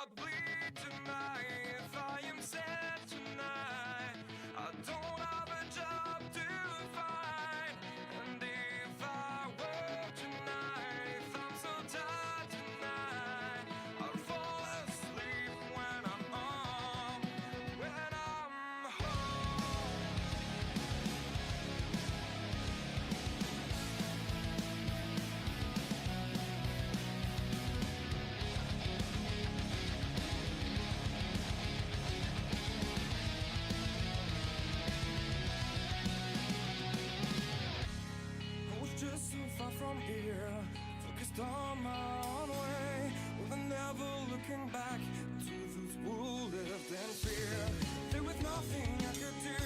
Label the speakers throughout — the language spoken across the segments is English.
Speaker 1: I bleed tonight, if I am sad tonight, I don't have a job to find. And if I work tonight, if I'm so tired tonight, I'll fall asleep when I'm home, when I'm home. I was just so far from here, focused on my own way, with never looking back to those who lived in fear. There was nothing I could do,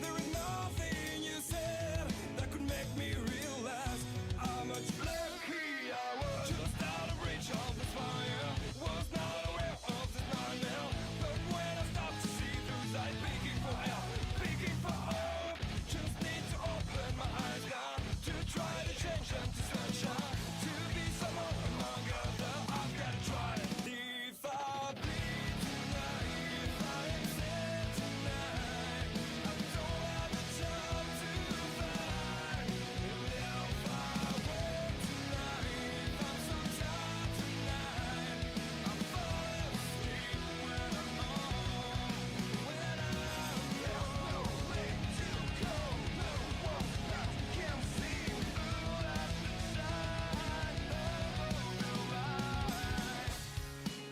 Speaker 1: there was nothing you said that could make me realize how much lucky I was. Just out of reach of this fire, was not aware of this nightmare. But when I stopped to see through sight, begging for help, begging for hope, just need to open my eyes now to try to change them to sunshine, to be someone among others. I've got to try it. If I bleed tonight, if I am sad tonight, I don't have a job to find. And if I work tonight, if I'm so tired tonight, I fall asleep when I'm home, when I'm home. There's no way to go, no one that can see through that side of the light.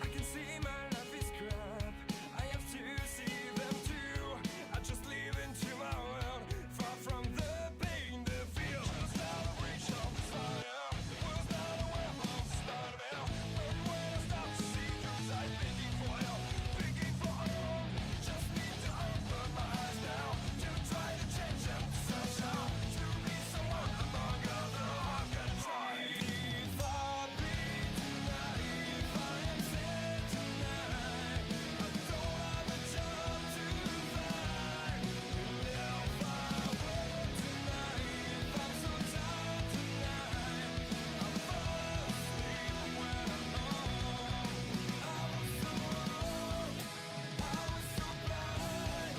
Speaker 1: I can see my life is crap, I have to see them too. I just live into my world, far from the pain, the fear. Just out of reach of the fire, was not aware of the start of hell. But when I stop to see through sight, begging for help, begging for hope, just need to open my eyes now to try to change them to sunshine, to be someone among others. I've got to try. If I bleed tonight, if I am sad tonight, I don't have a job to find. And if I work tonight, if I'm so tired tonight, I fall asleep when I'm home. I was so wrong, I was so blind,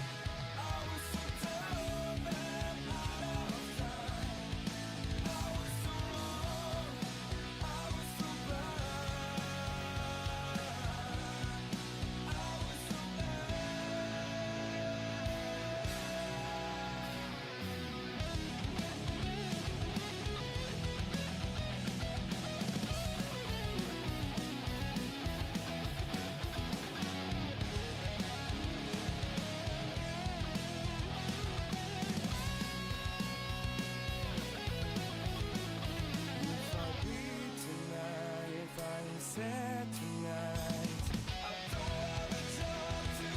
Speaker 1: I was so dumb and out of time. I was so wrong, I was so blind, I was so If I bleed tonight, if I'm sad tonight, I don't have a job to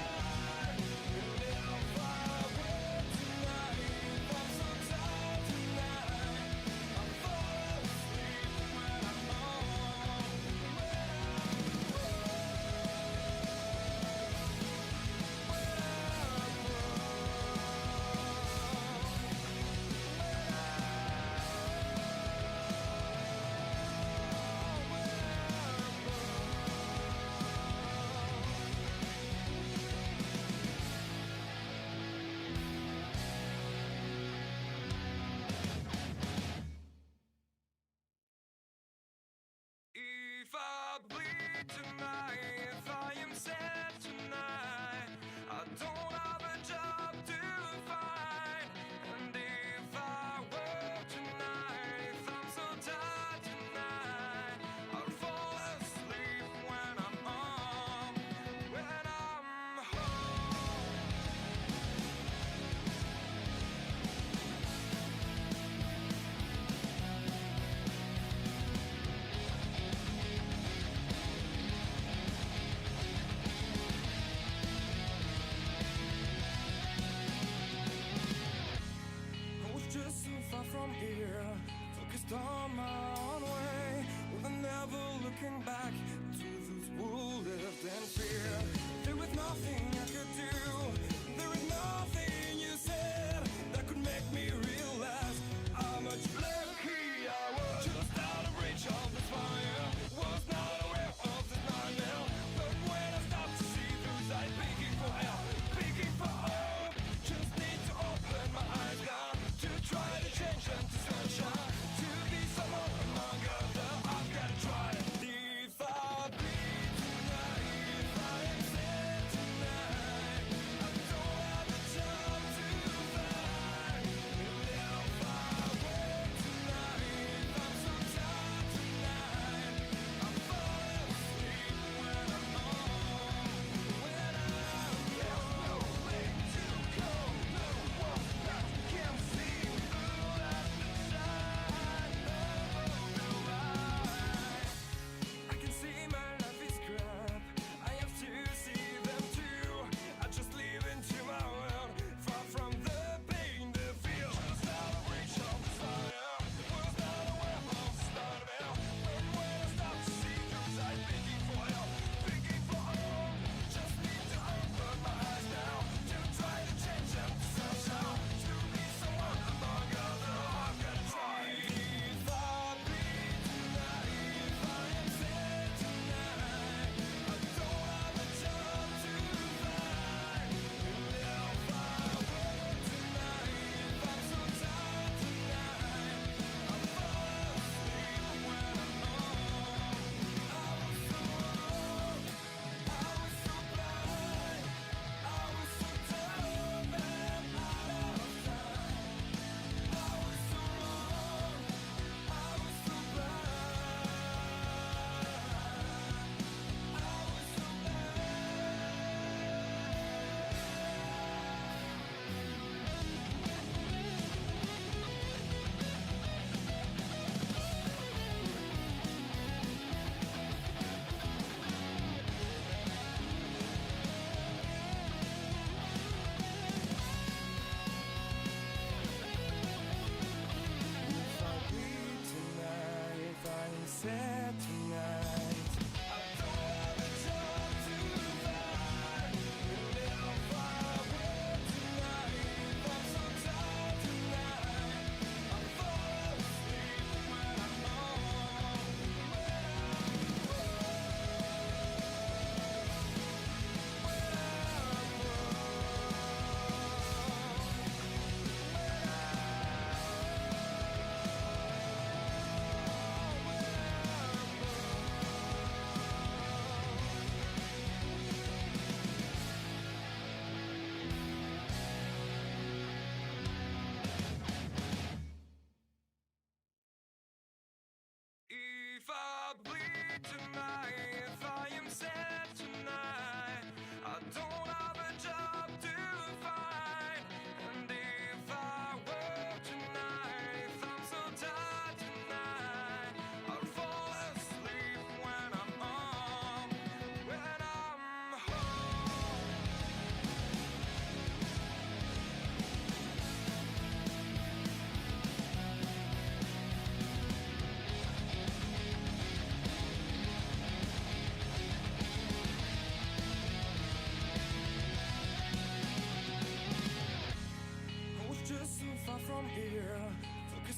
Speaker 1: find. And if I work tonight, if I'm so tired tonight, I fall asleep when I'm home, when I'm If I bleed tonight, if I am sad tonight, I don't have a job to find. And if I work tonight, if I'm so tired tonight, I'll fall asleep when I'm home, when I'm home. I was just so far from here, focused on my own way, with never looking back to those who lived in fear. There was nothing I could do, there was nothing you said that could make me realize how much lucky I was. Just out of reach of this fire, was not aware of this nightmare.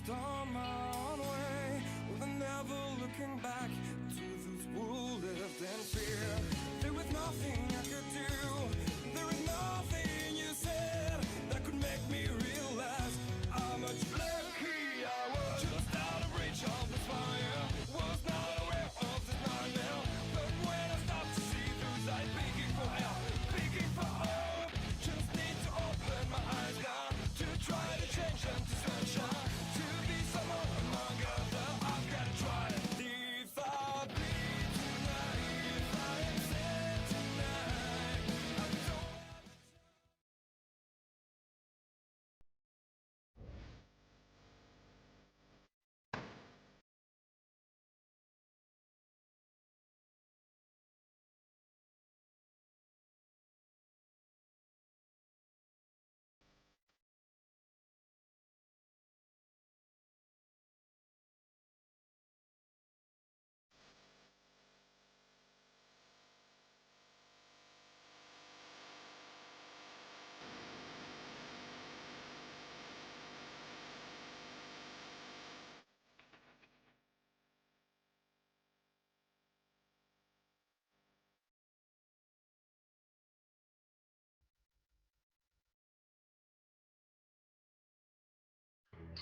Speaker 1: focused on my own way, with never looking back to those who lived in fear. There was nothing I could do, there is nothing you said that could make me realize how much lucky I was. Just out of reach of the fire, was not aware of this nightmare. But when I stopped to see those eyes begging for help, begging for hope, just need to open my eyes now to try to change them to sunshine, to be someone among others. I've got to try it. If I bleed tonight, if I am sad tonight, I don't.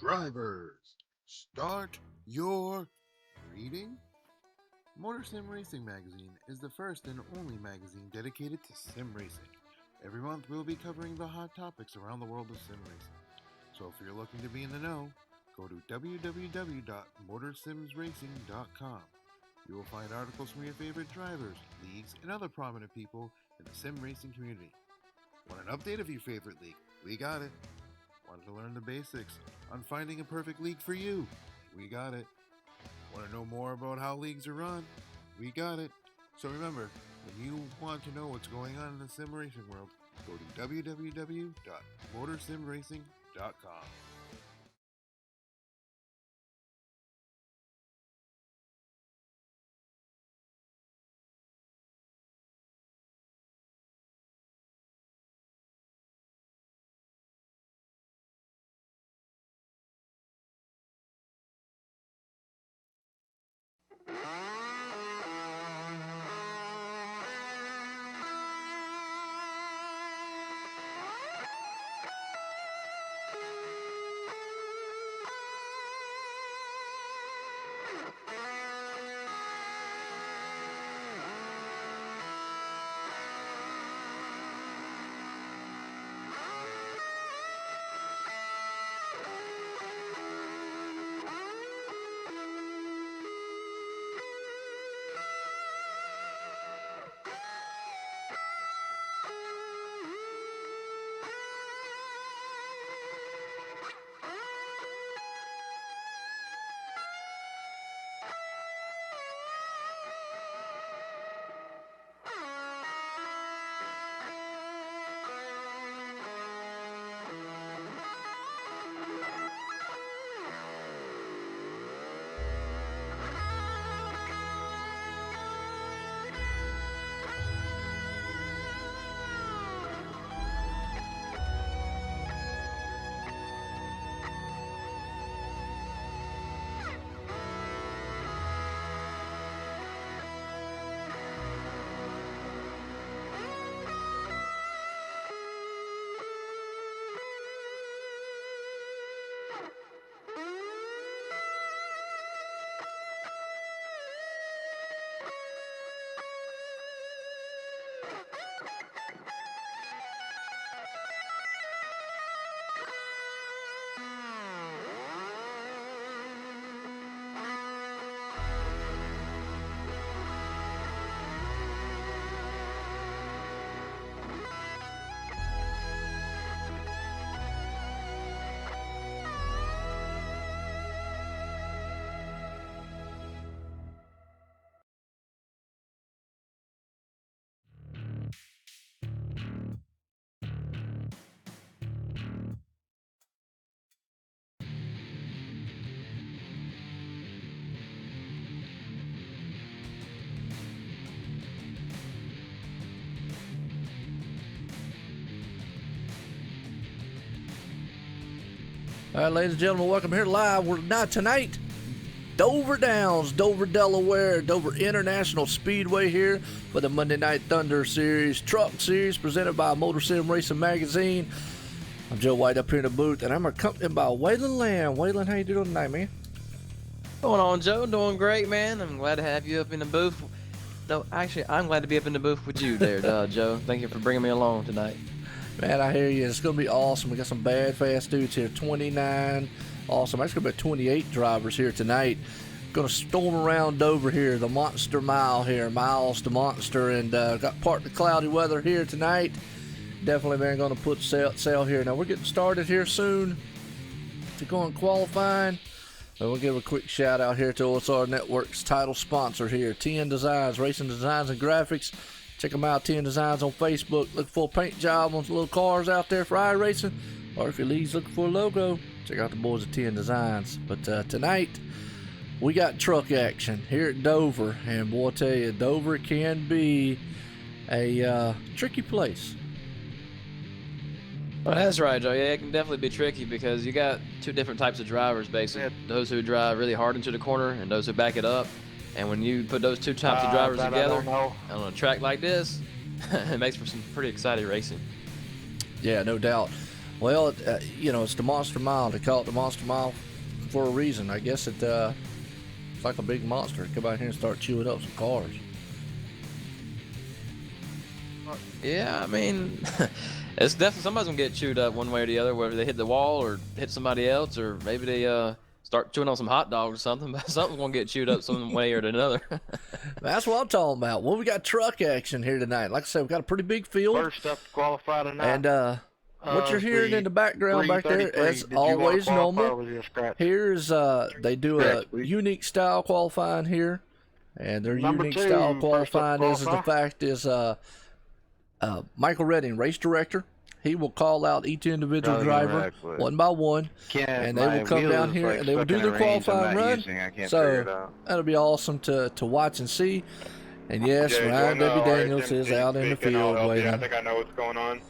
Speaker 2: Drivers, start your reading. Motor Sim Racing Magazine is the first and only magazine dedicated to sim racing. Every month we'll be covering the hot topics around the world of sim racing. So if you're looking to be in the know, go to www.motorsimsracing.com. You will find articles from your favorite drivers, leagues, and other prominent people in the sim racing community. Want an update of your favorite league? We got it. Want to learn the basics on finding a perfect league for you? We got it. Want to know more about how leagues are run? We got it. So remember, when you want to know what's going on in the sim racing world, go to www.motorsimracing.com.
Speaker 3: All right, ladies and gentlemen, welcome here live. We're not tonight. Dover Downs, Dover, Delaware, Dover International Speedway here for the Monday Night Thunder Series Truck Series presented by Motor Sim Racing Magazine. I'm Joe White up here in the booth, and I'm accompanied by Waylon Lamb. Waylon, how you doing tonight, man?
Speaker 4: What's going on, Joe? Doing great, man. I'm glad to have you up in the booth. No, actually, I'm glad to be up in the booth with you there, Joe. Thank you for bringing me along tonight.
Speaker 3: Man, I hear you. It's going to be awesome. We got some bad, fast dudes here. 29. Awesome. Actually, going to be 28 drivers here tonight. Going to storm around Dover here, the Monster Mile here. Miles to Monster. And got part of the cloudy weather here tonight. Definitely, man, going to put sail here. Now, we're getting started here soon to go on qualifying. We'll give a quick shout out here to OSR Network's title sponsor here, TN Designs, Racing Designs and Graphics. Check them out, TN Designs on Facebook. Look for a paint job on some little cars out there for iRacing. Or if you're looking for a logo, check out the boys at TN Designs. But tonight, we got truck action here at Dover. And boy, I tell you, Dover can be a tricky place.
Speaker 4: Well, that's right, Joe. Yeah, it can definitely be tricky because you got two different types of drivers, basically. Those who drive really hard into the corner and those who back it up. And when you put those two types of drivers together on a track like this, it makes for some pretty exciting racing.
Speaker 3: Yeah, no doubt. Well, you know, it's the Monster Mile. They call it the Monster Mile for a reason. I guess it's like a big monster. Come out here and start chewing up some cars.
Speaker 4: Yeah, I mean, it's definitely somebody's gonna get chewed up one way or the other, whether they hit the wall or hit somebody else, or maybe they start chewing on some hot dogs or something. But something's gonna get chewed up some way or another.
Speaker 3: That's what I'm talking about. Well, we got truck action here tonight. Like I said, we got a pretty big field.
Speaker 5: First up to qualify tonight.
Speaker 3: And what you're hearing in the background back there, as always normal, here's they do a unique style qualifying here, and their unique style qualifying is the fact is Michael Redding, race director. He will call out each individual driver one by one, and they will come down here and they will do their qualifying run. So that'll be awesome to watch and see. And yes, Ryan W. Daniels is out in the field waiting.
Speaker 5: I think I know what's going on.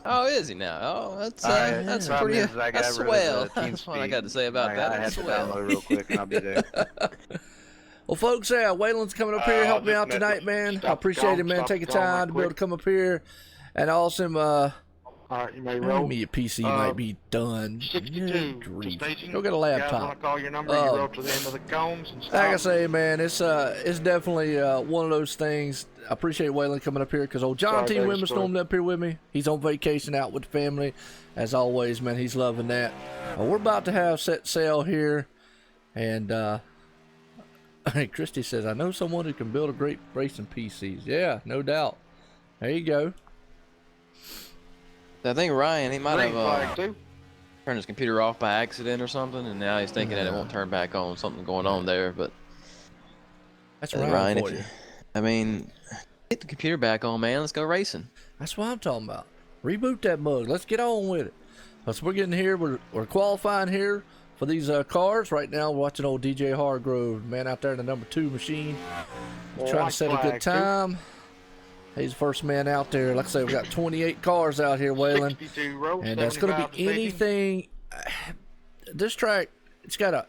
Speaker 4: Oh, is he now? Oh, that's pretty. That's swell. That's what I got to say about that.
Speaker 5: I had to download real quick, and I'll be there.
Speaker 3: Well, folks, Waylon's coming up here, help me out tonight, man. I appreciate it, man. Taking time to be able to come up here, and awesome.
Speaker 5: All right, you may roll.
Speaker 3: Me, your PC might be done.
Speaker 5: 62.
Speaker 3: Go get a laptop.
Speaker 5: Call your number, you roll to the end of the cones and stop.
Speaker 3: Like I say, man, it's definitely one of those things. I appreciate Waylon coming up here because old John T. Wimmer stormed up here with me. He's on vacation out with the family. As always, man, he's loving that. We're about to have set sail here. And Christy says, I know someone who can build a great racing PCs. Yeah, no doubt. There you go.
Speaker 4: I think Ryan, he might have turned his computer off by accident or something, and now he's thinking that it won't turn back on. Something going on there, but
Speaker 3: that's Ryan for you.
Speaker 4: I mean, get the computer back on, man. Let's go racing.
Speaker 3: That's what I'm talking about. Reboot that mug. Let's get on with it. So we're getting here. We're qualifying here for these cars right now. We're watching old DJ Hargrove, man, out there in the number 2 machine, trying to set a good time. He's the first man out there. Like I say, we got 28 cars out here, Waylon, and that's going to be anything. This track, it's got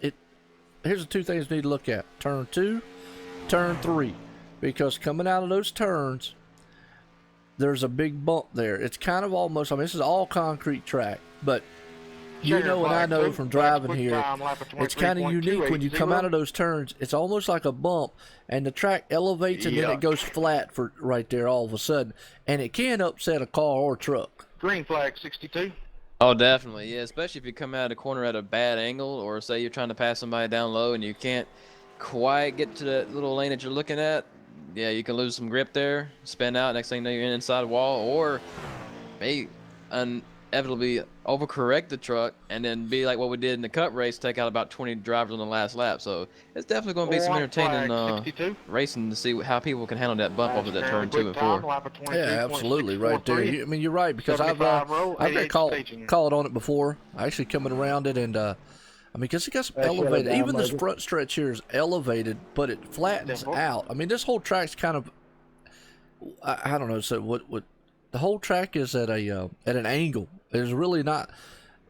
Speaker 3: here's the 2 things we need to look at: turn 2, turn 3, because coming out of those turns, there's a big bump there. It's kind of almost. I mean, this is all concrete track, but you know, and I know from driving here, it's kind of unique when you come out of those turns. It's almost like a bump, and the track elevates and then it goes flat for right there all of a sudden, and it can upset a car or a truck.
Speaker 5: Green flag 62.
Speaker 4: Oh, definitely, yeah. Especially if you come out of the corner at a bad angle, or say you're trying to pass somebody down low and you can't quite get to that little lane that you're looking at. Yeah, you can lose some grip there, spin out. Next thing you know, you're inside a wall, or maybe inevitably overcorrect the truck and then be like what we did in the cup race, take out about 20 drivers on the last lap. So it's definitely going to be some entertaining racing to see how people can handle that bump over that turn 2 and 4.
Speaker 3: Yeah, absolutely, right there. I mean, you're right, because I've called on it before. I actually coming around it, and I mean, because it got some elevated. Even this front stretch here is elevated, but it flattens out. I mean, this whole track's kind of, I don't know. So what the whole track is at an angle. There's really not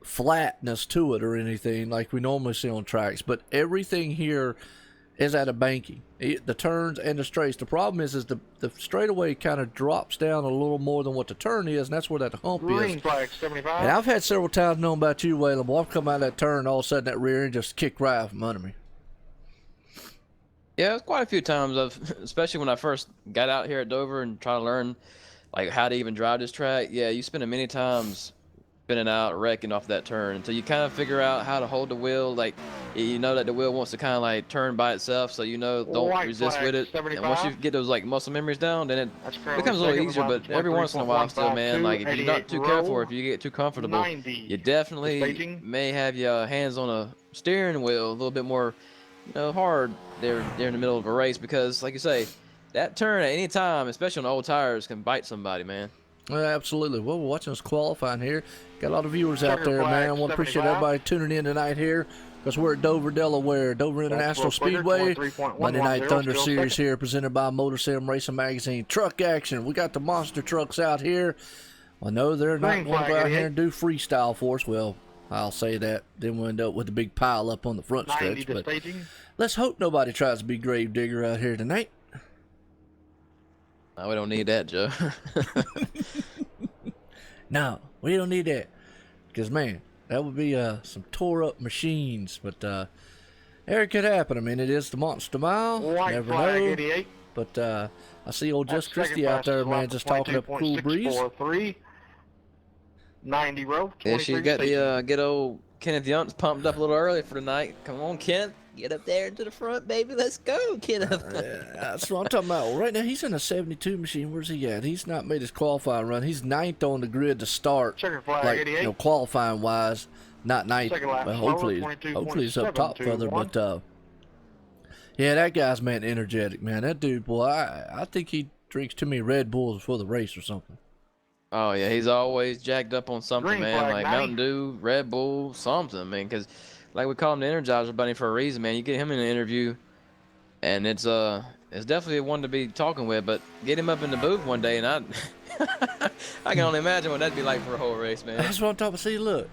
Speaker 3: flatness to it or anything like we normally see on tracks, but everything here is at a banking. The turns and the straights. The problem is the straightaway kind of drops down a little more than what the turn is, and that's where that hump
Speaker 5: Green
Speaker 3: is.
Speaker 5: flag 75.
Speaker 3: And I've had several times, knowing about you, Waylon, I've come out of that turn, all of a sudden that rear end just kicked right out from under me.
Speaker 4: Yeah, quite a few times, especially when I first got out here at Dover and try to learn like how to even drive this track. Yeah, you spend many times spinning out, wrecking off that turn until you kind of figure out how to hold the wheel. Like, you know that the wheel wants to kind of like turn by itself, so you know don't
Speaker 5: White
Speaker 4: resist
Speaker 5: flag,
Speaker 4: with it.
Speaker 5: 75.
Speaker 4: And once you get those like muscle memories down, then it
Speaker 5: That's currently
Speaker 4: becomes a little
Speaker 5: second,
Speaker 4: easier. But every once in a while, still, man, like if you're not too careful or if you get too comfortable,
Speaker 5: 90.
Speaker 4: you definitely
Speaker 5: Staging.
Speaker 4: may have your hands on a steering wheel a little bit more, hard there in the middle of a race, because like you say, that turn at any time, especially on old tires, can bite somebody, man.
Speaker 3: Yeah, absolutely. Well, we're watching us qualifying here. Got a lot of viewers out
Speaker 5: Checker
Speaker 3: there,
Speaker 5: flag,
Speaker 3: man. I want to appreciate
Speaker 5: 75.
Speaker 3: everybody tuning in tonight here, because we're at Dover, Delaware, Dover International Speedway, Monday Night Thunder
Speaker 5: still
Speaker 3: Series
Speaker 5: second.
Speaker 3: here, presented by Motor Sim Racing Magazine. Truck action. We got the monster trucks out here. I know they're not
Speaker 5: Green
Speaker 3: going to
Speaker 5: flag,
Speaker 3: go out
Speaker 5: 88.
Speaker 3: here and do freestyle for us. Well, I'll say that. Then we'll end up with a big pile up on the front
Speaker 5: 90
Speaker 3: stretch.
Speaker 5: to
Speaker 3: But
Speaker 5: staging.
Speaker 3: let's hope nobody tries to be grave digger out here tonight.
Speaker 4: No, we don't need that, Joe.
Speaker 3: No, we don't need that. Because, man, that would be some tore up machines. But it could happen. I mean, it is the Monster Mile.
Speaker 5: White
Speaker 3: Never
Speaker 5: flag
Speaker 3: know.
Speaker 5: 88.
Speaker 3: But I see old
Speaker 5: That's
Speaker 3: Just Christie
Speaker 5: second
Speaker 3: out there,
Speaker 5: fastest
Speaker 3: man,
Speaker 5: lap
Speaker 3: just
Speaker 5: of
Speaker 3: talking up a cool breeze.
Speaker 5: 22.643. 90 row.
Speaker 4: Yeah, she
Speaker 5: 23
Speaker 4: got
Speaker 5: staging.
Speaker 4: the good old Kenneth Younts pumped up a little early for the night. Come on, Kenneth. Get up there to the front, baby. Let's go, Kenneth.
Speaker 3: That's what I'm talking about. Right now, he's in a 72 machine. Where's he at? He's not made his qualifying run. He's ninth on the grid to start,
Speaker 5: Checker flag
Speaker 3: like
Speaker 5: 88.
Speaker 3: qualifying wise. Not ninth.
Speaker 5: Second lap
Speaker 3: Well,
Speaker 5: slower,
Speaker 3: hopefully he's up top further.
Speaker 5: 22.721.
Speaker 3: But yeah, that guy's man energetic, man. That dude, boy, I think he drinks too many Red Bulls before the race or something.
Speaker 4: Oh, yeah, he's always jacked up on something,
Speaker 5: Green
Speaker 4: man.
Speaker 5: flag,
Speaker 4: Like
Speaker 5: 90.
Speaker 4: Mountain Dew, Red Bull, something, man. Because, like we call him the Energizer Bunny for a reason, man. You get him in an interview, and it's definitely one to be talking with. But get him up in the booth one day, and I can only imagine what that'd be like for a whole race, man.
Speaker 3: That's what I'm talking about. See, look,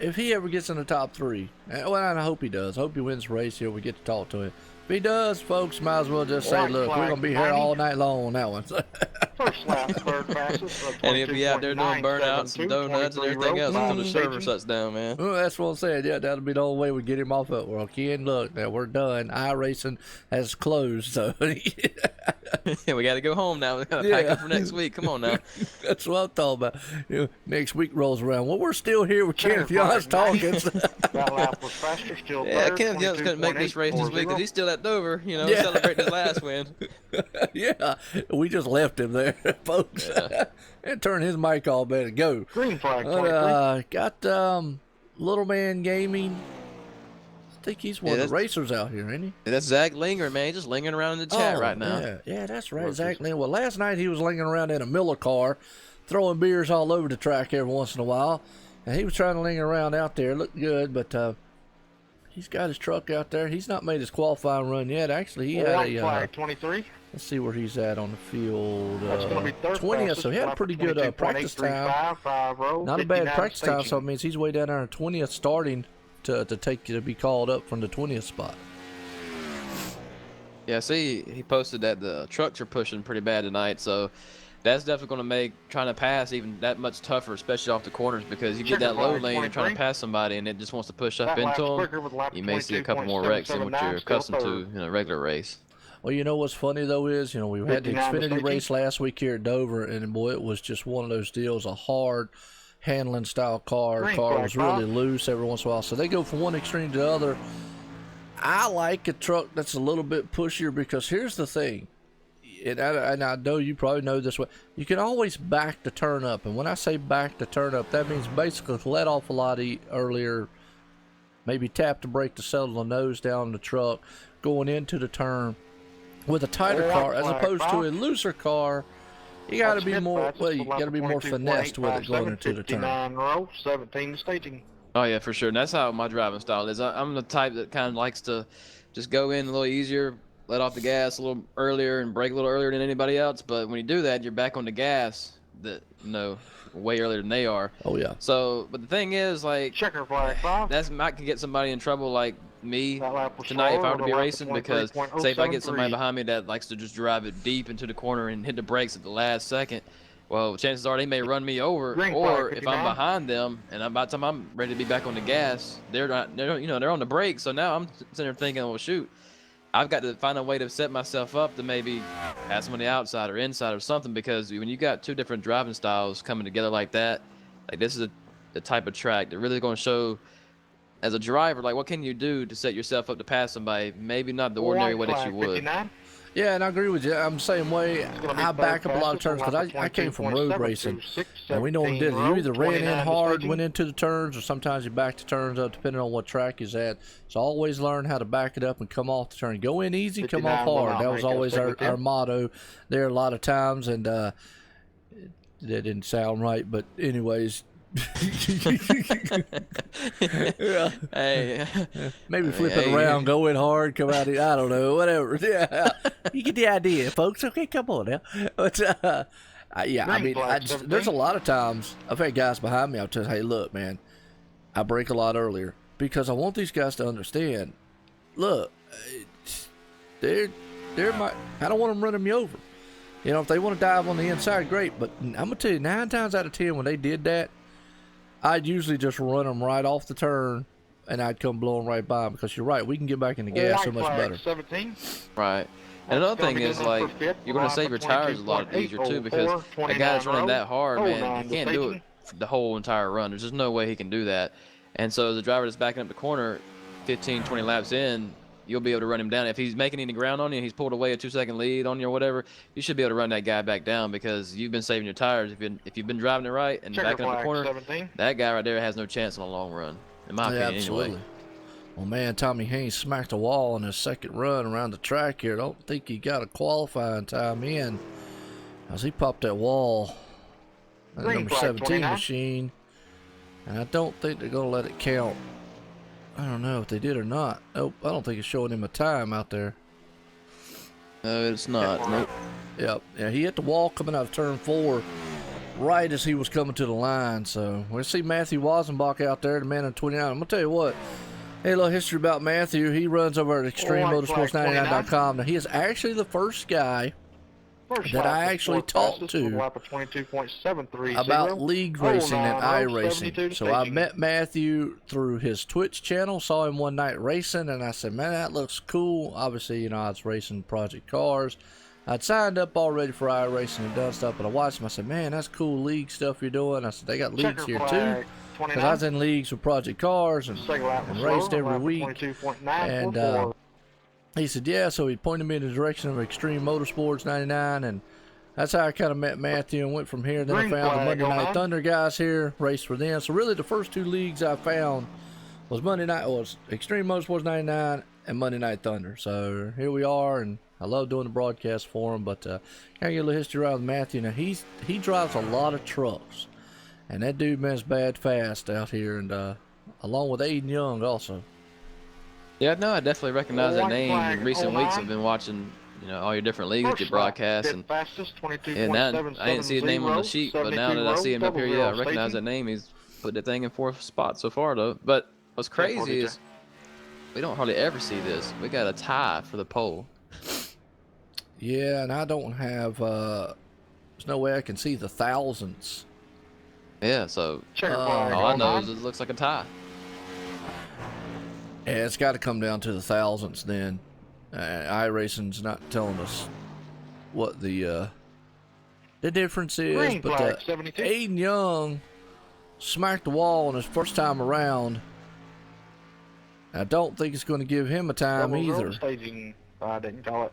Speaker 3: if he ever gets in the top three, well, and I hope he does. I hope he wins the race here. We get to talk to him. If he does, folks, might as well just say,
Speaker 5: White
Speaker 3: look, we're
Speaker 5: flag,
Speaker 3: going to be here
Speaker 5: 90.
Speaker 3: all night long on that one.
Speaker 5: First lap, third fastest.
Speaker 4: And he'll be out there doing burnouts and donuts and everything else until the server
Speaker 5: shuts.
Speaker 4: shuts down, man.
Speaker 3: Well, that's what I'm saying. Yeah, that'll be the only way we get him off of it. Well, Ken, look, now we're done. iRacing has closed, so
Speaker 4: Yeah, we got to go home now. We got to pack up for next week. Come on now.
Speaker 3: that's what I'm talking about. Next week rolls around. Well, we're still here with
Speaker 5: Checker
Speaker 3: Kenneth Younts
Speaker 5: flag,
Speaker 3: talking.
Speaker 5: 90. That lap was faster, still
Speaker 4: Yeah,
Speaker 5: third,
Speaker 4: Kenneth Younts couldn't make this race this week because he's still at Dover,
Speaker 3: Yeah.
Speaker 4: celebrating his last win.
Speaker 3: Yeah, we just left him there, folks. And turn his mic off, man, and go.
Speaker 5: Green flag,
Speaker 3: But,
Speaker 5: 23.
Speaker 3: got Little Man Gaming. I think he's one of the
Speaker 4: that's-
Speaker 3: racers out here, ain't he?
Speaker 4: That's Zach Linger, man. He's just lingering around in the chat right now.
Speaker 3: Yeah, that's right, exactly. Well, last night he was lingering around in a Miller car, throwing beers all over the track every once in a while, and he was trying to linger around out there. Looked good, but he's got his truck out there. He's not made his qualifying run yet. Actually, he had
Speaker 5: White
Speaker 3: a.
Speaker 5: flag, 23.
Speaker 3: Let's see where he's at on the field.
Speaker 5: That's going to be third
Speaker 3: 20th, so he had a
Speaker 5: fastest,
Speaker 3: pretty good practice time.
Speaker 5: 22.835, 5 row,
Speaker 3: Not a bad
Speaker 5: 59
Speaker 3: practice time, so it
Speaker 5: staging.
Speaker 3: means he's way down there in 20th, starting to be called up from the 20th spot.
Speaker 4: Yeah, see, he posted that the trucks are pushing pretty bad tonight, so that's definitely going to make trying to pass even that much tougher, especially off the corners, because you get that low lane and trying to pass somebody, and it just wants to push up
Speaker 5: That lap's
Speaker 4: into
Speaker 5: quicker
Speaker 4: them.
Speaker 5: with lap
Speaker 4: You may see a couple more wrecks than what
Speaker 5: 22.779,
Speaker 4: you're
Speaker 5: still
Speaker 4: accustomed to
Speaker 5: third.
Speaker 4: in a regular race.
Speaker 3: Well, you know what's funny, though, is, we had the
Speaker 5: 59
Speaker 3: Xfinity
Speaker 5: mistaken.
Speaker 3: race last week here at Dover, and, boy, it was just one of those deals, a hard handling style car.
Speaker 5: Green
Speaker 3: Car
Speaker 5: flag,
Speaker 3: was really
Speaker 5: Bob.
Speaker 3: loose every once in a while, so they go from one extreme to the other. I like a truck that's a little bit pushier because here's the thing, and I know you probably know this way, you can always back the turn up, and when I say back the turn up, that means basically let off a lot earlier, maybe tap the brake to settle the nose down the truck, going into the turn. With a tighter
Speaker 5: White
Speaker 3: car, as
Speaker 5: flag,
Speaker 3: opposed to
Speaker 5: Bob.
Speaker 3: a looser car, you got to
Speaker 5: That's
Speaker 3: be
Speaker 5: fifth
Speaker 3: more.
Speaker 5: fastest
Speaker 3: Well, you
Speaker 5: with lap
Speaker 3: got to be more finessed with it going into the turn.
Speaker 5: 59 row, 17 staging.
Speaker 4: Oh, yeah, for sure. And that's how my driving style is. I'm the type that kind of likes to just go in a little easier, let off the gas a little earlier, and brake a little earlier than anybody else. But when you do that, you're back on the gas that way earlier than they are.
Speaker 3: Oh yeah.
Speaker 4: So, but the thing is, like,
Speaker 5: Checker flag 5.
Speaker 4: that might can get somebody in trouble, like me
Speaker 5: That lap was
Speaker 4: tonight if I
Speaker 5: slower
Speaker 4: were to
Speaker 5: with
Speaker 4: be
Speaker 5: a lap of
Speaker 4: racing, because say if I get somebody
Speaker 5: 23.073.
Speaker 4: behind me that likes to just drive it deep into the corner and hit the brakes at the last second, well, chances are they may run me over.
Speaker 5: Green
Speaker 4: Or
Speaker 5: flag
Speaker 4: if I'm
Speaker 5: 59.
Speaker 4: behind them and by the time I'm ready to be back on the gas, they're not. They're on the brakes. So now I'm sitting there thinking, well, shoot, I've got to find a way to set myself up to maybe pass them on the outside or inside or something, because when you got two different driving styles coming together like that, like this is the type of track that really going to show as a driver, like what can you do to set yourself up to pass somebody, maybe not the ordinary way
Speaker 5: White
Speaker 4: that you
Speaker 5: flag
Speaker 4: would.
Speaker 5: 59.
Speaker 3: Yeah, and I agree with you. I'm the same way.
Speaker 5: Gonna be
Speaker 3: I
Speaker 5: third
Speaker 3: back up a lot of
Speaker 5: fastest on
Speaker 3: turns because
Speaker 5: lap
Speaker 3: I
Speaker 5: of
Speaker 3: came from road
Speaker 5: 22.7
Speaker 3: racing.
Speaker 5: through 6,
Speaker 3: And we know them
Speaker 5: 17
Speaker 3: did. You
Speaker 5: row,
Speaker 3: either ran in
Speaker 5: 29
Speaker 3: hard,
Speaker 5: staging.
Speaker 3: went into the turns, or sometimes you back the turns up depending on what track is at. So always learn how to back it up and come off the turn. Go in easy, come off
Speaker 5: 59 will
Speaker 3: hard.
Speaker 5: not
Speaker 3: That was
Speaker 5: make us
Speaker 3: always
Speaker 5: stick
Speaker 3: our,
Speaker 5: with them.
Speaker 3: our motto there a lot of times, and that didn't sound right. But anyways, yeah.
Speaker 4: Hey,
Speaker 3: Maybe
Speaker 4: mean,
Speaker 3: flip it
Speaker 4: hey.
Speaker 3: around, go in hard, come out. I don't know, whatever. Yeah, you get the idea, folks. Okay, come on now. But yeah, I
Speaker 5: Green
Speaker 3: mean,
Speaker 5: flag 17.
Speaker 3: there's a lot of times I've had guys behind me. I'll tell, hey, look, man, I brake a lot earlier because I want these guys to understand. Look, they're my. I don't want them running me over. You know, if they want to dive on the inside, great. But I'm gonna tell you, 9 times out of 10, when they did that, I'd usually just run them right off the turn, and I'd come blowing right by them, because you're right, we can get back in the gas so
Speaker 5: White
Speaker 3: much
Speaker 5: flag
Speaker 3: better.
Speaker 5: 17.
Speaker 4: right. And another thing is, like, you're going to save your tires a lot easier too, because a guy that's running that hard, man, he can't do it for the whole entire run. There's just no way he can do that. And so the driver that's backing up the corner 15, 20 laps in, you'll be able to run him down. If he's making any ground on you and he's pulled away a 2-second lead on you or whatever, you should be able to run that guy back down, because you've been saving your tires. If you've been driving it right and
Speaker 5: Checker
Speaker 4: backing up the
Speaker 5: flag
Speaker 4: corner,
Speaker 5: 17.
Speaker 4: that guy right there has no chance in the long run, in my opinion,
Speaker 3: Absolutely.
Speaker 4: anyway.
Speaker 3: Well, man, Tommy Haynes smacked a wall on his second run around the track here. I don't think he got a qualifying time in, as he popped that wall on the
Speaker 5: Green
Speaker 3: number
Speaker 5: flag
Speaker 3: 17
Speaker 5: 29.
Speaker 3: machine, and I don't think they're going to let it count. I don't know if they did or not. Nope, I don't think it's showing him a time out there.
Speaker 4: No, it's not. Nope.
Speaker 3: Yep. Yeah, he hit the wall coming out of turn 4 right as he was coming to the line. So we'll see Matthew Wazenbach out there, the man in 29. I'm going to tell you what. Hey, a little history about Matthew. He runs over at
Speaker 5: White flag
Speaker 3: extrememotorsports99.com. Now, he is actually the first guy
Speaker 5: First
Speaker 3: that
Speaker 5: lap
Speaker 3: I
Speaker 5: was
Speaker 3: actually
Speaker 5: fourth
Speaker 3: talked
Speaker 5: fastest
Speaker 3: to
Speaker 5: with a lap of 22.730.
Speaker 3: about league racing and
Speaker 5: 09,
Speaker 3: iRacing.
Speaker 5: 72
Speaker 3: So I
Speaker 5: staging.
Speaker 3: met Matthew through his Twitch channel, saw him one night racing, and I said, man, that looks cool. Obviously, you know, I was racing Project Cars. I'd signed up already for iRacing and done stuff, but I watched him. I said, man, that's cool league stuff you're doing. I said, they got leagues
Speaker 5: Checker
Speaker 3: here
Speaker 5: flag
Speaker 3: too.
Speaker 5: 29.
Speaker 3: Because I was in leagues with Project Cars and
Speaker 5: Second lap was
Speaker 3: raced
Speaker 5: slower,
Speaker 3: every
Speaker 5: lap of
Speaker 3: week.
Speaker 5: 22.944.
Speaker 3: And he said, yeah, so he pointed me in the direction of Extreme Motorsports 99, and that's how I kind of met Matthew and went from here. Then I
Speaker 5: Green
Speaker 3: found the
Speaker 5: flag
Speaker 3: Monday
Speaker 5: on
Speaker 3: Night
Speaker 5: that.
Speaker 3: Thunder guys here, raced for them. So really the first 2 leagues I found was Extreme Motorsports 99 and Monday Night Thunder. So here we are, and I love doing the broadcast for him. But kind of get a little history around Matthew. Now he drives a lot of trucks, and that dude man's bad fast out here, and along with Aiden Young also.
Speaker 4: Yeah, no, I definitely recognize that
Speaker 5: White
Speaker 4: name.
Speaker 5: flag
Speaker 4: In recent weeks,
Speaker 5: 09.
Speaker 4: I've been watching, all your different leagues that you
Speaker 5: First lap,
Speaker 4: broadcast,
Speaker 5: fifth
Speaker 4: and
Speaker 5: fastest,
Speaker 4: now I didn't see his name on the
Speaker 5: 22.770,
Speaker 4: sheet, but now that I see him up here, yeah, I recognize that name. He's put that thing in 4th spot so far, though. But what's crazy is we don't hardly ever see this. We got a tie for the pole.
Speaker 3: Yeah, and I don't have. There's no way I can see the thousands.
Speaker 4: Yeah, so
Speaker 5: Checker
Speaker 3: Oh,
Speaker 5: flag
Speaker 4: all I know
Speaker 5: 09.
Speaker 4: is it looks like a tie.
Speaker 3: Yeah, it's got to come down to the thousands then. iRacing's not telling us what the difference is,
Speaker 5: Green
Speaker 3: but
Speaker 5: flag 72.
Speaker 3: Aiden Young smacked the wall on his first time around. I don't think it's going to give him a time
Speaker 5: Double zero
Speaker 3: either.
Speaker 5: staging. I didn't call it.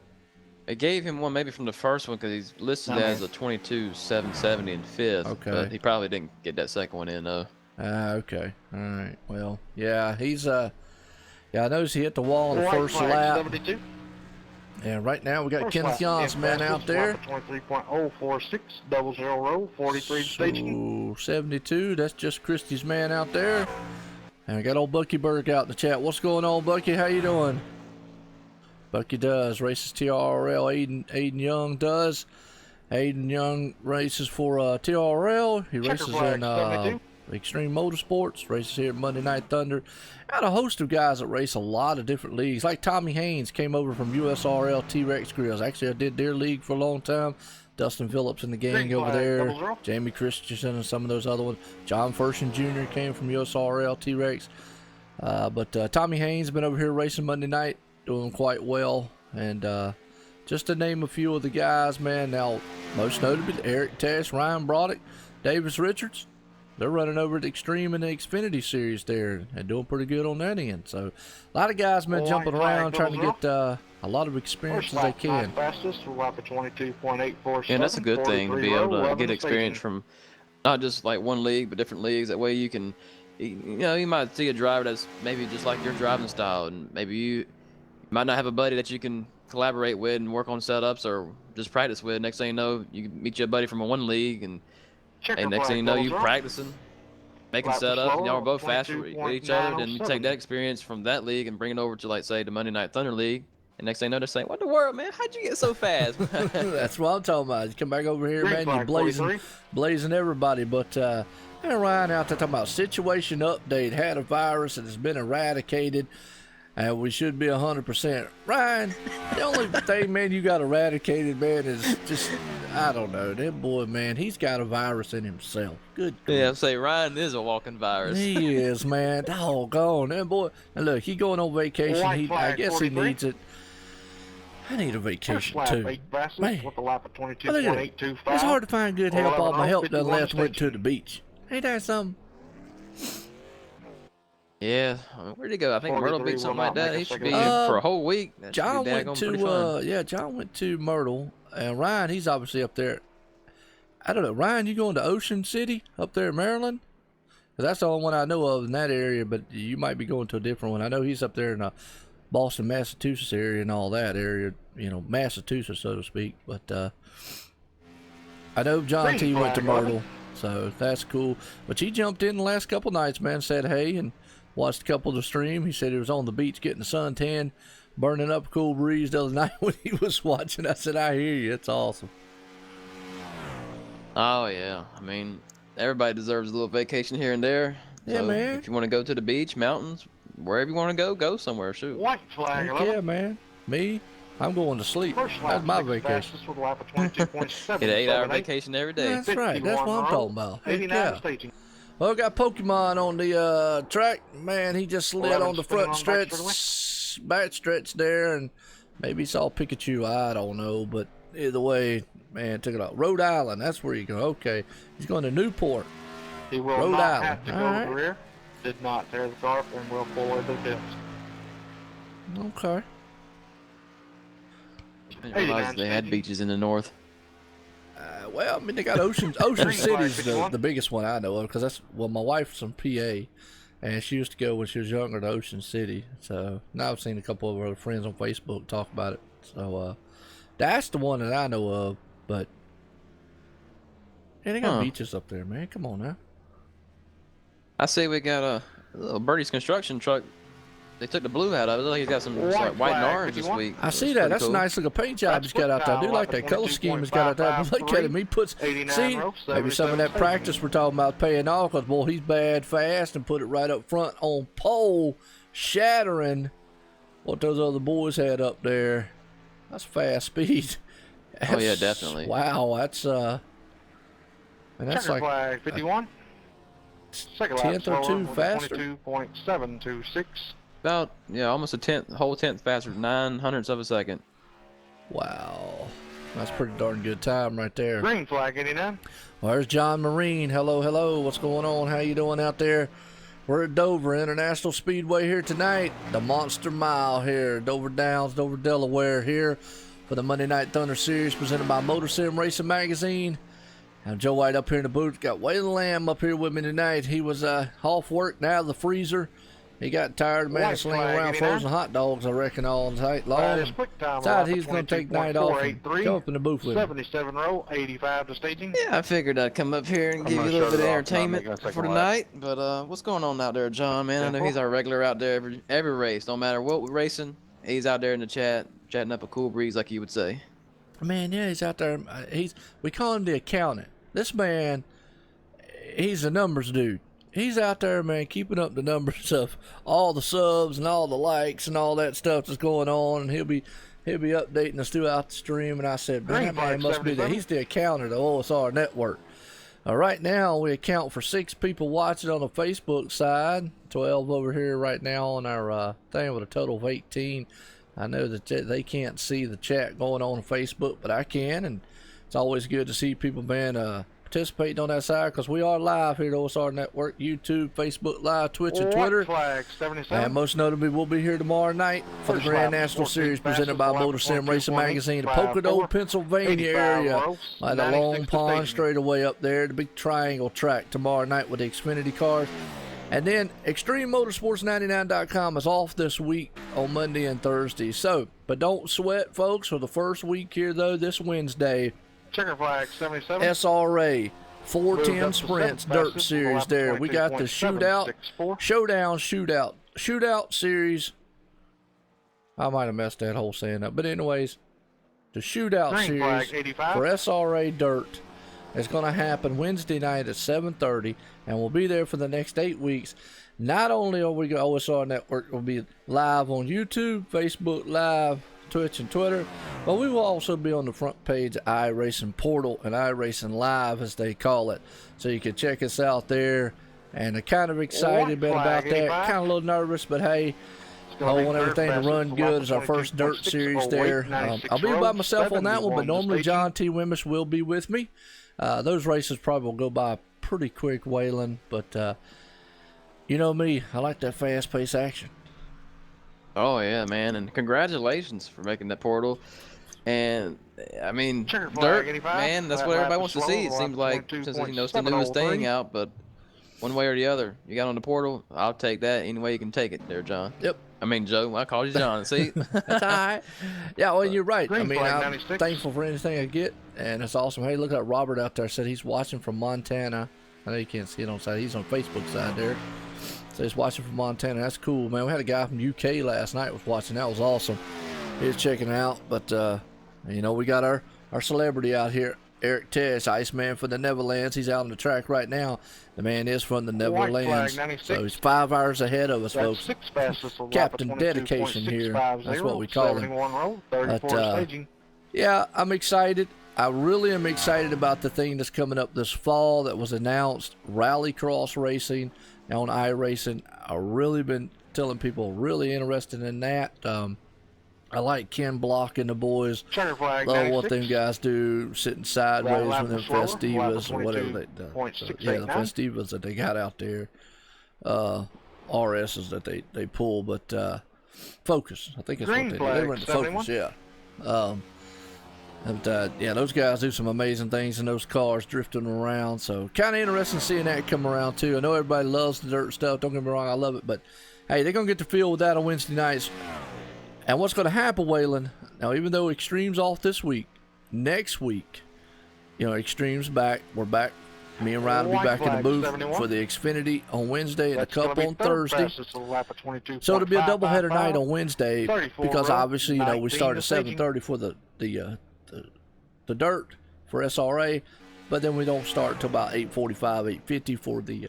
Speaker 4: It gave him one maybe from the first one because he's listed
Speaker 5: No,
Speaker 4: as
Speaker 5: man.
Speaker 4: a 22.770 in 5th.
Speaker 3: Okay.
Speaker 4: But he probably didn't get that second one in, though.
Speaker 3: Okay. All right. Well, yeah, he's yeah, I noticed he hit the wall on the
Speaker 5: White
Speaker 3: first
Speaker 5: flag
Speaker 3: lap.
Speaker 5: 72.
Speaker 3: And right now we got
Speaker 5: First
Speaker 3: Kenneth
Speaker 5: lap,
Speaker 3: Janssen, man,
Speaker 5: fifth
Speaker 3: out
Speaker 5: fastest,
Speaker 3: there.
Speaker 5: lap of 23.046, double zero row, 43 staging.
Speaker 3: So 72, that's just Christie's man out there. And we got old Bucky Burke out in the chat. What's going on, Bucky? How you doing? Bucky does. Races TRL, Aiden Young does. Hayden Young races for TRL. He
Speaker 5: Checker
Speaker 3: races
Speaker 5: flag,
Speaker 3: in
Speaker 5: 72.
Speaker 3: Extreme Motorsports, races here at Monday Night Thunder. Got a host of guys that race a lot of different leagues. Like Tommy Haynes came over from USRL T-Rex Grills. Actually, I did their league for a long time. Dustin Phillips and the gang
Speaker 5: Green
Speaker 3: over
Speaker 5: flag,
Speaker 3: there.
Speaker 5: 00.
Speaker 3: Jamie Christensen and some of those other ones. John Fershon Jr. came from USRL T-Rex. But Tommy Haynes been over here racing Monday night, doing quite well. And just to name a few of the guys, man. Now, most notably, Eric Tess, Ryan Broderick, Davis Richards. They're running over the Extreme and the Xfinity Series there and doing pretty good on that end. So, a lot of guys been jumping around trying to get a lot of experience as they can.
Speaker 5: Fastest, lap of 22.847.
Speaker 4: And that's a good thing to be able to get experience from not just like one league, but different leagues. That way you can, you know, you might see a driver that's maybe just like your driving style, and maybe you might not have a buddy that you can collaborate with and work on setups or just practice with. Next thing you know, you meet your buddy from one league, and next thing you know, you practicing, making setups, and y'all are both faster with each other. Then you take that experience from that league and bring it over to, like, say, the Monday Night Thunder League. And next thing you know, they're saying, "What in the world, man? How'd you get so fast?"
Speaker 3: That's what I'm talking about. You come back over here, man, you're blazing everybody. But Ryan out there talking about situation update, had a virus and has been eradicated. And we should be 100%. Ryan, the only thing, man, you got eradicated, man, is just, I don't know. That boy, man, he's got a virus in himself. Good.
Speaker 4: Yeah, say Ryan is a walking virus.
Speaker 3: He is, man. Doggone. That boy. And look, he going on vacation. I guess 43. He needs it. I need a vacation, too. Man.
Speaker 5: With a lap of
Speaker 3: Look at it. It's hard to find good help. All my help done left went to the beach. Ain't that something?
Speaker 4: Yeah, where'd he go? I think Myrtle Beach, something like that. He should be for a whole week. That
Speaker 3: John went to John went to Myrtle, and Ryan, he's obviously up there. I don't know, Ryan, you going to Ocean City up there in Maryland? 'Cause that's the only one I know of in that area, but you might be going to a different one. I know he's up there in the Boston, Massachusetts area and all that area, you know, Massachusetts, so to speak. But I know John T went to Myrtle, so that's cool. But he jumped in the last couple nights, man, said hey, and watched a couple of the stream. He said he was on the beach getting the suntan, burning up a cool breeze the other night when he was watching. I said, I hear you. It's awesome.
Speaker 4: Oh, yeah. I mean, everybody deserves a little vacation here and there.
Speaker 3: Yeah, so man.
Speaker 4: If you want to go to the beach, mountains, wherever you want to go somewhere. Shoot.
Speaker 5: White flag.
Speaker 3: Yeah, man. Me, I'm going to sleep. That's my vacation.
Speaker 4: Get an 8-hour vacation every day.
Speaker 3: That's right. That's what I'm talking about. Yeah. Well, got Pokemon on the track. Man, he just slid on the front stretch, back stretch there, and maybe saw Pikachu. I don't know, but either way, man, took it off. Rhode Island, that's where you go. Okay, he's going to Newport.
Speaker 5: He will
Speaker 3: Rhode
Speaker 5: not
Speaker 3: Island.
Speaker 5: have to go to the rear. Did not tear the car and will pull over the fence.
Speaker 3: Okay.
Speaker 4: I didn't realize they had beaches in the north.
Speaker 3: Well, I mean, they got Ocean City's the biggest one I know of, because that's, well, my wife's from PA, and she used to go when she was younger to Ocean City. So now I've seen a couple of her friends on Facebook talk about it. So that's the one that I know of. But yeah, they got beaches up there, man. Come on now.
Speaker 4: I see we got a little Birdie's construction truck. They took the blue out of it. Look like he's got some white and orange this week.
Speaker 3: I see that. That's cool. A nice looking paint job he's got out there. I do like that color scheme he's got out there. But look at him. He puts, see, maybe some of that practice we're talking about paying off, because, boy, he's bad fast and put it right up front on pole, shattering what those other boys had up there. That's fast speed. That's,
Speaker 4: oh, yeah, definitely.
Speaker 3: Wow, that's, and that's
Speaker 5: Checker
Speaker 3: like
Speaker 5: flag 51. Second
Speaker 3: tenth or two faster.
Speaker 5: 22.726.
Speaker 4: About, yeah, almost a whole tenth faster, 900ths of a second.
Speaker 3: Wow. That's a pretty darn good time right there.
Speaker 5: Green flag 89.
Speaker 3: Well, there's John Marine. Hello, hello. What's going on? How you doing out there? We're at Dover International Speedway here tonight. The Monster Mile here. Dover Downs, Dover, Delaware here for the Monday Night Thunder Series presented by Motor Sim Racing Magazine. I'm Joe White up here in the booth. Got Waylon Lamb up here with me tonight. He was off work now, the freezer. He got tired, man, of slinging around frozen hot dogs, I reckon, all night long. Decided he was going to take night off and come up in the booth with me.
Speaker 5: 77 row, 85 to staging.
Speaker 4: Yeah, I figured I'd come up here and give you a little bit of entertainment for tonight. But what's going on out there, John, man? I know he's our regular out there every race. No matter what we're racing, he's out there in the chat, chatting up a cool breeze, like you would say.
Speaker 3: Man, yeah, he's out there. We call him the accountant. This man, he's a numbers dude. He's out there, man, keeping up the numbers of all the subs and all the likes and all that stuff that's going on, and he'll be updating us throughout the stream. And I said, man, that man must be he's the accountant of OSR Network. Right now, we account for 6 people watching on the Facebook side, 12 over here right now on our thing with a total of 18. I know that they can't see the chat going on Facebook, but I can, and it's always good to see people, man, participating on that side, because we are live here at OSR Network, YouTube, Facebook Live, Twitch, and Twitter.
Speaker 5: Flag 77.
Speaker 3: And most notably, we'll be here tomorrow night for the Grand National Series presented by Motor Sim Racing Magazine, the Pocono, Pennsylvania area, by the Long Pond straightaway up there, the big triangle track tomorrow night with the Xfinity cars. And then ExtremeMotorsports99.com is off this week on Monday and Thursday. So, but don't sweat, folks, for the first week here, though, this Wednesday.
Speaker 5: Checker flag 77.
Speaker 3: SRA 410 Sprints Dirt Series there. We got the shootout series. I might have messed that whole saying up. But anyways, the shootout series for SRA Dirt is going to happen Wednesday night at 7:30, and we'll be there for the next 8 weeks. Not only are we OSR Network will be live on YouTube, Facebook Live, Twitch, and Twitter, but we will also be on the front page of iRacing Portal and iRacing Live, as they call it. So you can check us out there. And I'm kind of excited about that. Kind of a little nervous, but hey, I want everything to run good. It's our first dirt series there. I'll be by myself on that one, but normally John T. Wimmish will be with me. Those races probably will go by pretty quick, Waylon, but you know me, I like that fast-paced action.
Speaker 4: Oh yeah, man, and congratulations for making that portal. And I mean, dirt, man, that's what everybody wants to see. It seems like, since it's the newest thing out, but one way or the other, you got on the portal, I'll take that any way you can take it there, John.
Speaker 3: Yep.
Speaker 4: I mean, Joe, I called you John. See?
Speaker 3: That's all right. Yeah, well, you're right. I mean, I'm thankful for anything I get, and it's awesome. Hey, look at Robert out there. Said he's watching from Montana. I know you can't see it on side. He's on Facebook side there. So he's watching from Montana. That's cool, man. We had a guy from UK last night was watching. That was awesome. He was checking it out. But, you know, we got our celebrity out here, Eric Tesh, Iceman for the Neverlands. He's out on the track right now. The man is from the Neverlands. So he's 5 hours ahead of us, folks. Captain Dedication here. That's what we call him. But, yeah, I'm excited. I really am excited about the thing that's coming up this fall that was announced, Rallycross Racing on iRacing. I've really been telling people really interested in that. I like Ken Block and the boys. Love what them guys do, sitting sideways with them Festivas or whatever they do. Yeah, the Festivas that they got out there. RSs that they pull, but Focus. I think that's what they do. They run the Focus, yeah. Yeah, those guys do some amazing things in those cars drifting around. So kind of interesting seeing that come around too. I know everybody loves the dirt stuff. Don't get me wrong, I love it. But hey, they're going to get to feel with that on Wednesday nights. And what's going to happen, Waylon, now even though Extreme's off this week, next week, you know, Extreme's back. We're back. Me and Ryan will be back in the booth for the Xfinity on Wednesday and a Cup on Thursday. So it'll be a doubleheader night on Wednesday because obviously, you know, we start at 7:30 for the dirt for SRA, but then we don't start until about 8:45, 8:50 for the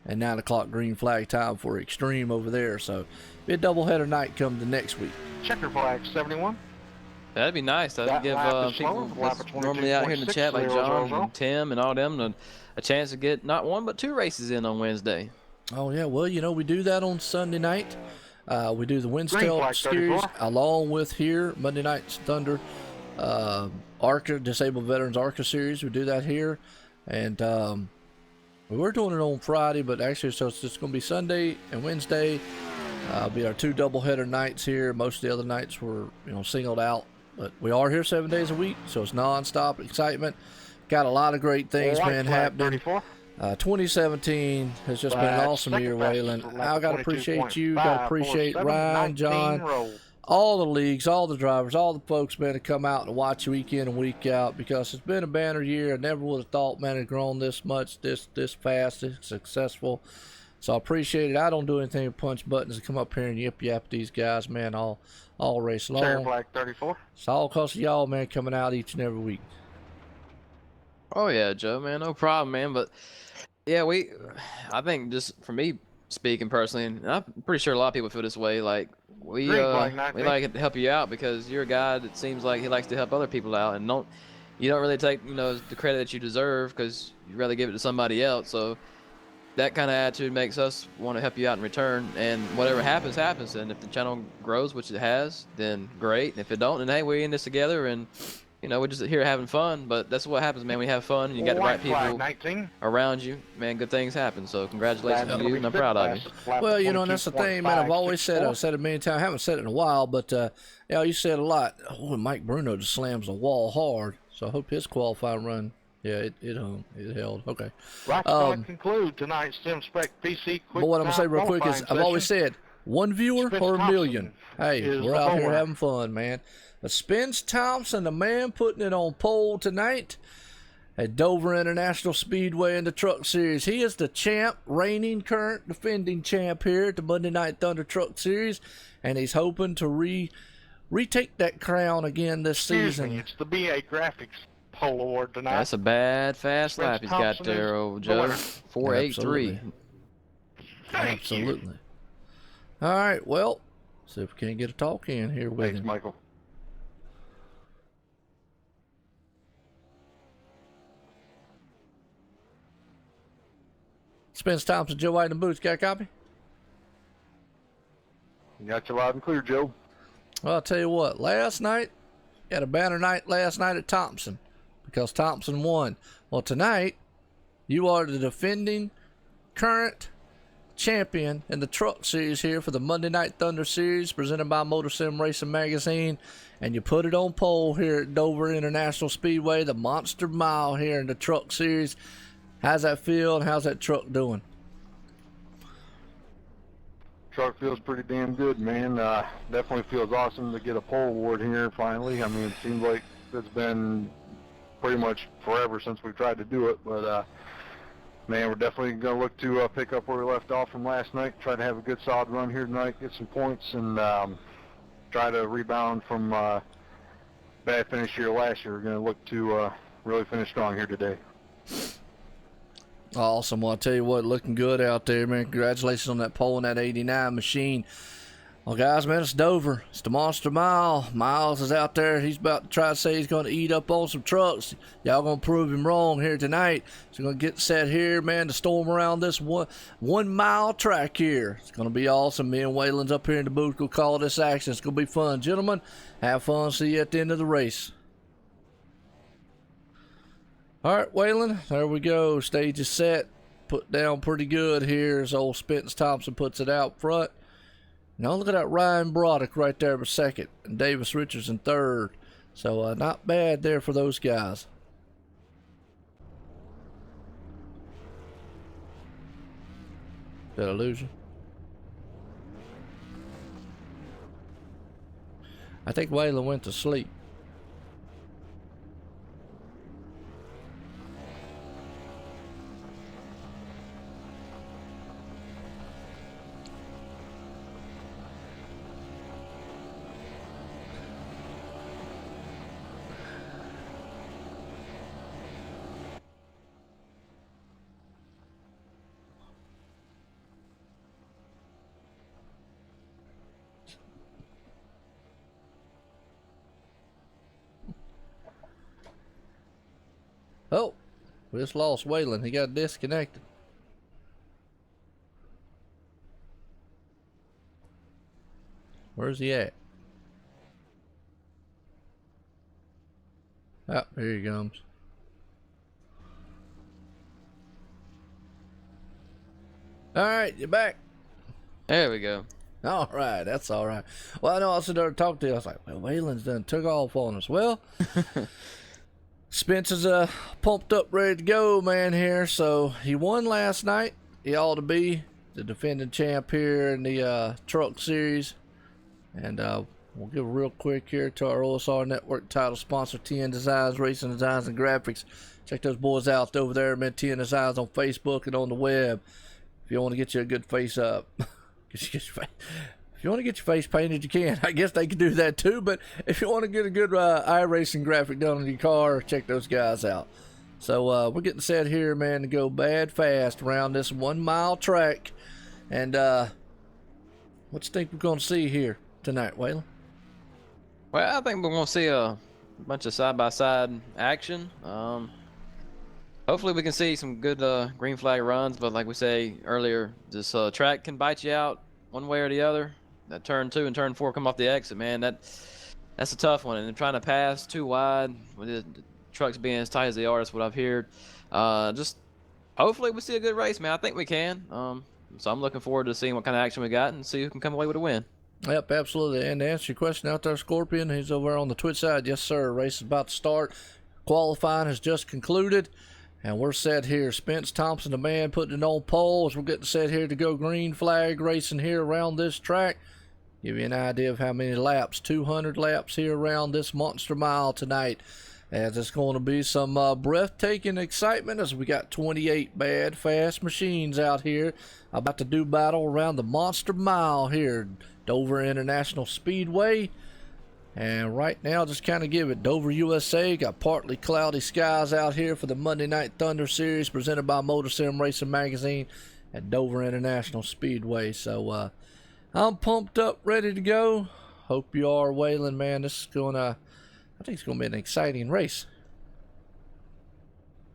Speaker 3: and 9 o'clock green flag time for Extreme over there. So be a doubleheader night come the next week.
Speaker 5: Checker flag 71.
Speaker 4: That'd be nice. That'd give people that's normally out here in the chat like John and Tim and all them a chance to get not one but 2 races in on Wednesday.
Speaker 3: Oh yeah, well, you know, we do that on Sunday night. We do the Windstel series along with here Monday night's Thunder ARCA Disabled Veterans ARCA series. We do that here, and we were doing it on Friday, but actually, so it's just going to be Sunday and Wednesday. Be our 2 doubleheader nights here. Most of the other nights were, you know, singled out, but we are here 7 days a week, so it's non-stop excitement. Got a lot of great things, man, happening. 2017 has just been an awesome year, Waylon. I got to appreciate you. Got to appreciate Ryan, John, all the leagues, all the drivers, all the folks, man, to come out and watch week in and week out, because it's been a banner year. I never would have thought, man, it had grown this much, this fast, this successful. So I appreciate it. I don't do anything but punch buttons and come up here and yap these guys, man, all race long.
Speaker 5: Sarah Black 34.
Speaker 3: It's all because of y'all, man, coming out each and every week.
Speaker 4: Oh yeah, Joe, man, no problem, man. But yeah, I think just for me speaking personally, and I'm pretty sure a lot of people feel this way. Like we like to help you out because you're a guy that seems like he likes to help other people out, and you don't really take the credit that you deserve because you'd rather give it to somebody else. So that kind of attitude makes us want to help you out in return. And whatever happens, happens. And if the channel grows, which it has, then great. And if it don't, then hey, we're in this together, and we're just here having fun. But that's what happens, man. We have fun, and you got the right people around you, man. Good things happen. So congratulations to you, and I'm proud of you.
Speaker 3: Well, and that's the thing, man. I've always said, I've said it many times. I haven't said it in a while, but you said a lot. Oh, Mike Bruno just slams the wall hard. So I hope his qualifying run. Yeah, it held. Okay.
Speaker 5: Right to conclude tonight's SimSpec PC quick.
Speaker 3: But what I'm gonna say real quick is, I've always said, one viewer or a million. Hey, we're out here having fun, man. But Spence Thompson, the man putting it on pole tonight at Dover International Speedway in the Truck Series. He is the champ, reigning, current, defending champ here at the Monday Night Thunder Truck Series, and he's hoping to retake that crown again this season.
Speaker 5: It's the BA Graphics pole award tonight.
Speaker 4: That's a bad fast lap he's got there, old Joe. 4.83.
Speaker 3: Absolutely. All right, well, see if we can't get a talk in here with
Speaker 5: Thanks,
Speaker 3: him.
Speaker 5: Michael.
Speaker 3: Spence Thompson, Joe White in the booth. Got a copy?
Speaker 5: Got you loud and clear, Joe.
Speaker 3: Well, I'll tell you what. Last night, had a banner night last night at Thompson because Thompson won. Well, tonight, you are the defending current champion in the Truck Series here for the Monday Night Thunder Series presented by Motor Sim Racing Magazine, and you put it on pole here at Dover International Speedway, the Monster Mile here in the Truck Series. How's that feel, and how's that truck doing?
Speaker 5: Truck feels pretty damn good, man. Definitely feels awesome to get a pole award here finally. I mean, it seems like it's been pretty much forever since we tried to do it, but man, we're definitely going to look to pick up where we left off from last night, try to have a good solid run here tonight, get some points, and try to rebound from bad finish here last year. We're going to look to really finish strong here today.
Speaker 3: Awesome. Well, I'll tell you what, looking good out there, man. Congratulations on that pole and that 89 machine. Well, guys, man, it's Dover. It's the Monster Mile. Miles is out there. He's about to try to say he's going to eat up on some trucks. Y'all going to prove him wrong here tonight. So we're going to get set here, man, to storm around this one mile track here. It's going to be awesome. Me and Waylon's up here in the booth. Go call this action. It's going to be fun. Gentlemen, have fun. See you at the end of the race. All right, Waylon, there we go. Stage is set. Put down pretty good here as old Spence Thompson puts it out front. Now look at that Ryan Broderick right there for second and Davis Richards in third. So not bad there for those guys. Did I lose you? I think Waylon went to sleep. Oh, we just lost Waylon. He got disconnected. Where's he at? Oh, here he comes. All right, you're back.
Speaker 4: There we go.
Speaker 3: All right, that's all right. Well, I know I was sitting there and talked to you. I was like, well, Waylon's done took off on us. Well, Spence is pumped up, ready to go, man, here. So he won last night. He ought to be the defending champ here in the Truck Series. And we'll give a real quick here to our OSR Network title sponsor, TN Designs, Racing Designs, and Graphics. Check those boys out over there, man. TN Designs on Facebook and on the web. if you want to get you a good face up, if you want to get your face painted, you can. I guess they can do that too. But if you want to get a good iRacing graphic done on your car, check those guys out. So we're getting set here, man, to go bad fast around this 1 mile track. And what you think we're going to see here tonight, Waylon?
Speaker 4: Well, I think we're going to see a bunch of side-by-side action. Hopefully we can see some good green flag runs, but like we say earlier, this track can bite you out one way or the other. That turn 2 and turn 4 come off the exit, man. That's a tough one, and trying to pass too wide with the trucks being as tight as they are, that's what I've heard. Just hopefully we see a good race, man. I think we can. So I'm looking forward to seeing what kind of action we got and see who can come away with a win.
Speaker 3: Yep, absolutely. And to answer your question out there, Scorpion, he's over on the Twitch side. Yes, sir. Race is about to start. Qualifying has just concluded. And we're set here. Spence Thompson, the man, putting it on poles. We're getting set here to go green flag racing here around this track. Give you an idea of how many laps. 200 laps here around this monster mile tonight. As it's going to be some breathtaking excitement as we got 28 bad fast machines out here about to do battle around the monster mile here, Dover International Speedway. And right now, just kind of give it Dover, USA. Got partly cloudy skies out here for the Monday Night Thunder Series presented by Motor Sim Racing Magazine at Dover International Speedway. So I'm pumped up, ready to go. Hope you are, Waylon, man. This is I think it's going to be an exciting race.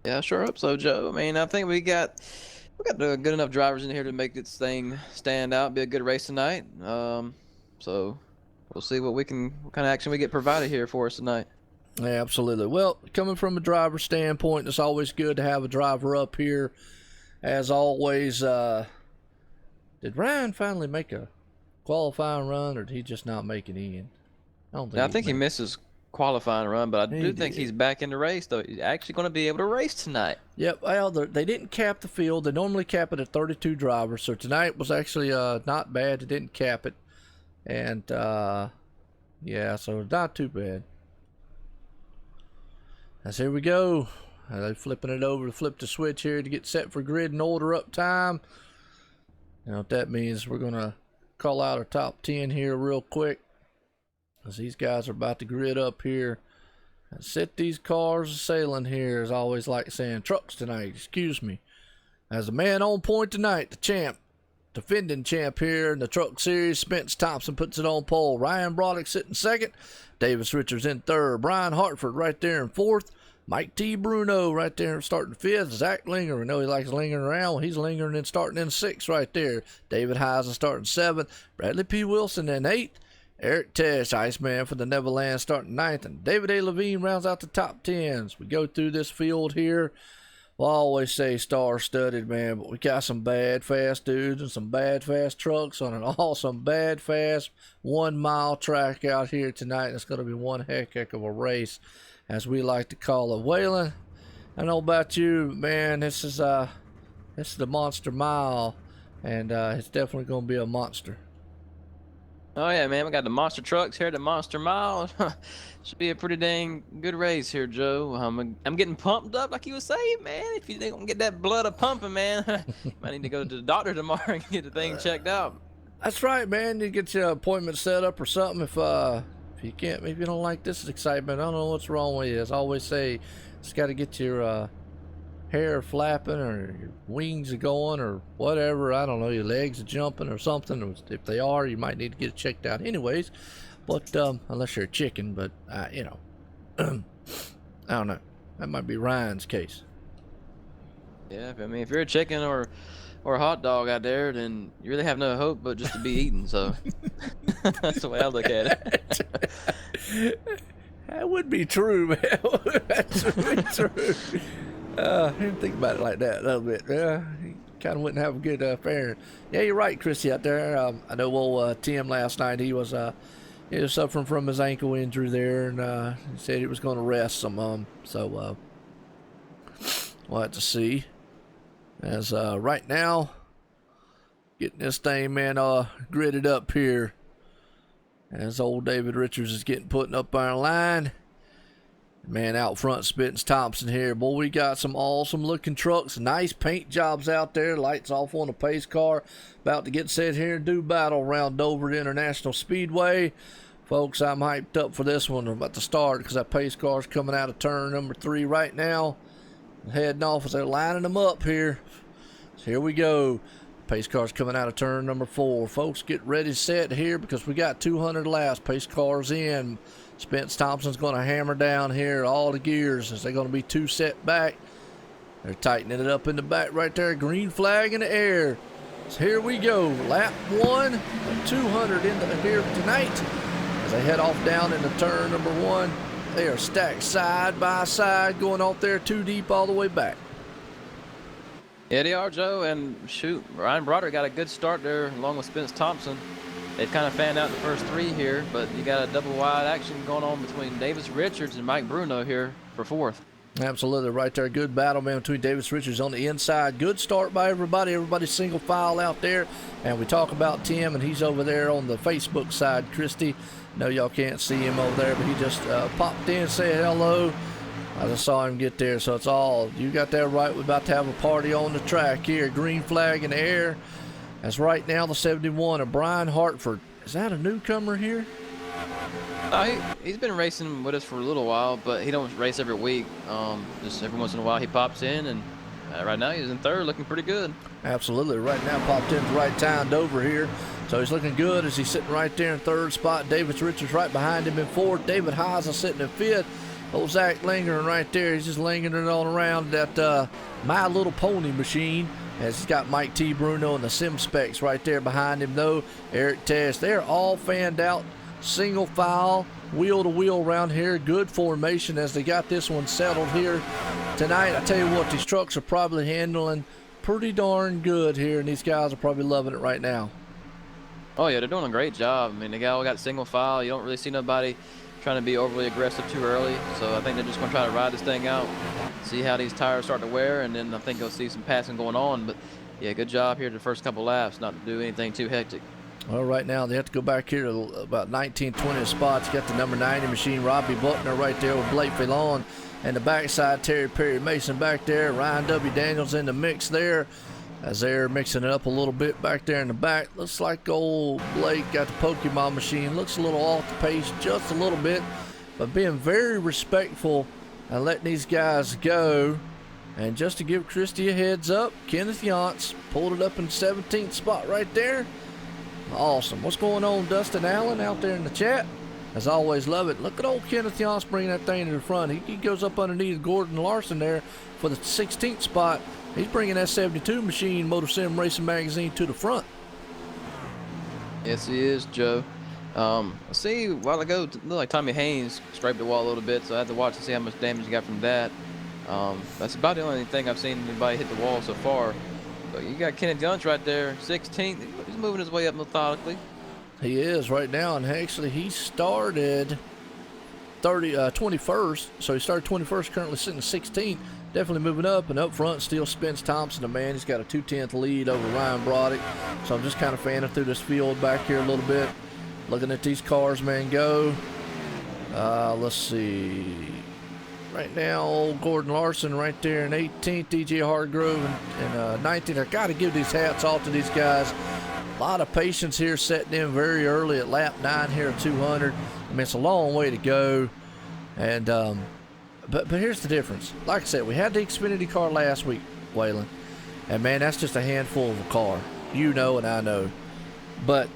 Speaker 4: Yeah, I sure hope so, Joe. I mean, I think we got good enough drivers in here to make this thing stand out, be a good race tonight. So we'll see what kind of action we get provided here for us tonight.
Speaker 3: Yeah, absolutely. Well, coming from a driver's standpoint, it's always good to have a driver up here. As always, did Ryan finally make a qualifying run, or did he just not make it in?
Speaker 4: I think he missed his qualifying run, but I do think he's back in the race, though. He's actually going to be able to race tonight.
Speaker 3: Yep. Well, they didn't cap the field. They normally cap it at 32 drivers, so tonight was actually not bad. They didn't cap it. And, yeah, so not too bad. As here we go. They're flipping it over to flip the switch here to get set for grid and order up time. You know what that means? We're going to call out our top 10 here real quick, as these guys are about to grid up here and set these cars sailing here, as I always like saying, trucks tonight, excuse me. As the man on point tonight, the champ, defending champ here in the truck series, Spence Thompson puts it on pole. Ryan Broderick sitting second. Davis Richards in third. Brian Hartford right there in fourth. Mike T. Bruno right there starting fifth. Zach Linger, we know he likes lingering around. Well, he's lingering and starting in sixth right there. David Heisen starting seventh. Bradley P. Wilson in eighth. Eric Tesh, Iceman for the Neverland, starting ninth. And David A. Levine rounds out the top 10s. We go through this field here. Well, I always say star-studded, man, but we got some bad, fast dudes and some bad, fast trucks on an awesome, bad, fast 1 mile track out here tonight. It's going to be one heck of a race, as we like to call it. Waylon, I don't know about you, man. This is the Monster Mile, and it's definitely going to be a monster.
Speaker 4: Oh yeah, man, we got the monster trucks here at the Monster Mile. Should be a pretty dang good race here, Joe. I'm getting pumped up, like you were saying, man. If you think I'm gonna get that blood a pumping, man, might need to go to the doctor tomorrow and get the thing checked out.
Speaker 3: That's right, man. You get your appointment set up or something. If you can't, if you don't like this excitement, I don't know what's wrong with you. As I always say, just got to get your hair flapping, or your wings are going, or whatever. I don't know, your legs are jumping or something. If they are, you might need to get it checked out anyways. But unless you're a chicken, but you know, I don't know. That might be Ryan's case.
Speaker 4: Yeah, I mean, if you're a chicken or a hot dog out there, then you really have no hope but just to be eaten. So that's the way I look at it.
Speaker 3: That would be true, man. That's really true. I didn't think about it like that a little bit. He kind of wouldn't have a good fair. Yeah, you're right, Chrissy out there. I know old Tim last night, he was suffering from his ankle injury there, and he said he was going to rest some. So we'll have to see. As right now, getting this thing, man, gridded up here. As old David Richards is getting put up our line. Man, out front, Spence Thompson here. Boy, we got some awesome looking trucks. Nice paint jobs out there. Lights off on the pace car. About to get set here and do battle around Dover International Speedway. Folks, I'm hyped up for this one. We're about to start because that pace car's coming out of turn number 3 right now. Heading off as they're lining them up here. So here we go. Pace car's coming out of turn number 4. Folks, get ready, set here because we got 200 laps. Pace car's in. Spence Thompson's going to hammer down here all the gears as they're going to be 2 set back. They're tightening it up in the back right there. Green flag in the air. So here we go. Lap 1 of 200 in here tonight as they head off down into turn number 1. They are stacked side by side going off there 2 deep all the way back.
Speaker 4: Yeah, they are, Joe. And shoot, Ryan Broderick got a good start there along with Spence Thompson. They've kind of fanned out the first 3 here, but you got a double wide action going on between Davis Richards and Mike Bruno here for 4th.
Speaker 3: Absolutely, right there. Good battle, man, between Davis Richards on the inside. Good start by everybody. Everybody's single file out there. And we talk about Tim, and he's over there on the Facebook side, Christy. No, y'all can't see him over there, but he just popped in, said hello. I just saw him get there, so it's all. You got that right. We're about to have a party on the track here. Green flag in the air. As right now, the 71 of Brian Hartford. Is that a newcomer here?
Speaker 4: He's been racing with us for a little while, but he don't race every week. Just every once in a while he pops in, and right now he's in 3rd, looking pretty good.
Speaker 3: Absolutely. Right now, popped in at the right time, Dover here. So he's looking good as he's sitting right there in 3rd spot. Davis Richards right behind him in 4th. David Haas is sitting in 5th. Old Zach lingering right there. He's just lingering on around that My Little Pony machine. As he's got Mike T. Bruno and the Sim Specs right there behind him, though. Eric Test. They're all fanned out, single file, wheel to wheel around here. Good formation as they got this one settled here tonight. I tell you what, these trucks are probably handling pretty darn good here, and these guys are probably loving it right now.
Speaker 4: Oh, yeah, they're doing a great job. I mean, they all got single file. You don't really see nobody trying to be overly aggressive too early. So I think they're just going to try to ride this thing out, see how these tires start to wear, and then I think you'll see some passing going on. But yeah, good job here the first couple laps, not to do anything too hectic.
Speaker 3: Well, right now they have to go back here to about 19, 20 spots. Got the number 90 machine, Robbie Buckner right there with Blake Filon. And the backside, Terry Perry Mason back there. Ryan W. Daniels in the mix there as they're mixing it up a little bit back there in the back. Looks like old Blake got the Pokemon machine. Looks a little off the pace just a little bit, but being very respectful and letting these guys go. And just to give Christy a heads up, Kenneth Yance pulled it up in 17th spot right there. Awesome. What's going on, Dustin Allen out there in the chat? As always, love it. Look at old Kenneth Yance bringing that thing to the front. He goes up underneath Gordon Larson there for the 16th spot. He's bringing that 72 machine Motor Sim Racing Magazine to the front.
Speaker 4: Yes, he is, Joe. I see a while ago, it looked like Tommy Haynes scraped the wall a little bit, so I had to watch to see how much damage he got from that. That's about the only thing I've seen anybody hit the wall so far. But you got Kenneth Yance right there, 16th. He's moving his way up methodically.
Speaker 3: He is right now, and actually he started 21st, so he started 21st, currently sitting 16th. Definitely moving up, and up front still Spence Thompson, the man. He's got a 2/10 lead over Ryan Broderick. So I'm just kind of fanning through this field back here a little bit, looking at these cars, man, go. Let's see. Right now, old Gordon Larson right there in 18th, DJ Hargrove in 19th. I got to give these hats off to these guys. A lot of patience here setting in very early at lap 9 here at 200. I mean, it's a long way to go. And, but here's the difference. Like I said, we had the Xfinity car last week, Waylon. And, man, that's just a handful of a car. You know and I know. But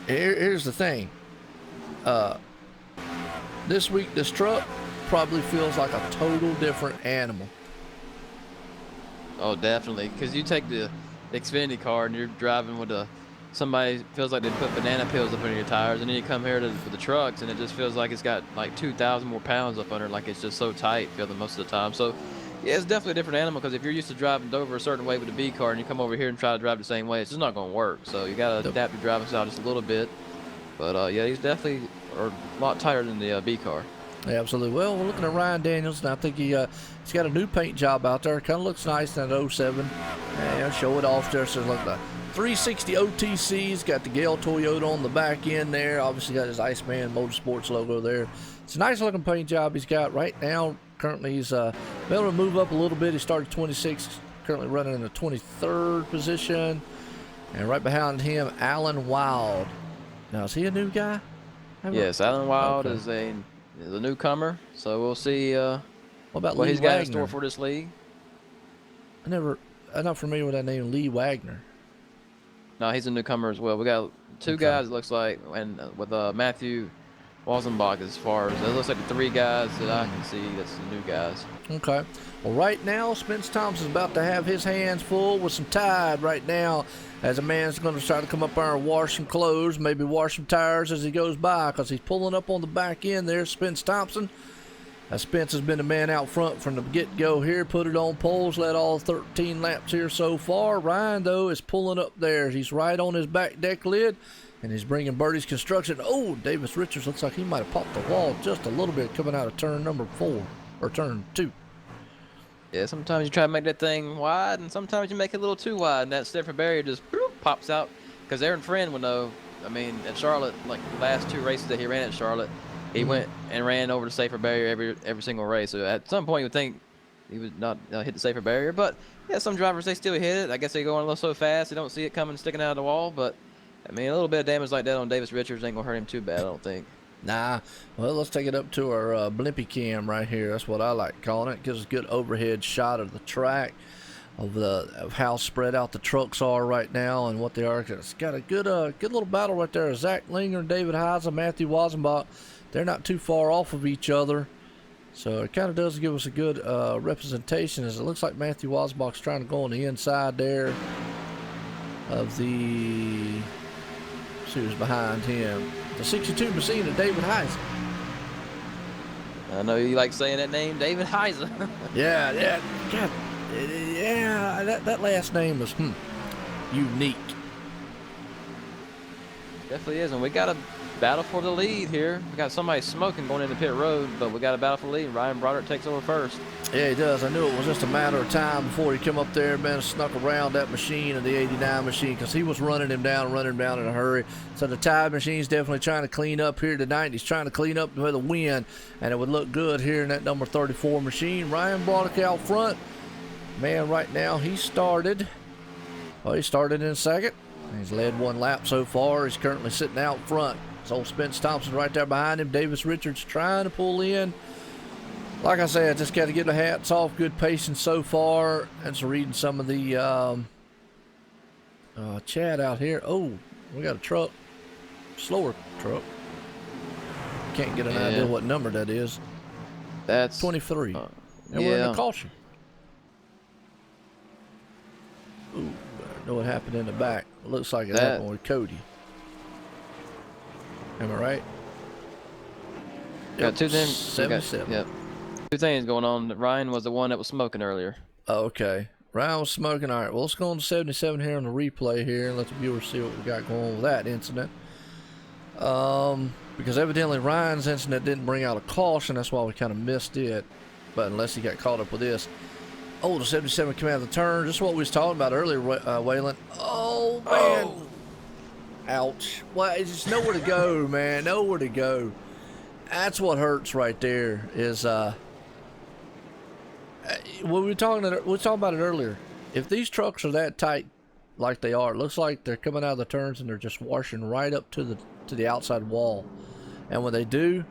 Speaker 3: here's the thing. This week, this truck probably feels like a total different animal.
Speaker 4: Oh, definitely. Because you take the Xfinity car and you're driving with somebody feels like they put banana peels up under your tires, and then you come here with the trucks and it just feels like it's got like 2,000 more pounds up under it, like it's just so tight feeling most of the time. So yeah, it's definitely a different animal, because if you're used to driving Dover a certain way with a B car and you come over here and try to drive the same way, it's just not going to work. So you got to adapt your driving style just a little bit. But yeah, he's definitely a lot tighter than the B car.
Speaker 3: Yeah, absolutely. Well, we're looking at Ryan Daniels, and I think he's got a new paint job out there. Kind of looks nice in that 07. And show it off there. So look, the 360 OTC's got the Gale Toyota on the back end there. Obviously got his Iceman Motorsports logo there. It's a nice looking paint job he's got right now. Currently he's been able to move up a little bit. He started 26th, currently running in the 23rd position. And right behind him, Alan Wild. Now, is he a new guy?
Speaker 4: Yes, Alan Wild is a newcomer. So we'll see
Speaker 3: what about
Speaker 4: what
Speaker 3: Lee
Speaker 4: he's got in
Speaker 3: Wagner?
Speaker 4: store for this league.
Speaker 3: I'm not familiar with that name, Lee Wagner.
Speaker 4: No, he's a newcomer as well. We got two guys, it looks like, and with Matthew Walzenbach as far as it looks like the three guys that I can see that's the new guys.
Speaker 3: Okay. Well, right now, Spence Thompson's about to have his hands full with some Tide right now, as a man's going to try to come up there and wash some clothes, maybe wash some tires as he goes by, because he's pulling up on the back end there, Spence Thompson. Spence has been the man out front from the get-go here, put it on poles, led all 13 laps here so far. Ryan, though, is pulling up there. He's right on his back deck lid, and he's bringing Birdie's Construction. Oh, Davis Richards looks like he might have popped the wall just a little bit coming out of turn number 4, or turn 2.
Speaker 4: Yeah, sometimes you try to make that thing wide, and sometimes you make it a little too wide, and that Stepford barrier just pops out. Because Aaron Friend will know, I mean, at Charlotte, like the last 2 races that he ran at Charlotte, he went and ran over the safer barrier every single race. So at some point you would think he would not hit the safer barrier. But yeah, some drivers, they still hit it. I guess they go on a little so fast they don't see it coming sticking out of the wall. But I mean, a little bit of damage like that on Davis Richards ain't gonna hurt him too bad, I don't think.
Speaker 3: Nah. Well, let's take it up to our blimpy cam right here. That's what I like calling it. Gives us a good overhead shot of the track, of how spread out the trucks are right now and what they are. It's got a good little battle right there. Zach Linger and David Heise, Matthew Wazenbach. They're not too far off of each other. So it kind of does give us a good representation, as it looks like Matthew Wazenbach's trying to go on the inside there of the, let's see who's behind him, the 62 Messina, David Heise.
Speaker 4: I know you like saying that name, David Heise.
Speaker 3: Yeah, God, yeah, that last name was unique.
Speaker 4: Definitely is, and we got a battle for the lead here. We got somebody smoking going into pit road, but we got a battle for the lead. Ryan Broderick takes over first.
Speaker 3: Yeah, he does. I knew it was just a matter of time before he come up there and snuck around that machine of the 89 machine, because he was running him down in a hurry. So the Tide machine's definitely trying to clean up here tonight. He's trying to clean up with a win, and it would look good here in that number 34 machine. Ryan Broderick out front. Man, right now he started in second. He's led 1 lap so far. He's currently sitting out front. It's old Spence Thompson right there behind him. Davis Richards trying to pull in. Like I said, just got to get the hats off. Good patience so far. And so reading some of the chat out here. Oh, we got a truck. Slower truck. Can't get an idea what number that is.
Speaker 4: That's
Speaker 3: 23. And we're in a caution. Ooh, I know what happened in the back. It looks like it happened with Cody. Am I right?
Speaker 4: Got 2 things.
Speaker 3: 77.
Speaker 4: Yep. 2 things going on. Ryan was the one that was smoking earlier.
Speaker 3: Oh, okay. Ryan was smoking. All right. Well, let's go on to 77 here on the replay here and let the viewers see what we got going on with that incident. Because evidently Ryan's incident didn't bring out a caution. That's why we kind of missed it. But unless he got caught up with this. Oh, the 77 came out of the turn. Just what we was talking about earlier, Waylon. Oh, man. Oh. Ouch. Well, it's just nowhere to go, man. Nowhere to go. That's what hurts right there is, we were talking about it earlier. If these trucks are that tight like they are, it looks like they're coming out of the turns and they're just washing right up to the outside wall. And when they do,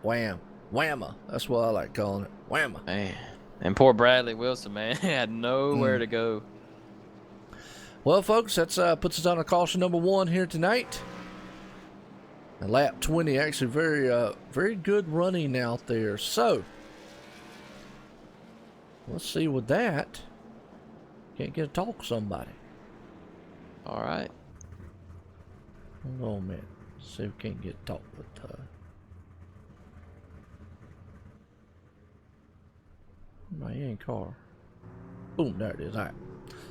Speaker 3: wham. Whamma. That's what I like calling it. Whamma.
Speaker 4: Man. And poor Bradley Wilson, man, had nowhere to go.
Speaker 3: Well, folks, that's puts us on a caution number 1 here tonight. And lap 20, actually very good running out there. So, let's see with that. Can't get a talk with somebody.
Speaker 4: All right.
Speaker 3: Hold on a minute. See if we can't get a talk with my car. Boom, there it is. All right.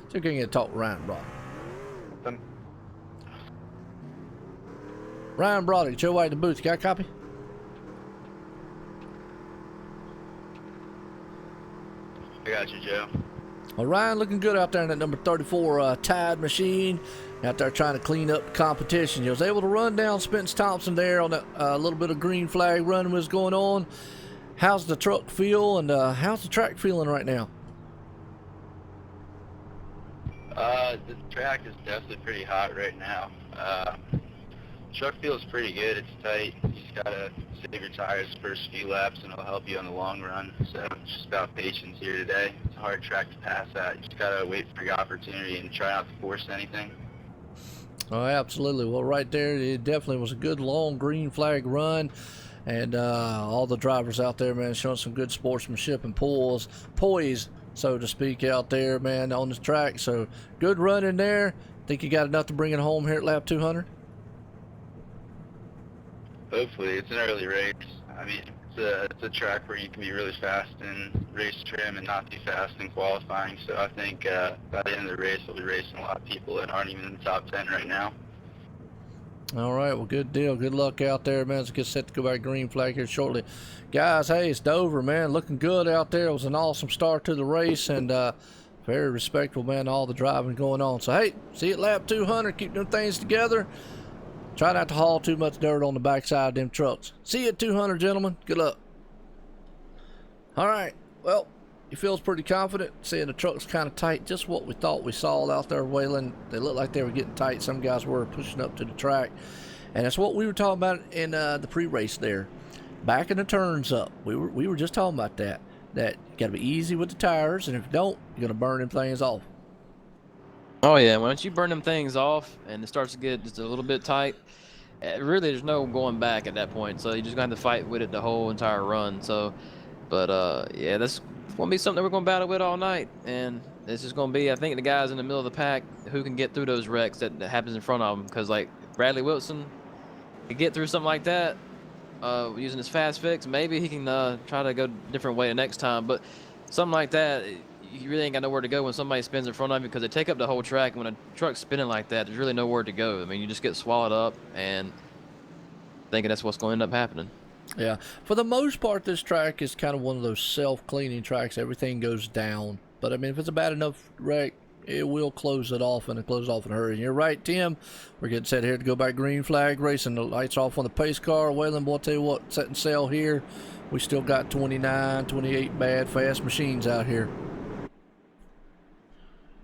Speaker 3: See if we can get a talk with Ryan Broderick. Ryan Broderick, Joe White in the booth. You got a copy?
Speaker 6: I got you, Joe.
Speaker 3: Well, Ryan looking good out there in that number 34 Tide machine. out there trying to clean up the competition. You was able to run down Spence Thompson there on a little bit of green flag running was going on. How's the truck feel, and how's the track feeling right now?
Speaker 6: The track is definitely pretty hot right now. Truck feels pretty good. It's tight. You just gotta save your tires the first few laps, and it'll help you in the long run. So it's just about patience here today. It's a hard track to pass at. You just gotta wait for your opportunity and try not to force anything.
Speaker 3: Oh, absolutely. Well, right there, it definitely was a good long green flag run. And all the drivers out there, man, showing some good sportsmanship and poise, so to speak, out there, man, on the track. So good run in there. Think you got enough to bring it home here at lap 200?
Speaker 6: Hopefully. It's an early race. I mean, it's a track where you can be really fast in race trim and not too fast in qualifying. So I think by the end of the race, we'll be racing a lot of people that aren't even in the top 10 right now.
Speaker 3: All right, well, good deal. Good luck out there, man. Let's get set to go back green flag here shortly. Guys, hey, it's Dover, man. Looking good out there. It was an awesome start to the race, and very respectful, man, all the driving going on. So, hey, see you at lap 200. Keep them things together. Try not to haul too much dirt on the backside of them trucks. See you at 200, gentlemen. Good luck. All right, well, he feels pretty confident, seeing the truck's kind of tight. Just what we thought we saw out there, Waylon. They looked like they were getting tight. Some guys were pushing up to the track. And that's what we were talking about in the pre-race there. Backing the turns up. We were just talking about that. That you got to be easy with the tires, and if you don't, you're going to burn them things off.
Speaker 4: Oh, yeah. Once you burn them things off and it starts to get just a little bit tight, really there's no going back at that point. So you're just going to have to fight with it the whole entire run. So, but, yeah, that's going to be something that we're going to battle with all night, and it's just going to be, I think, the guys in the middle of the pack who can get through those wrecks that happens in front of them, because like Bradley Wilson could get through something like that using his fast fix. Maybe he can try to go a different way the next time, but something like that, you really ain't got nowhere to go when somebody spins in front of you, because they take up the whole track, and when a truck's spinning like that, there's really nowhere to go. I mean, you just get swallowed up, and thinking that's what's going to end up happening.
Speaker 3: Yeah, for the most part, this track is kind of one of those self-cleaning tracks. Everything goes down. But, I mean, if it's a bad enough wreck, it will close it off, and it closes off in a hurry. And you're right, Tim. We're getting set here to go back green flag racing. The lights off on the pace car. Waylon, boy, I'll tell you what, setting sail here. We still got 29, 28 bad, fast machines out here.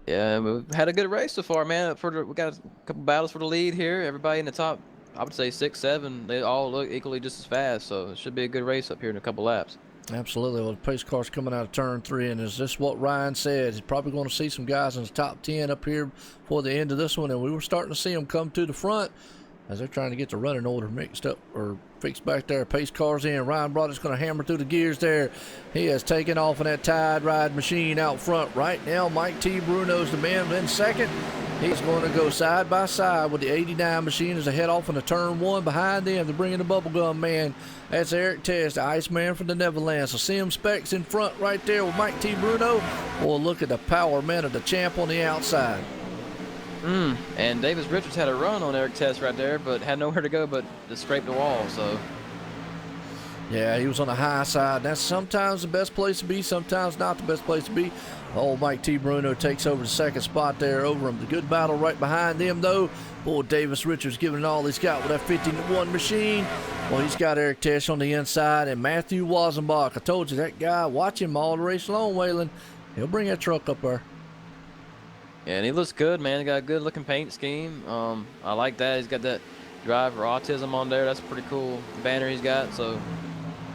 Speaker 4: Yeah, we've had a good race so far, man. We got a couple battles for the lead here. Everybody in the top, I would say 6, 7, they all look equally just as fast, so it should be a good race up here in a couple laps.
Speaker 3: Absolutely. Well, the pace car's coming out of turn 3, and is this what Ryan said? He's probably going to see some guys in the top 10 up here for the end of this one, and we were starting to see them come to the front as they're trying to get the running order mixed up or fixed back there. Pace car's in. Ryan Broderick's going to hammer through the gears there. He has taken off in that Tide Ride machine out front. Right now, Mike T. Bruno's the man in second. He's going to go side by side with the 89 machine as they head off into turn 1. Behind them, they're bringing the bubblegum man. That's Eric Tess, the Iceman from the Neverland. So Sim Specs in front right there with Mike T. Bruno. Boy, look at the power man of the champ on the outside.
Speaker 4: And Davis Richards had a run on Eric Tess right there, but had nowhere to go but to scrape the wall. So
Speaker 3: yeah, he was on the high side. That's sometimes the best place to be, sometimes not the best place to be. Oh, Mike T. Bruno takes over the second spot there over him. The good battle right behind them, though. Boy, Davis Richards giving it all he's got with that 15-1 machine. Well, he's got Eric Tesh on the inside, and Matthew Wazenbach. I told you, that guy, watch him all the race long, Waylon. He'll bring that truck up there.
Speaker 4: Yeah, and he looks good, man. He got a good-looking paint scheme. I like that. He's got that driver autism on there. That's a pretty cool banner he's got. So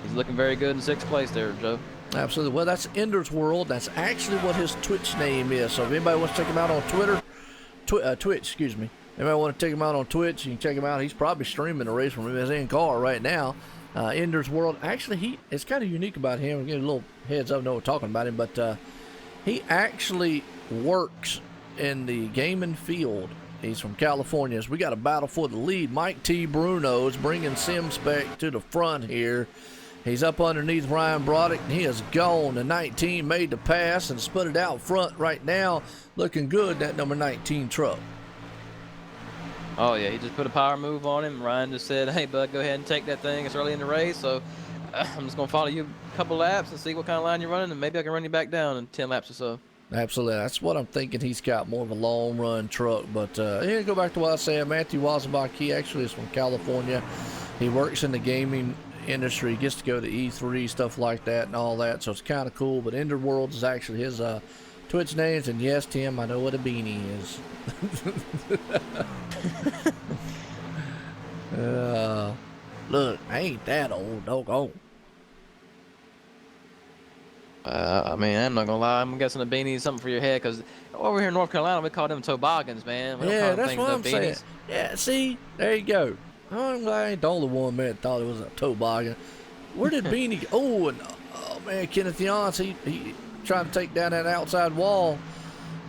Speaker 4: he's looking very good in 6th place there, Joe.
Speaker 3: Absolutely. Well, that's Ender's World. That's actually what his Twitch name is. So if anybody wants to check him out on Twitch, excuse me. Anybody want to check him out on Twitch, you can check him out. He's probably streaming the race from his in-car right now. Ender's World. Actually, it's kind of unique about him. I'll give you a little heads up, know we're talking about him, but he actually works in the gaming field. He's from California. So we got a battle for the lead. Mike T. Bruno is bringing Sim Spec to the front here. He's up underneath Ryan Broderick, and he is gone. The 19 made the pass and split it out front right now. Looking good, that number 19 truck.
Speaker 4: Oh, yeah, he just put a power move on him. Ryan just said, hey, bud, go ahead and take that thing. It's early in the race, so I'm just going to follow you a couple laps and see what kind of line you're running, and maybe I can run you back down in 10 laps or so.
Speaker 3: Absolutely. That's what I'm thinking. He's got more of a long run truck. But yeah, go back to what I said. Matthew Wassenbach, he actually is from California. He works in the gaming industry. He gets to go to E3, stuff like that and all that. So it's kind of cool. But Enderworld is actually his Twitch names. And yes, Tim, I know what a beanie is. Look, I ain't that old, doggone.
Speaker 4: I mean, I'm not gonna lie. I'm guessing a beanie is something for your head, because over here in North Carolina, we call them toboggans, man. We don't
Speaker 3: Yeah,
Speaker 4: call them
Speaker 3: that's
Speaker 4: things
Speaker 3: what
Speaker 4: no
Speaker 3: I'm saying.
Speaker 4: beanies.
Speaker 3: Yeah, see, there you go. I'm glad I ain't the only one, man, that thought it was a toboggan. Where did Beanie go? Oh, and oh man, Kenneth Yance, he trying to take down that outside wall.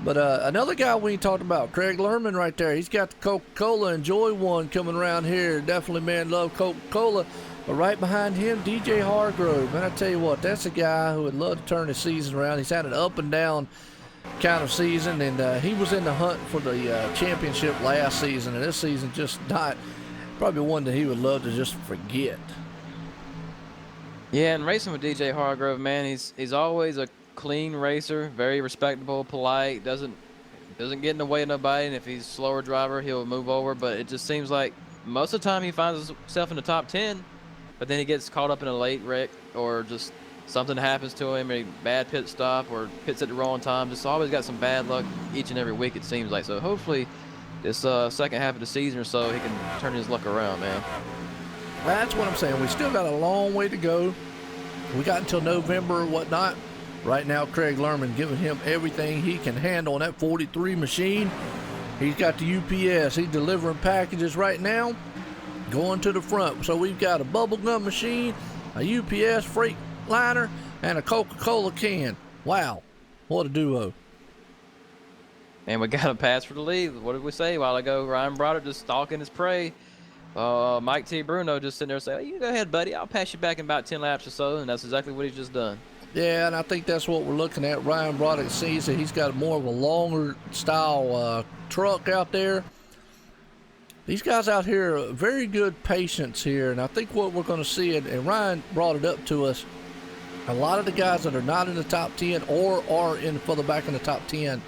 Speaker 3: But another guy we ain't talked about, Craig Lerman right there. He's got the Coca-Cola Enjoy one coming around here. Definitely, man, love Coca-Cola. But right behind him, DJ Hargrove. Man, I tell you what, that's a guy who would love to turn his season around. He's had an up and down kind of season, and he was in the hunt for the championship last season, and this season just not probably one that he would love to just forget.
Speaker 4: Yeah, and racing with DJ Hargrove, man, he's always a clean racer, very respectable, polite, doesn't get in the way of nobody, and if he's a slower driver, he'll move over. But it just seems like most of the time he finds himself in the top 10, but then he gets caught up in a late wreck, or just something happens to him, a bad pit stop, or pits at the wrong time. Just always got some bad luck each and every week, it seems like. So hopefully this second half of the season or so, he can turn his luck around, man.
Speaker 3: That's what I'm saying. We still got a long way to go. We got until November or whatnot. Right now, Craig Lerman giving him everything he can handle on that 43 machine. He's got the UPS. He's delivering packages right now, going to the front. So we've got a bubblegum machine, a UPS freight liner, and a Coca-Cola can. Wow, what a duo.
Speaker 4: And we got a pass for the lead. What did we say a while ago? Ryan Broderick just stalking his prey. Mike T. Bruno just sitting there saying, "Oh, you go ahead, buddy. I'll pass you back in about 10 laps or so." And that's exactly what he's just done.
Speaker 3: Yeah, and I think that's what we're looking at. Ryan Broderick sees that he's got more of a longer style truck out there. These guys out here are very good patience here, and I think what we're going to see, and Ryan brought it up to us, a lot of the guys that are not in the top 10 or are in further back in the top 10,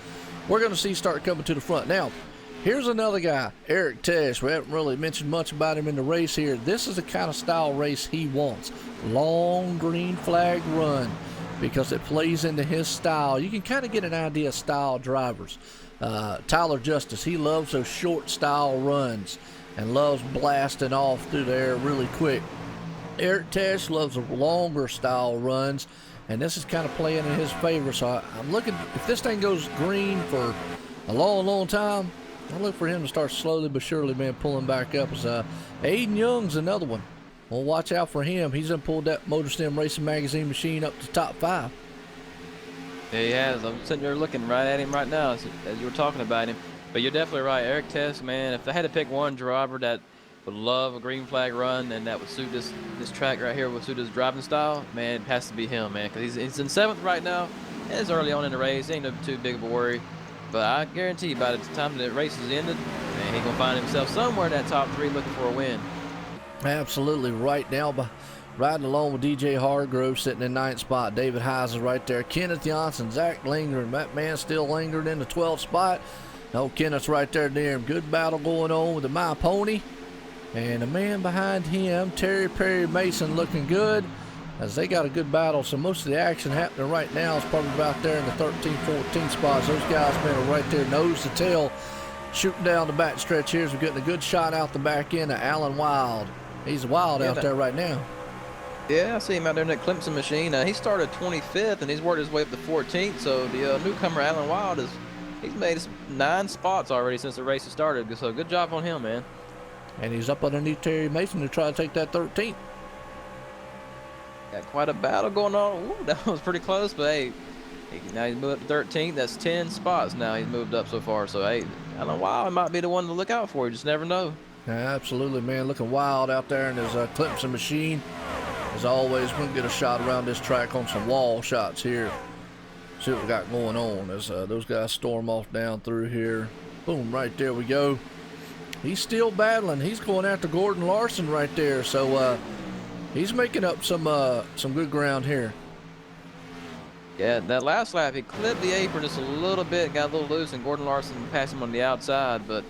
Speaker 3: we're going to see start coming to the front. Now, here's another guy, Eric Tesh. We haven't really mentioned much about him in the race here. This is the kind of style race he wants. Long green flag run, because it plays into his style. You can kind of get an idea of style drivers. Tyler Justice, he loves those short style runs and loves blasting off through there really quick. Eric Tesh loves the longer style runs, and this is kind of playing in his favor. So I'm looking, if this thing goes green for a long time, I look for him to start slowly but surely, man, pulling back up. As Aiden Young's another one. Well, watch out for him. He's done pulled that MotorStim Racing Magazine machine up to top 5.
Speaker 4: Yeah, he has. I'm sitting there looking right at him right now as you were talking about him. But you're definitely right. Eric Tess, man, if I had to pick one driver that would love a green flag run and that would suit this track right here, would suit his driving style, man, it has to be him, man. Because he's in 7th right now. It's early on in the race. Ain't no too big of a worry. But I guarantee you, by the time the race is ended, man, he's going to find himself somewhere in that top 3 looking for a win.
Speaker 3: Absolutely. Right now, riding along with DJ Hargrove sitting in 9th spot. David Heiser right there. Kenneth Johnson, Zach lingering. That man still lingering in the 12th spot. No, Kenneth's right there near him. Good battle going on with the My Pony. And the man behind him, Terry Perry Mason, looking good as they got a good battle. So most of the action happening right now is probably about there in the 13th, 14th spots. Those guys, man, are right there nose to tail shooting down the back stretch here. So we're getting a good shot out the back end of Alan Wild. He's wild out there right now.
Speaker 4: Yeah, I see him out there in that Clemson machine. He started 25th, and he's worked his way up to 14th. So the newcomer, Alan Wild, he's made 9 spots already since the race has started. So good job on him, man.
Speaker 3: And he's up underneath Terry Mason to try to take that 13th.
Speaker 4: Got quite a battle going on. Ooh, that was pretty close, but hey, now he's moved up to 13th. That's 10 spots now he's moved up so far. So, hey, Alan Wild might be the one to look out for. You just never know.
Speaker 3: Yeah, absolutely, man. Looking wild out there in his Clemson machine. As always, we're going to get a shot around this track on some wall shots here. See what we got going on as those guys storm off down through here. Boom, right there we go. He's still battling. He's going after Gordon Larson right there. So he's making up some good ground here.
Speaker 4: Yeah, that last lap, he clipped the apron just a little bit, got a little loose, and Gordon Larson passed him on the outside. But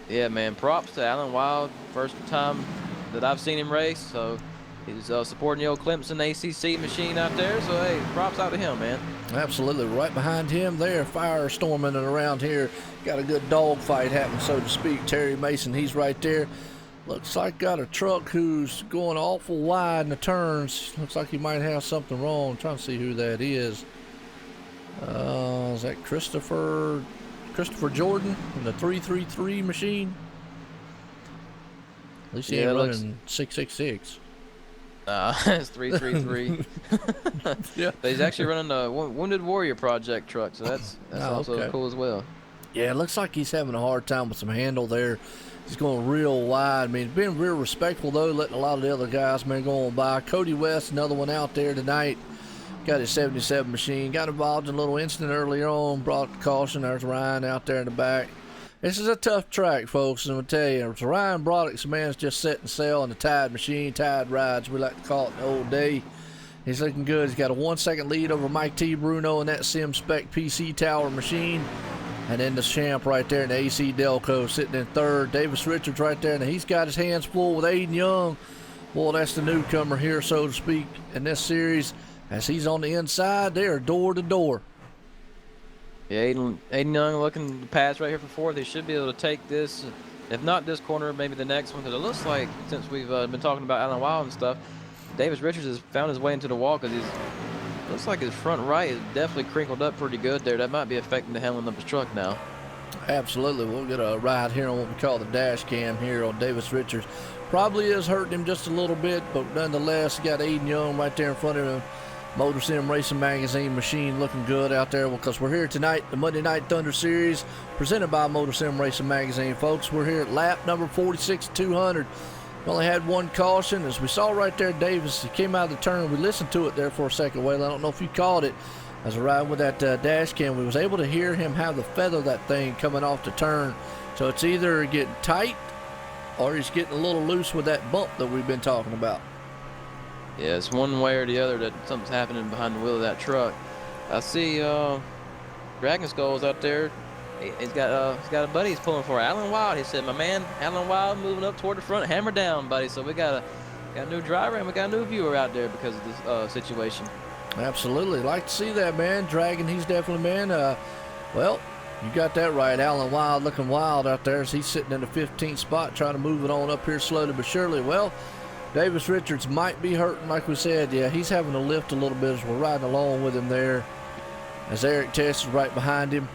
Speaker 4: yeah, man, props to Alan Wild. First time that I've seen him race, so he's supporting the old Clemson ACC machine out there. So hey, props out to him, man.
Speaker 3: Absolutely, right behind him there, firestorming and around here. Got a good dog fight happening, so to speak. Terry Mason, he's right there. Looks like got a truck who's going awful wide in the turns. Looks like he might have something wrong. I'm trying to see who that is. Is that Christopher Jordan in the 333 machine? At least he ain't running 666.
Speaker 4: It's 333.
Speaker 3: Yeah.
Speaker 4: But he's actually running the Wounded Warrior Project truck, so that's also
Speaker 3: okay.
Speaker 4: cool as well.
Speaker 3: Yeah, it looks like he's having a hard time with some handle there. He's going real wide. I mean, he's been real respectful, though, letting a lot of the other guys, man, go on by. Cody West, another one out there tonight. Got his 77 machine. Got involved in a little incident earlier on. Brought caution. There's Ryan out there in the back. This is a tough track, folks. I'm going to tell you. It's Ryan Broderick's man's just setting sail on the Tide machine. Tide rides, we like to call it in the old day. He's looking good. He's got a 1 second lead over Mike T. Bruno in that Sim Spec PC Tower machine. And then the champ right there in the AC Delco sitting in third. Davis Richards right there. And he's got his hands full with Aiden Young. Boy, that's the newcomer here, so to speak, in this series. As he's on the inside, they are door to door.
Speaker 4: Yeah, Aiden Young looking to pass right here for fourth. He should be able to take this, if not this corner, maybe the next one. Because it looks like, since we've been talking about Alan Wild and stuff, Davis Richards has found his way into the wall because looks like his front right is definitely crinkled up pretty good there. That might be affecting the handling of his truck now.
Speaker 3: Absolutely. We'll get a ride here on what we call the dash cam here on Davis Richards. Probably is hurting him just a little bit, but nonetheless, you got Aiden Young right there in front of him. Motor Sim Racing Magazine machine looking good out there because we're here tonight, the Monday Night Thunder Series presented by Motor Sim Racing Magazine, folks. We're here at lap number 46-200. We only had one caution. As we saw right there, Davis, he came out of the turn. We listened to it there for a second, Waylon. I don't know if you caught it. As I ride with that dash cam, we was able to hear him have the feather of that thing coming off the turn. So it's either getting tight or he's getting a little loose with that bump that we've been talking about.
Speaker 4: Yeah, it's one way or the other that something's happening behind the wheel of that truck. I see Dragon Skull's out there. He's got a buddy he's pulling for, Alan Wild. He said, my man, Alan Wild, moving up toward the front, hammer down, buddy. So we got a new driver and we got a new viewer out there because of this situation.
Speaker 3: Absolutely. Like to see that, man. Dragon, he's definitely, man. Well, you got that right. Alan Wild looking wild out there as he's sitting in the 15th spot trying to move it on up here slowly but surely. Well, Davis Richards might be hurting, like we said. Yeah, he's having to lift a little bit as we're riding along with him there. As Eric Tess is right behind him.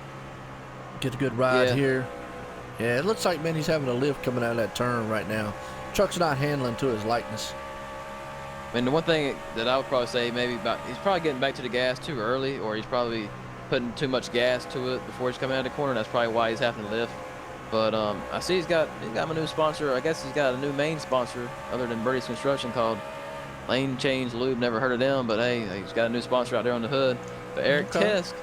Speaker 3: Get a good ride here. Yeah, it looks like, man, he's having a lift coming out of that turn right now. Truck's not handling to his likeness.
Speaker 4: I mean, the one thing that I would probably say maybe about, he's probably getting back to the gas too early, or he's probably putting too much gas to it before he's coming out of the corner. That's probably why he's having to lift. But I see he's got a new sponsor. I guess he's got a new main sponsor other than Birdie's Construction called Lane Change Lube. Never heard of them, but hey, he's got a new sponsor out there on the hood. But Eric Tesk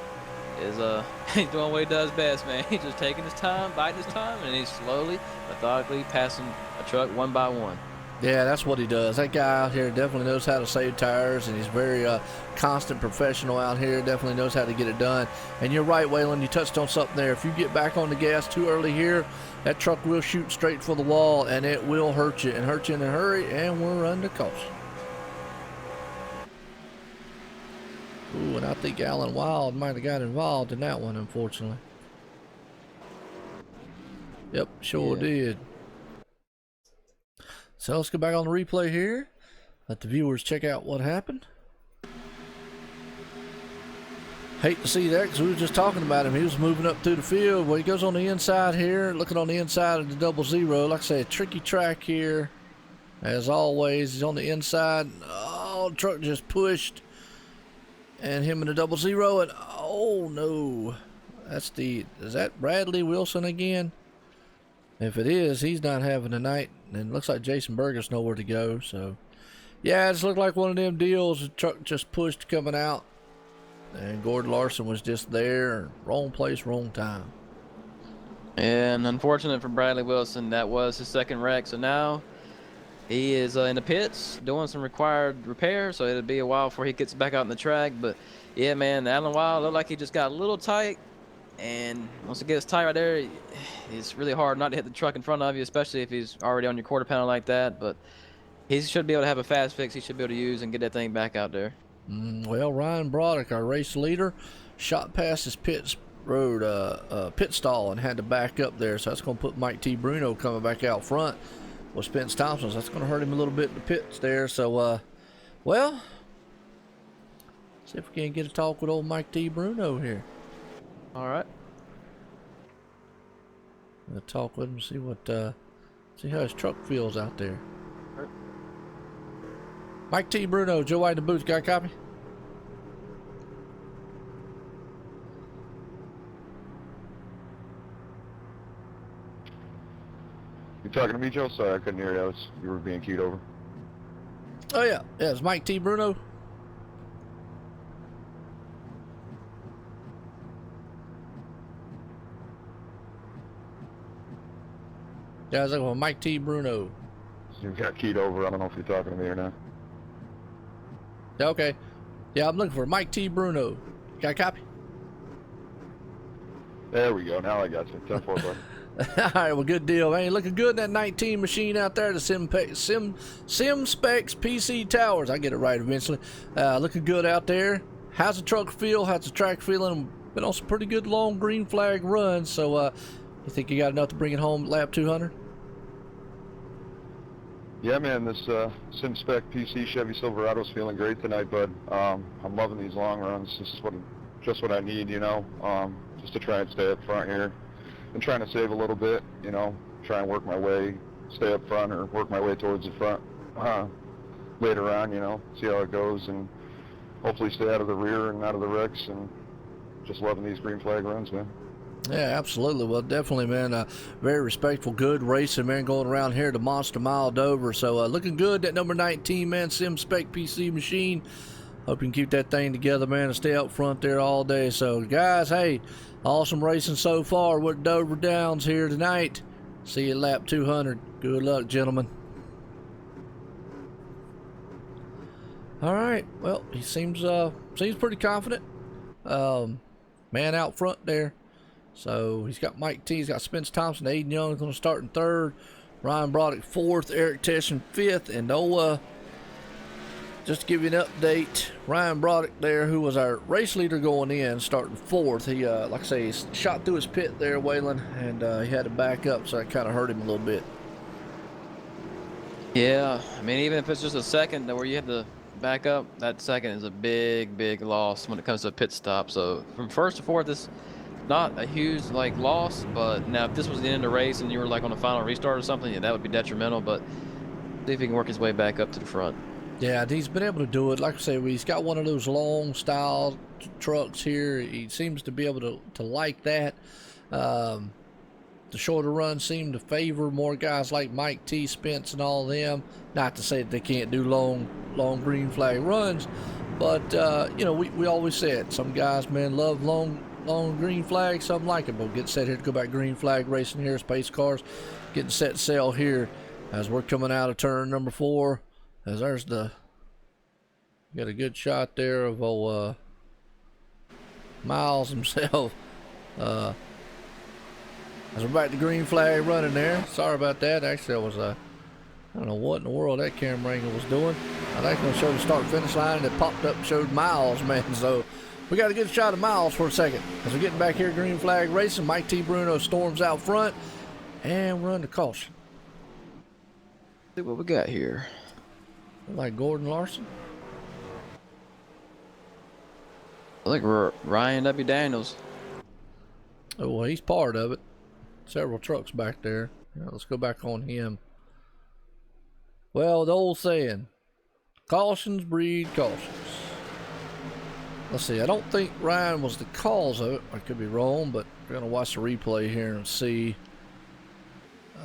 Speaker 4: is he's doing what he does best, man. He's just taking his time, biding his time, and he's slowly, methodically passing a truck one by one.
Speaker 3: Yeah, that's what he does. That guy out here definitely knows how to save tires, and he's very constant professional out here. Definitely knows how to get it done. And you're right, Waylon, you touched on something there. If you get back on the gas too early here, that truck will shoot straight for the wall, and it will hurt you, and hurt you in a hurry, and we're under caution. Ooh, and I think Alan Wild might have got involved in that one, unfortunately. Yep, sure did. So let's go back on the replay here. Let the viewers check out what happened. Hate to see that because we were just talking about him. He was moving up through the field. Well, he goes on the inside here, looking on the inside of the 00. Like I say, a tricky track here. As always, he's on the inside. Oh, the truck just pushed. And him in the 00. And oh no. Is that Bradley Wilson again? If it is, he's not having a night. And it looks like Jason Burgess nowhere to go. So, yeah, it just looked like one of them deals. The truck just pushed coming out. And Gordon Larson was just there. Wrong place, wrong time.
Speaker 4: And unfortunate for Bradley Wilson, that was his second wreck. So now he is in the pits doing some required repairs. So it'll be a while before he gets back out on the track. But Yeah, man, Alan Wild looked like he just got a little tight, and once it gets tight right there, it's really hard not to hit the truck in front of you, especially if he's already on your quarter panel like that. But he should be able to have a fast fix he should be able to use and get that thing back out there.
Speaker 3: Well, Ryan Broderick, our race leader, shot past his pit stall and had to back up there. So that's going to put Mike T. Bruno coming back out front with Spence Thompson. So that's going to hurt him a little bit in the pits there. So, well, see if we can get a talk with old Mike T. Bruno here.
Speaker 4: All right.
Speaker 3: We'll talk with him, see how his truck feels out there.
Speaker 4: Right.
Speaker 3: Mike T. Bruno, Joe White in the booth. Got a copy?
Speaker 5: You talking to me, Joe? Sorry, I couldn't hear you. You were being keyed over.
Speaker 3: Oh yeah, it's Mike T. Bruno. Yeah, I was looking for Mike T. Bruno.
Speaker 5: You got keyed over. I don't know if you're talking to me or not.
Speaker 3: Yeah, okay. Yeah, I'm looking for Mike T. Bruno. Got a copy?
Speaker 5: There we go. Now I got you. 10-4, bud.
Speaker 3: All right, well, good deal, man. You're looking good in that 19 machine out there, the Sim Specs PC Towers. I get it right eventually. Looking good out there. How's the truck feel? How's the track feeling? Been on some pretty good long green flag runs. So, you think you got enough to bring it home at lap 200?
Speaker 5: Yeah, man, this Sim Spec PC Chevy Silverado's feeling great tonight, bud. I'm loving these long runs. This is just what I need, you know, just to try and stay up front here. Been trying to save a little bit, you know, try and work my way, stay up front or work my way towards the front later on, you know, see how it goes, and hopefully stay out of the rear and out of the wrecks, and just loving these green flag runs, man.
Speaker 3: Yeah, absolutely. Well, definitely, man. Very respectful, good racing, man, going around here to Monster Mile Dover. So, looking good, that number 19, man, Sim Spec PC machine. Hope you can keep that thing together, man, and stay up front there all day. So, guys, hey, awesome racing so far with Dover Downs here tonight. See you at lap 200. Good luck, gentlemen. All right. Well, he seems pretty confident. Man out front there. So he's got Mike T, he's got Spence Thompson, Aiden Young going to start in third, Ryan Broderick fourth, Eric Teschen fifth, and just to give you an update, Ryan Broderick there, who was our race leader going in, starting fourth. He, like I say, he shot through his pit there, Waylon, and he had to back up, so that kind of hurt him a little bit.
Speaker 4: Yeah, I mean, even if it's just a second where you have to back up, that second is a big, big loss when it comes to a pit stop. So from first to fourth, this not a huge loss, but now if this was the end of the race and you were like on a final restart or something, yeah, that would be detrimental. But see if he can work his way back up to the front.
Speaker 3: Yeah, he's been able to do it. Like I say, he's got one of those long style trucks here. He seems to be able to like that. The shorter runs seem to favor more guys like Mike T, Spence, and all of them. Not to say that they can't do long green flag runs, but you know, we always said some guys, man, love long green flag, some like it. But get set here to go back green flag racing here, space cars getting set sail here as we're coming out of turn number 4. As there's got a good shot there of old Miles himself. As we're back to green flag running there. Sorry about that. Actually, I was I don't know what in the world that camera angle was doing. I think it showed the start finish line and it popped up and showed Miles, man. So we got a good shot of Miles for a second. As we're getting back here, green flag racing, Mike T. Bruno storms out front, and we're under caution.
Speaker 4: See what we got here.
Speaker 3: Like Gordon Larson.
Speaker 4: Look, Ryan W. Daniels.
Speaker 3: Oh, well, he's part of it. Several trucks back there. Yeah, let's go back on him. Well, the old saying, cautions breed cautions. Let's see, I don't think Ryan was the cause of it. I could be wrong, but we're going to watch the replay here and see.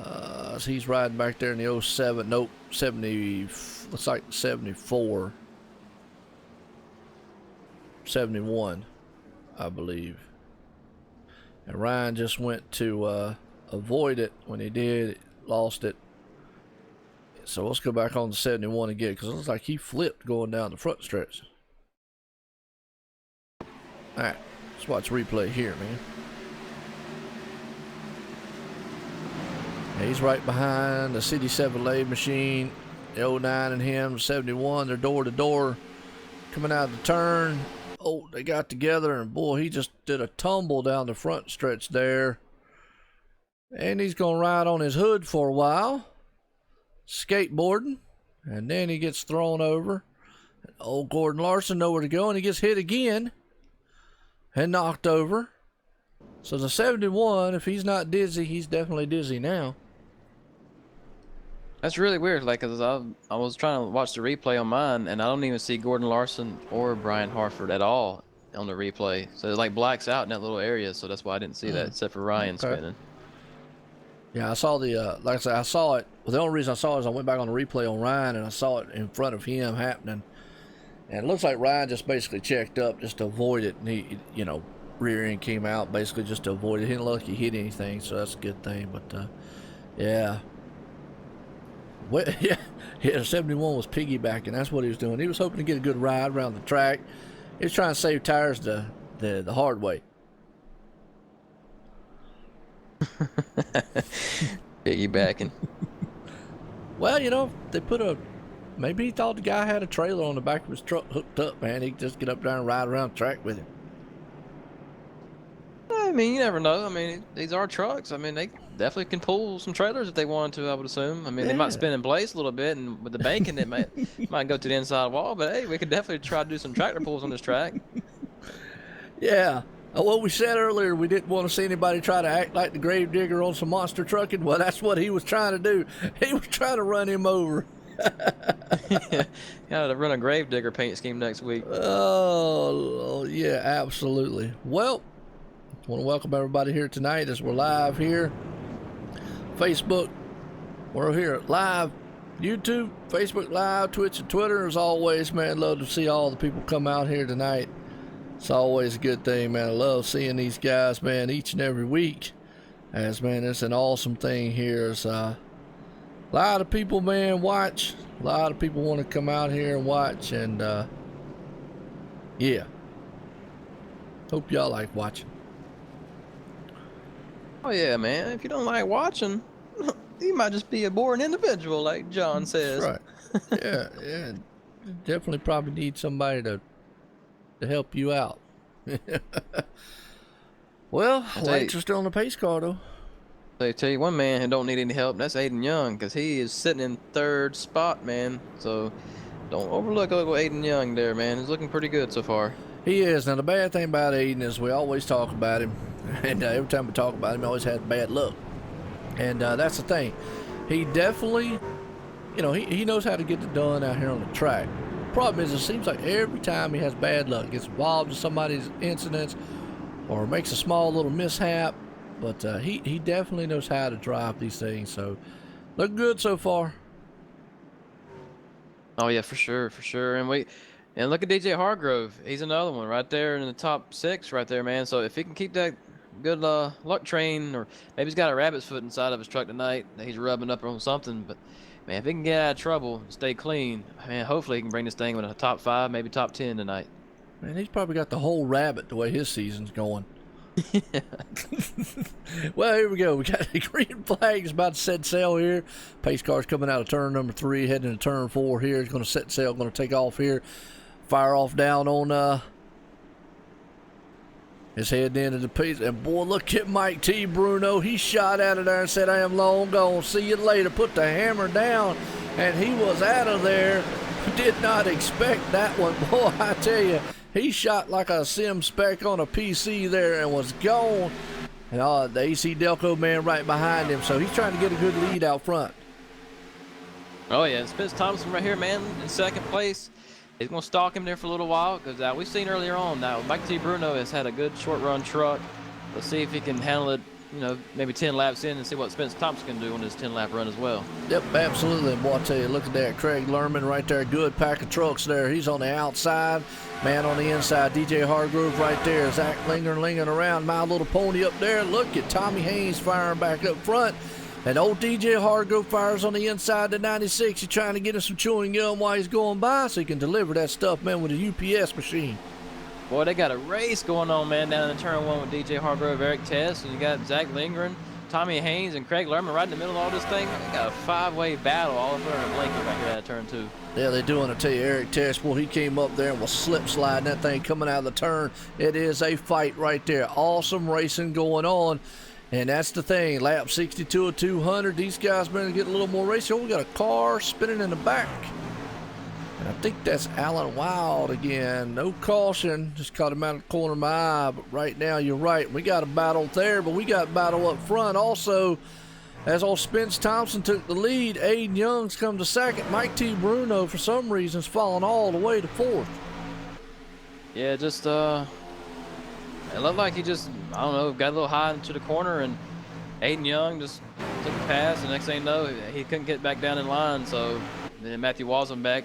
Speaker 3: As he's riding back there in the 07, nope, 70, looks like 74. 71, I believe. And Ryan just went to avoid it. When he did, lost it. So let's go back on the 71 again, because it looks like he flipped going down the front stretch. All right, let's watch replay here, man. He's right behind the City Chevrolet machine. The 09 and him, 71, they're door to door. Coming out of the turn. Oh, they got together, and boy, he just did a tumble down the front stretch there. And he's going to ride on his hood for a while. Skateboarding. And then he gets thrown over. Old Gordon Larson nowhere to go, and he gets hit again. And knocked over. So the 71, if he's not dizzy, he's definitely dizzy now.
Speaker 4: That's really weird, like, cause I was trying to watch the replay on mine, and I don't even see Gordon Larson or Brian Harford at all on the replay. So it like blacks out in that little area, so that's why I didn't see that, except for Ryan spinning.
Speaker 3: Yeah, I saw the, like I said, I saw it. Well, the only reason I saw it is I went back on the replay on Ryan, and I saw it in front of him happening. And it looks like Ryan just basically checked up just to avoid it, and he, you know, rear end came out basically just to avoid it. He didn't look like he hit anything, so that's a good thing. But, yeah. Well, yeah, 71 was piggybacking. That's what he was doing. He was hoping to get a good ride around the track. He was trying to save tires the hard way.
Speaker 4: Piggybacking.
Speaker 3: Well, you know, they put a... Maybe he thought the guy had a trailer on the back of his truck hooked up, man. He could just get up there and ride around the track with him.
Speaker 4: I mean, you never know. I mean, these are trucks. I mean, they definitely can pull some trailers if they wanted to, I would assume. I mean, they might spin in place a little bit, and with the banking, it might go to the inside wall. But, hey, we could definitely try to do some tractor pulls on this track.
Speaker 3: Yeah. What we said earlier, we didn't want to see anybody try to act like the grave digger on some monster trucking. Well, that's what he was trying to do. He was trying to run him over.
Speaker 4: Yeah, to run a grave digger paint scheme next week.
Speaker 3: Oh, yeah, absolutely. Well, I want to welcome everybody here tonight as we're live here. Facebook, we're here live. YouTube, Facebook Live, Twitch, and Twitter. As always, man, love to see all the people come out here tonight. It's always a good thing, man. I love seeing these guys, man, each and every week. As, man, it's an awesome thing here. It's, a lot of people, man, watch. A lot of people want to come out here and watch. And, yeah. Hope y'all like watching.
Speaker 4: Oh, yeah, man. If you don't like watching, you might just be a boring individual, like John says.
Speaker 3: That's right. Yeah. Definitely probably need somebody to help you out. Well, lights are still on the pace car, though.
Speaker 4: I tell you one man who don't need any help, that's Aiden Young, because he is sitting in third spot, man. So don't overlook little Aiden Young there, man. He's looking pretty good so far.
Speaker 3: He is. Now, the bad thing about Aiden is we always talk about him. And every time we talk about him, he always had bad luck. And that's the thing. He definitely, you know, he knows how to get it done out here on the track. Problem is, it seems like every time he has bad luck, gets involved in somebody's incidents or makes a small little mishap. But he definitely knows how to drive these things. So, look good so far.
Speaker 4: Oh, yeah, for sure. And look at DJ Hargrove. He's another one right there in the top 6 right there, man. So if he can keep that good luck train, or maybe he's got a rabbit's foot inside of his truck tonight that he's rubbing up on something. But, man, if he can get out of trouble and stay clean, man, hopefully he can bring this thing in a top 5, maybe top 10 tonight.
Speaker 3: Man, he's probably got the whole rabbit the way his season's going. Well, here we go. We got the green flags about to set sail here. Pace car's coming out of turn number 3, heading into turn 4 here. He's going to set sail, going to take off here. Fire off down on his head into the piece. And boy, look at Mike T. Bruno. He shot out of there and said, I am long gone. See you later. Put the hammer down. And he was out of there. Did not expect that one. Boy, I tell you, he shot like a sim spec on a PC there and was gone. And the AC Delco man right behind him. So he's trying to get a good lead out front.
Speaker 4: Oh, yeah. Spence Thompson right here, man, in second place. He's going to stalk him there for a little while because we've seen earlier on now Mike T. Bruno has had a good short run truck. Let's see if he can handle it, you know, maybe 10 laps in and see what Spence Thompson can do on his 10-lap run as well.
Speaker 3: Yep, absolutely. And boy, I tell you, look at that. Craig Lerman right there. Good pack of trucks there. He's on the outside. Man on the inside. DJ Hargrove right there. Zach lingering around. My Little Pony up there. Look at Tommy Haynes firing back up front. And old DJ Hargrove fires on the inside to 96. He's trying to get him some chewing gum while he's going by so he can deliver that stuff, man, with a UPS machine.
Speaker 4: Boy, they got a race going on, man, down in the turn 1 with DJ Hargrove, Eric Tess, and you got Zach Lindgren, Tommy Haynes, and Craig Lerman right in the middle of all this thing. They got a 5-way battle all up under the blanket back here at turn 2.
Speaker 3: Yeah, they're doing. I tell you, Eric Tess, well, he came up there and was slip sliding that thing coming out of the turn. It is a fight right there. Awesome racing going on. And that's the thing. Lap 62 of 200. These guys better get a little more racing. Oh, we got a car spinning in the back. And I think that's Alan Wild again. No caution. Just caught him out of the corner of my eye. But right now, you're right. We got a battle there, but we got a battle up front also. As old Spence Thompson took the lead, Aiden Young's come to second. Mike T. Bruno, for some reason, is falling all the way to fourth.
Speaker 4: Yeah, just, it looked like he just, I don't know, got a little high into the corner, and Aiden Young just took a pass, and next thing you know, he couldn't get back down in line, so then Matthew Walsham back.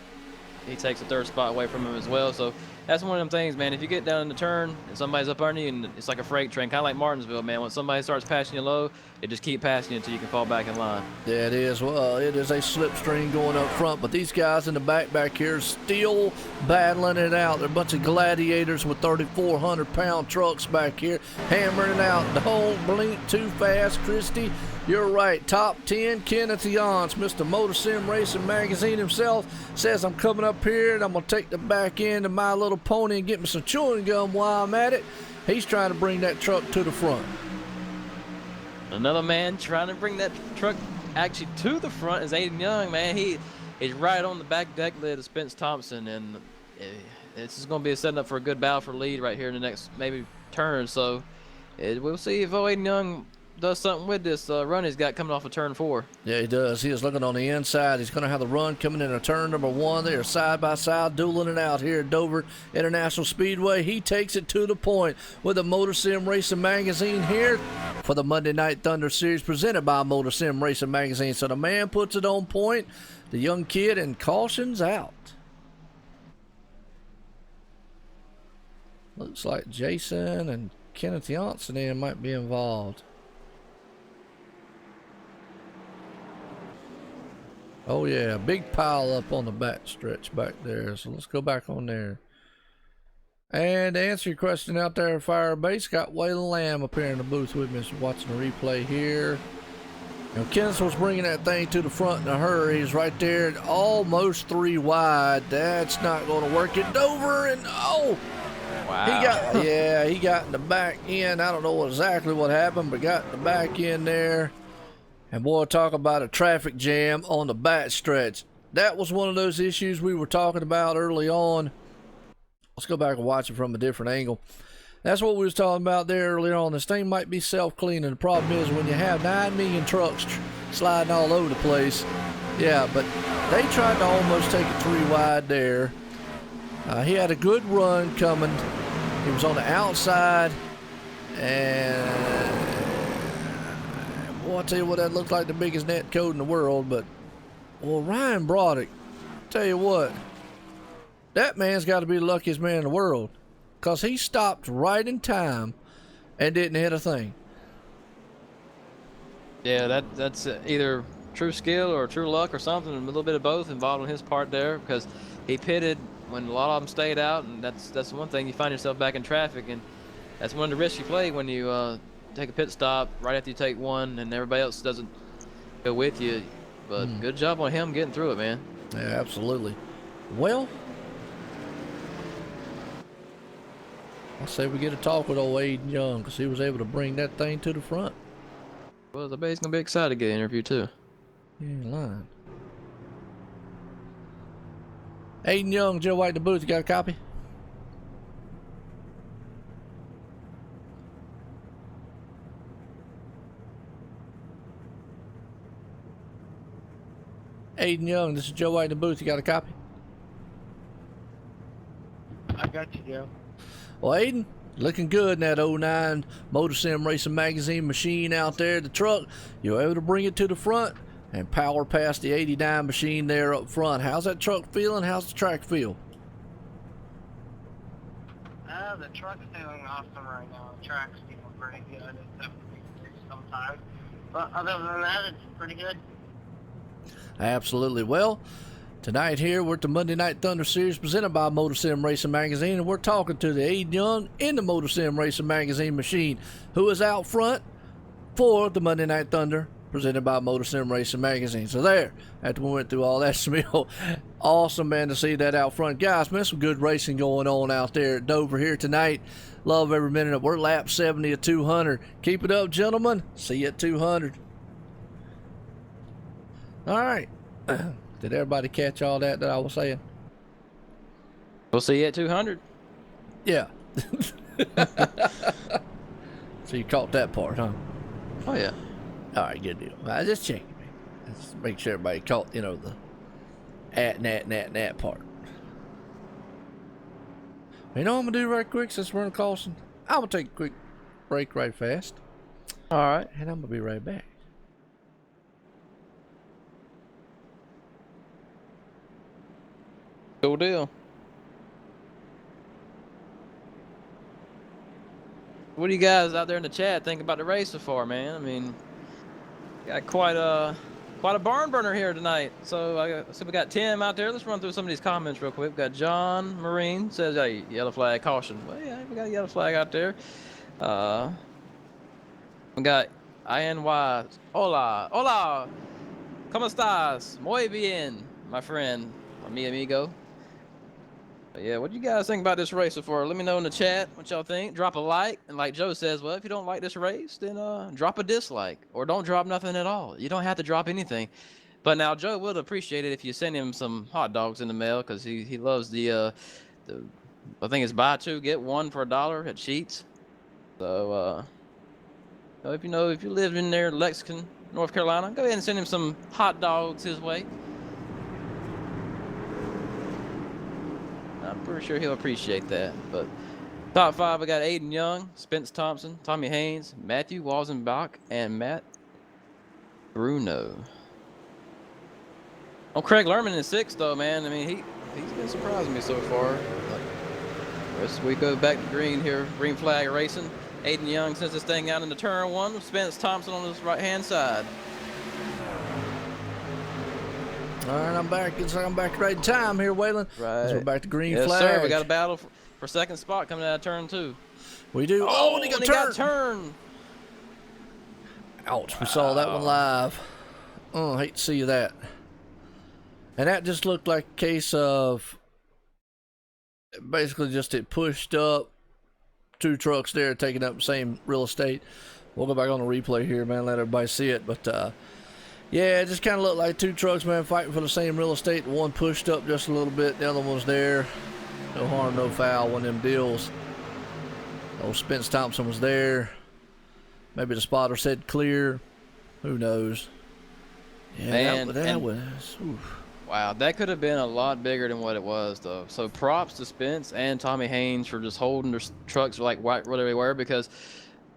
Speaker 4: He takes the third spot away from him as well. So that's one of them things, man. If you get down in the turn and somebody's up under you, and it's like a freight train, kind of like Martinsville, man. When somebody starts passing you low, it just keep passing you until you can fall back in line.
Speaker 3: Yeah, it is. Well, it is a slipstream going up front, but these guys in the back here still battling it out. They're a bunch of gladiators with 3,400-pound trucks back here, hammering it out. Don't blink too fast, Christy. You're right. Top 10, Kenneth Yance, Mr. Motor Sim Racing Magazine himself, says I'm coming up here and I'm going to take the back end of My Little Pony and get me some chewing gum while I'm at it. He's trying to bring that truck to the front.
Speaker 4: Another man trying to bring that truck actually to the front is Aiden Young, man. He is right on the back deck lid of Spence Thompson, and this is going to be a setting up for a good battle for lead right here in the next maybe turn. So we'll see if Aiden Young does something with this run he's got coming off of turn 4.
Speaker 3: Yeah, he does. He is looking on the inside. He's going to have the run coming in turn number 1. They are side by side dueling it out here at Dover International Speedway. He takes it to the point with the Motor Sim Racing Magazine here for the Monday Night Thunder Series presented by Motor Sim Racing Magazine. So the man puts it on point. The young kid, and caution's out. Looks like Jason and Kenneth Janssen might be involved. Oh yeah, big pile up on the back stretch back there. So let's go back on there. And to answer your question out there, Firebase, got Waylon Lamb up here in the booth with me. So watching the replay here. Now Kenneth was bringing that thing to the front in a hurry. He's right there, almost 3 wide. That's not going to work. It Dover and oh,
Speaker 4: wow.
Speaker 3: He got in the back end. I don't know exactly what happened, but got in the back end there. And boy, talk about a traffic jam on the back stretch. That was one of those issues we were talking about early on. Let's go back and watch it from a different angle. That's what we was talking about there earlier on. This thing might be self-cleaning. The problem is when you have 9 million trucks sliding all over the place. Yeah, but they tried to almost take it 3 wide there. He had a good run coming. He was on the outside. And boy, I'll tell you what, that looked like the biggest net code in the world. But, well, Ryan Broderick, tell you what, that man's got to be the luckiest man in the world, because he stopped right in time and didn't hit a thing.
Speaker 4: Yeah, that's either true skill or true luck or something, a little bit of both involved on his part there, because he pitted when a lot of them stayed out, and that's one thing. You find yourself back in traffic, and that's one of the risks you play when you take a pit stop right after you take one and everybody else doesn't go with you. But good job on him getting through it, man.
Speaker 3: Yeah, absolutely. Well, I say we get a talk with old Aiden Young, because he was able to bring that thing to the front.
Speaker 4: Well, I bet he's going to be excited to get an interview, too.
Speaker 3: You ain't lying. Aiden Young, Joe White in the booth. You got a copy? Aiden Young, this is Joe White in the booth. You got a copy?
Speaker 7: I got you, Joe.
Speaker 3: Well, Aiden, looking good in that 09 Motor Sim Racing Magazine machine out there. The truck, you were able to bring it to the front and power past the 89 machine there up front. How's that truck feeling? How's the track feel?
Speaker 7: The truck's feeling awesome right now. The track's feeling pretty good. It's definitely sometimes. But other than that, it's pretty good.
Speaker 3: Absolutely. Well, Tonight here, we're at the Monday Night Thunder Series presented by Motor Sim Racing Magazine, and we're talking to the Aiden Young in the Motor Sim Racing Magazine machine, who is out front for the Monday Night Thunder presented by Motor Sim Racing Magazine. So there, after we went through all that spiel, awesome, man, to see that out front. Guys, man, some good racing going on out there at Dover here tonight. Love every minute of it. We're lap 70 at 200. Keep it up, gentlemen. See you at 200. All right. Did everybody catch all that I was saying?
Speaker 4: We'll see you at 200.
Speaker 3: Yeah. So you caught that part, huh?
Speaker 4: Oh, yeah.
Speaker 3: All right, good deal. I just checking, man. Let's make sure everybody caught, the nat part. You know what I'm going to do right quick since we're in caution? I'm going to take a quick break right fast.
Speaker 4: All right.
Speaker 3: And I'm going to be right back.
Speaker 4: Cool deal. What do you guys out there in the chat think about the race so far, man? I mean, got quite a barn burner here tonight. So we got Tim out there. Let's run through some of these comments real quick. We got John Marine says, "Hey, yellow flag, caution." Well, yeah, we got a yellow flag out there. We got INY. Hola, ¿cómo estás? Muy bien, my friend, mi amigo. But yeah, what do you guys think about this race so far? Let me know in the chat what y'all think. Drop a like, and like Joe says, well, if you don't like this race, then drop a dislike, or don't drop nothing at all. You don't have to drop anything. But now Joe would appreciate it if you send him some hot dogs in the mail, because he loves the I think it's buy two get one for $1 at Sheetz. So if you live in there, Lexington, North Carolina, go ahead and send him some hot dogs his way. I'm pretty sure he'll appreciate that. But top 5, we got Aiden Young, Spence Thompson, Tommy Haynes, Matthew Walzenbach, and Matt Bruno. Oh, Craig Lerman in 6th, though, man. I mean, he's been surprising me so far. As we go back to green here, green flag racing. Aiden Young sends this thing out into turn 1. Spence Thompson on his right-hand side.
Speaker 3: All right, I'm back. I'm back right in time here, Waylon.
Speaker 4: Right.
Speaker 3: So we're back to green
Speaker 4: yes,
Speaker 3: flag.
Speaker 4: Yes, sir. We got a battle for second spot coming out of turn 2.
Speaker 3: We do.
Speaker 4: Oh, and he got turned.
Speaker 3: Ouch, we saw that one live. Oh, I hate to see that. And that just looked like a case of basically just it pushed up 2 trucks there taking up the same real estate. We'll go back on the replay here, man, let everybody see it. But yeah, it just kind of looked like 2 trucks, man, fighting for the same real estate. One pushed up just a little bit, the other one was there. No harm, no foul, one of them deals. Old Spence Thompson was there. Maybe the spotter said clear. Who knows? Yeah,
Speaker 4: man,
Speaker 3: that was. Oof.
Speaker 4: Wow, that could have been a lot bigger than what it was, though. So props to Spence and Tommy Haynes for just holding their trucks like right where they were, because,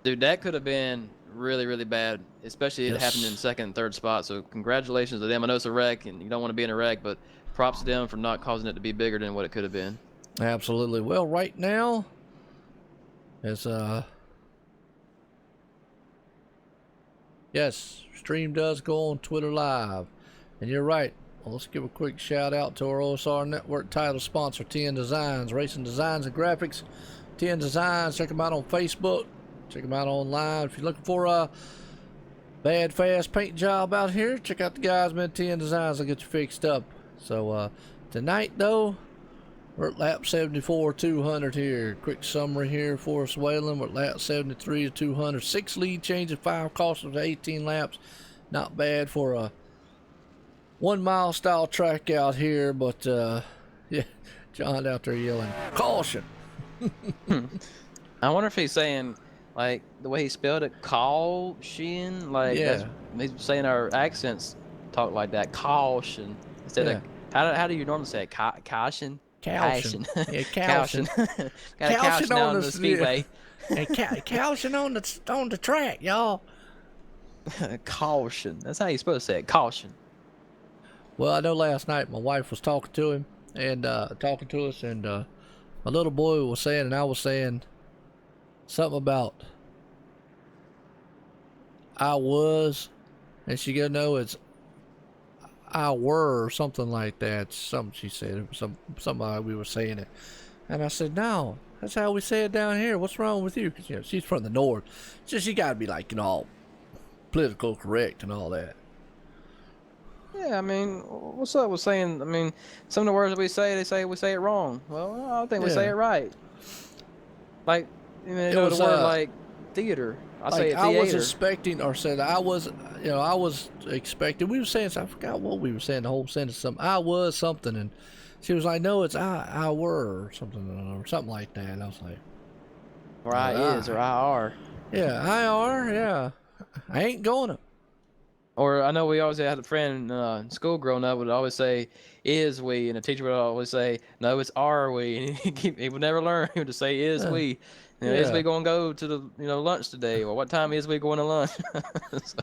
Speaker 4: dude, that could have been really, really bad, especially it happened in 2nd and 3rd spot. So congratulations to them. I know it's a wreck, and you don't want to be in a wreck, but props to them for not causing it to be bigger than what it could have been.
Speaker 3: Absolutely. Well, right now, it's yes, stream does go on Twitter Live, and you're right. Well, let's give a quick shout out to our OSR Network title sponsor, TN Designs, Racing Designs and Graphics. TN Designs, check them out on Facebook. Check them out online. If you're looking for a bad, fast paint job out here, check out the guys, man. TN Designs will get you fixed up. So tonight, though, we're at lap 74, 200 here. Quick summary here for us, Waylon. We're at lap 73 to 200. 6 lead changes, 5 cautions to 18 laps. Not bad for a 1 mile style track out here, but yeah, John out there yelling, caution.
Speaker 4: I wonder if he's saying, like, the way he spelled it, caution, like,
Speaker 3: Yeah.
Speaker 4: he's saying our accents talk like that, caution, instead of, how do you normally say it, caution?
Speaker 3: Caution. Yeah,
Speaker 4: Caution. Got a caution on the speedway.
Speaker 3: Yeah. Caution on the track, y'all.
Speaker 4: Caution, that's how you're supposed to say it, caution.
Speaker 3: Well, I know last night my wife was talking to him and talking to us, and my little boy was saying, and I was saying something about I was, and she goes, no, it's I were or something like that. Something she said. It was somebody we were saying it. And I said, no, that's how we say it down here. What's wrong with you? Because, you know, she's from the north. So she got to be like, you know, all political correct and all that.
Speaker 4: Yeah, I mean, what's up with saying? I mean, some of the words that we say, we say it wrong. Well, I don't think we say
Speaker 3: Yeah.
Speaker 4: it right. Like, you
Speaker 3: It
Speaker 4: know,
Speaker 3: was,
Speaker 4: the word like theater. I say it
Speaker 3: I was
Speaker 4: theater.
Speaker 3: expecting, or said I was, you know, I was expecting. We were saying, I forgot what we were saying. The whole sentence, something. I was something, and she was like, "No, it's I were," or something like that. And I was like,
Speaker 4: Or I is, or I are.
Speaker 3: "Yeah, I are. Yeah, I ain't gonna."
Speaker 4: Or I know we always had a friend in school growing up would always say "is we," and the teacher would always say, "No, it's are we," and he would never learn. He would just say "is we." You know, is we gonna go to the lunch today? Or what time is we going to lunch? So,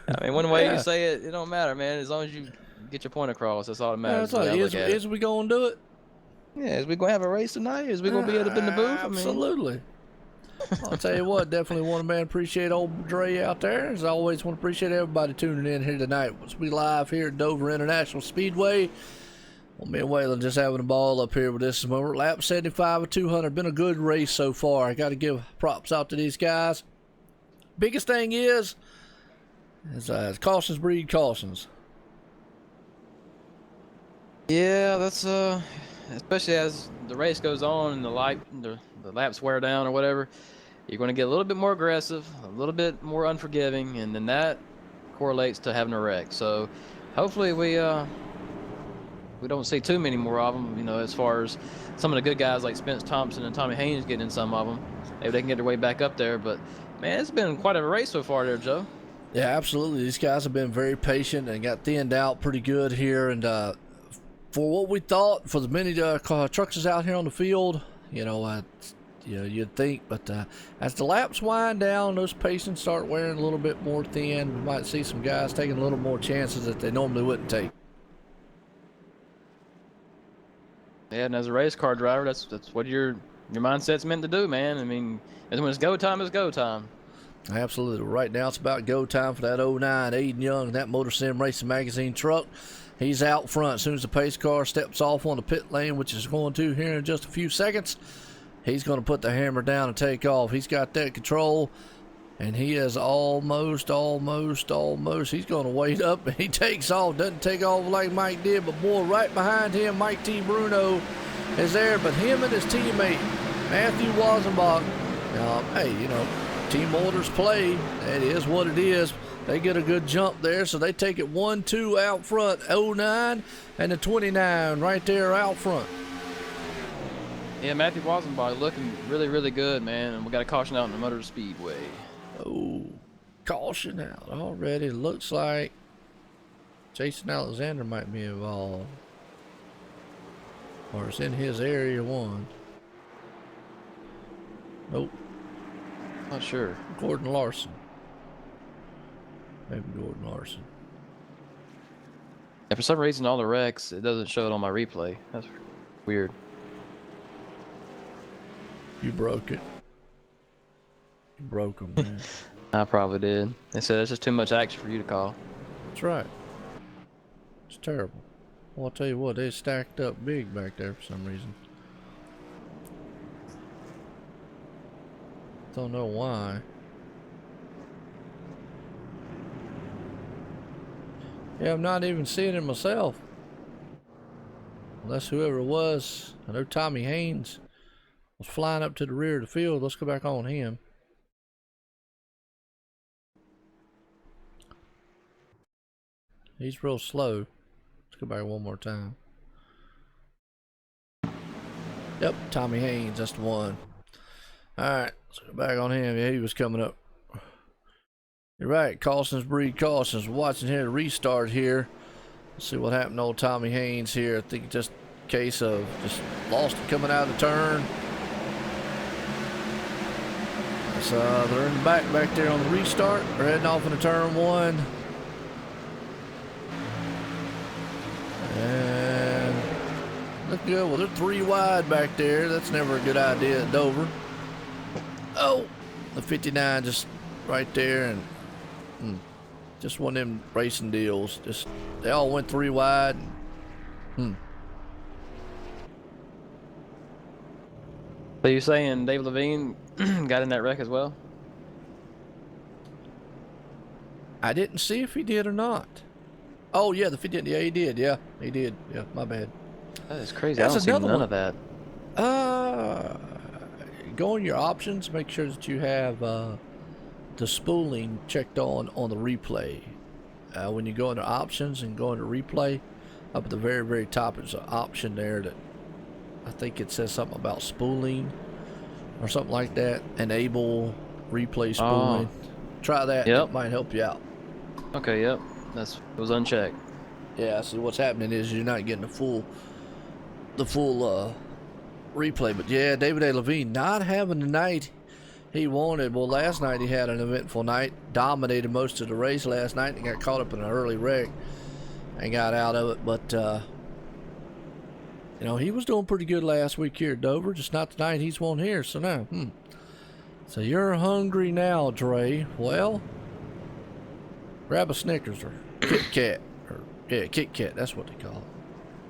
Speaker 4: I mean, one way you say it, it don't matter, man. As long as you get your point across, that's all that matters.
Speaker 3: It's like, is we gonna do it?
Speaker 4: Yeah, is we gonna have a race tonight? Is we gonna be up in the booth?
Speaker 3: Absolutely. I'll tell you what, definitely want to, man, appreciate old Dre out there. As always, want to appreciate everybody tuning in here tonight. We live here at Dover International Speedway. Well, me and Waylon just having a ball up here with this moment. Lap 75 of 200. Been a good race so far. I got to give props out to these guys. Biggest thing is cautions breed cautions.
Speaker 4: Yeah, that's especially as the race goes on and the laps wear down or whatever, you're going to get a little bit more aggressive, a little bit more unforgiving, and then that correlates to having a wreck. So hopefully we don't see too many more of them, you know, as far as some of the good guys like Spence Thompson and Tommy Haynes getting in some of them. Maybe they can get their way back up there. But, man, it's been quite a race so far there, Joe.
Speaker 3: Yeah, absolutely. These guys have been very patient and got thinned out pretty good here. And for what we thought, for the many trucks out here on the field, you'd think. But as the laps wind down, those patients start wearing a little bit more thin. We might see some guys taking a little more chances that they normally wouldn't take.
Speaker 4: Yeah, and as a race car driver, that's what your mindset's meant to do, man. I mean, when it's go time, it's go time.
Speaker 3: Absolutely. Right now, it's about go time for that 09 Aiden Young, that Motor Sim Racing Magazine truck. He's out front. As soon as the pace car steps off on the pit lane, which is going to here in just a few seconds, he's going to put the hammer down and take off. He's got that control, and he is almost. He's going to wait up, and he takes off. Doesn't take off like Mike did, but boy, right behind him, Mike T. Bruno is there. But him and his teammate, Matthew Wazenbach, team orders play. That is what it is. They get a good jump there, so they take it 1-2 out front. 09 and the 29 right there out front.
Speaker 4: Yeah, Matthew Wazenbach looking really, really good, man. And we got a caution out in the Motor Speedway.
Speaker 3: Oh, caution out already. Looks like Jason Alexander might be involved. Or it's in his area one. Nope.
Speaker 4: Not sure.
Speaker 3: Gordon Larson. Maybe Gordon Larson.
Speaker 4: And for some reason, all the wrecks, it doesn't show it on my replay. That's weird.
Speaker 3: You broke it. You broke them, man.
Speaker 4: I probably did. They said it's just too much action for you to call.
Speaker 3: That's right. It's terrible. Well, I'll tell you what, they stacked up big back there for some reason. Don't know why. Yeah, I'm not even seeing it myself. Unless whoever it was, I know Tommy Haynes was flying up to the rear of the field. Let's go back on him. He's real slow. Let's go back one more time. Yep, Tommy Haynes, that's the one. Alright, let's go back on him. Yeah, he was coming up. You're right, cautions breed cautions. We're watching here the restart here. Let's see what happened to old Tommy Haynes here. I think just a case of just lost it coming out of the turn. So they're in the back there on the restart. They're heading off into turn one. And look good. Well, they're 3 wide back there. That's never a good idea at Dover. Oh, the 59 just right there, and Just one of them racing deals. Just they all went 3 wide.
Speaker 4: So you're saying Dave Levine got in that wreck as well?
Speaker 3: I didn't see if he did or not. Oh yeah, if he did, yeah, he did. Yeah, he did. Yeah, my bad.
Speaker 4: That is crazy.
Speaker 3: That's
Speaker 4: I don't see
Speaker 3: another
Speaker 4: none
Speaker 3: one.
Speaker 4: of that.
Speaker 3: Go in your options. Make sure that you have the spooling checked on the replay. When you go into options and go into replay, up at the very, very top is an option there that I think it says something about spooling or something like that. Enable replay spooling. Try that.
Speaker 4: Yep.
Speaker 3: It might help you out.
Speaker 4: Okay, yep. It was unchecked.
Speaker 3: Yeah, so what's happening is you're not getting the full replay. But yeah, David A. Levine not having the night he wanted. Well, last night he had an eventful night, dominated most of the race last night, and got caught up in an early wreck and got out of it. But you know, he was doing pretty good last week here at Dover, just not the night he's won here. So now, so you're hungry now, Dre. Well, grab a Snickers or Kit Kat, Kit Kat. That's what they call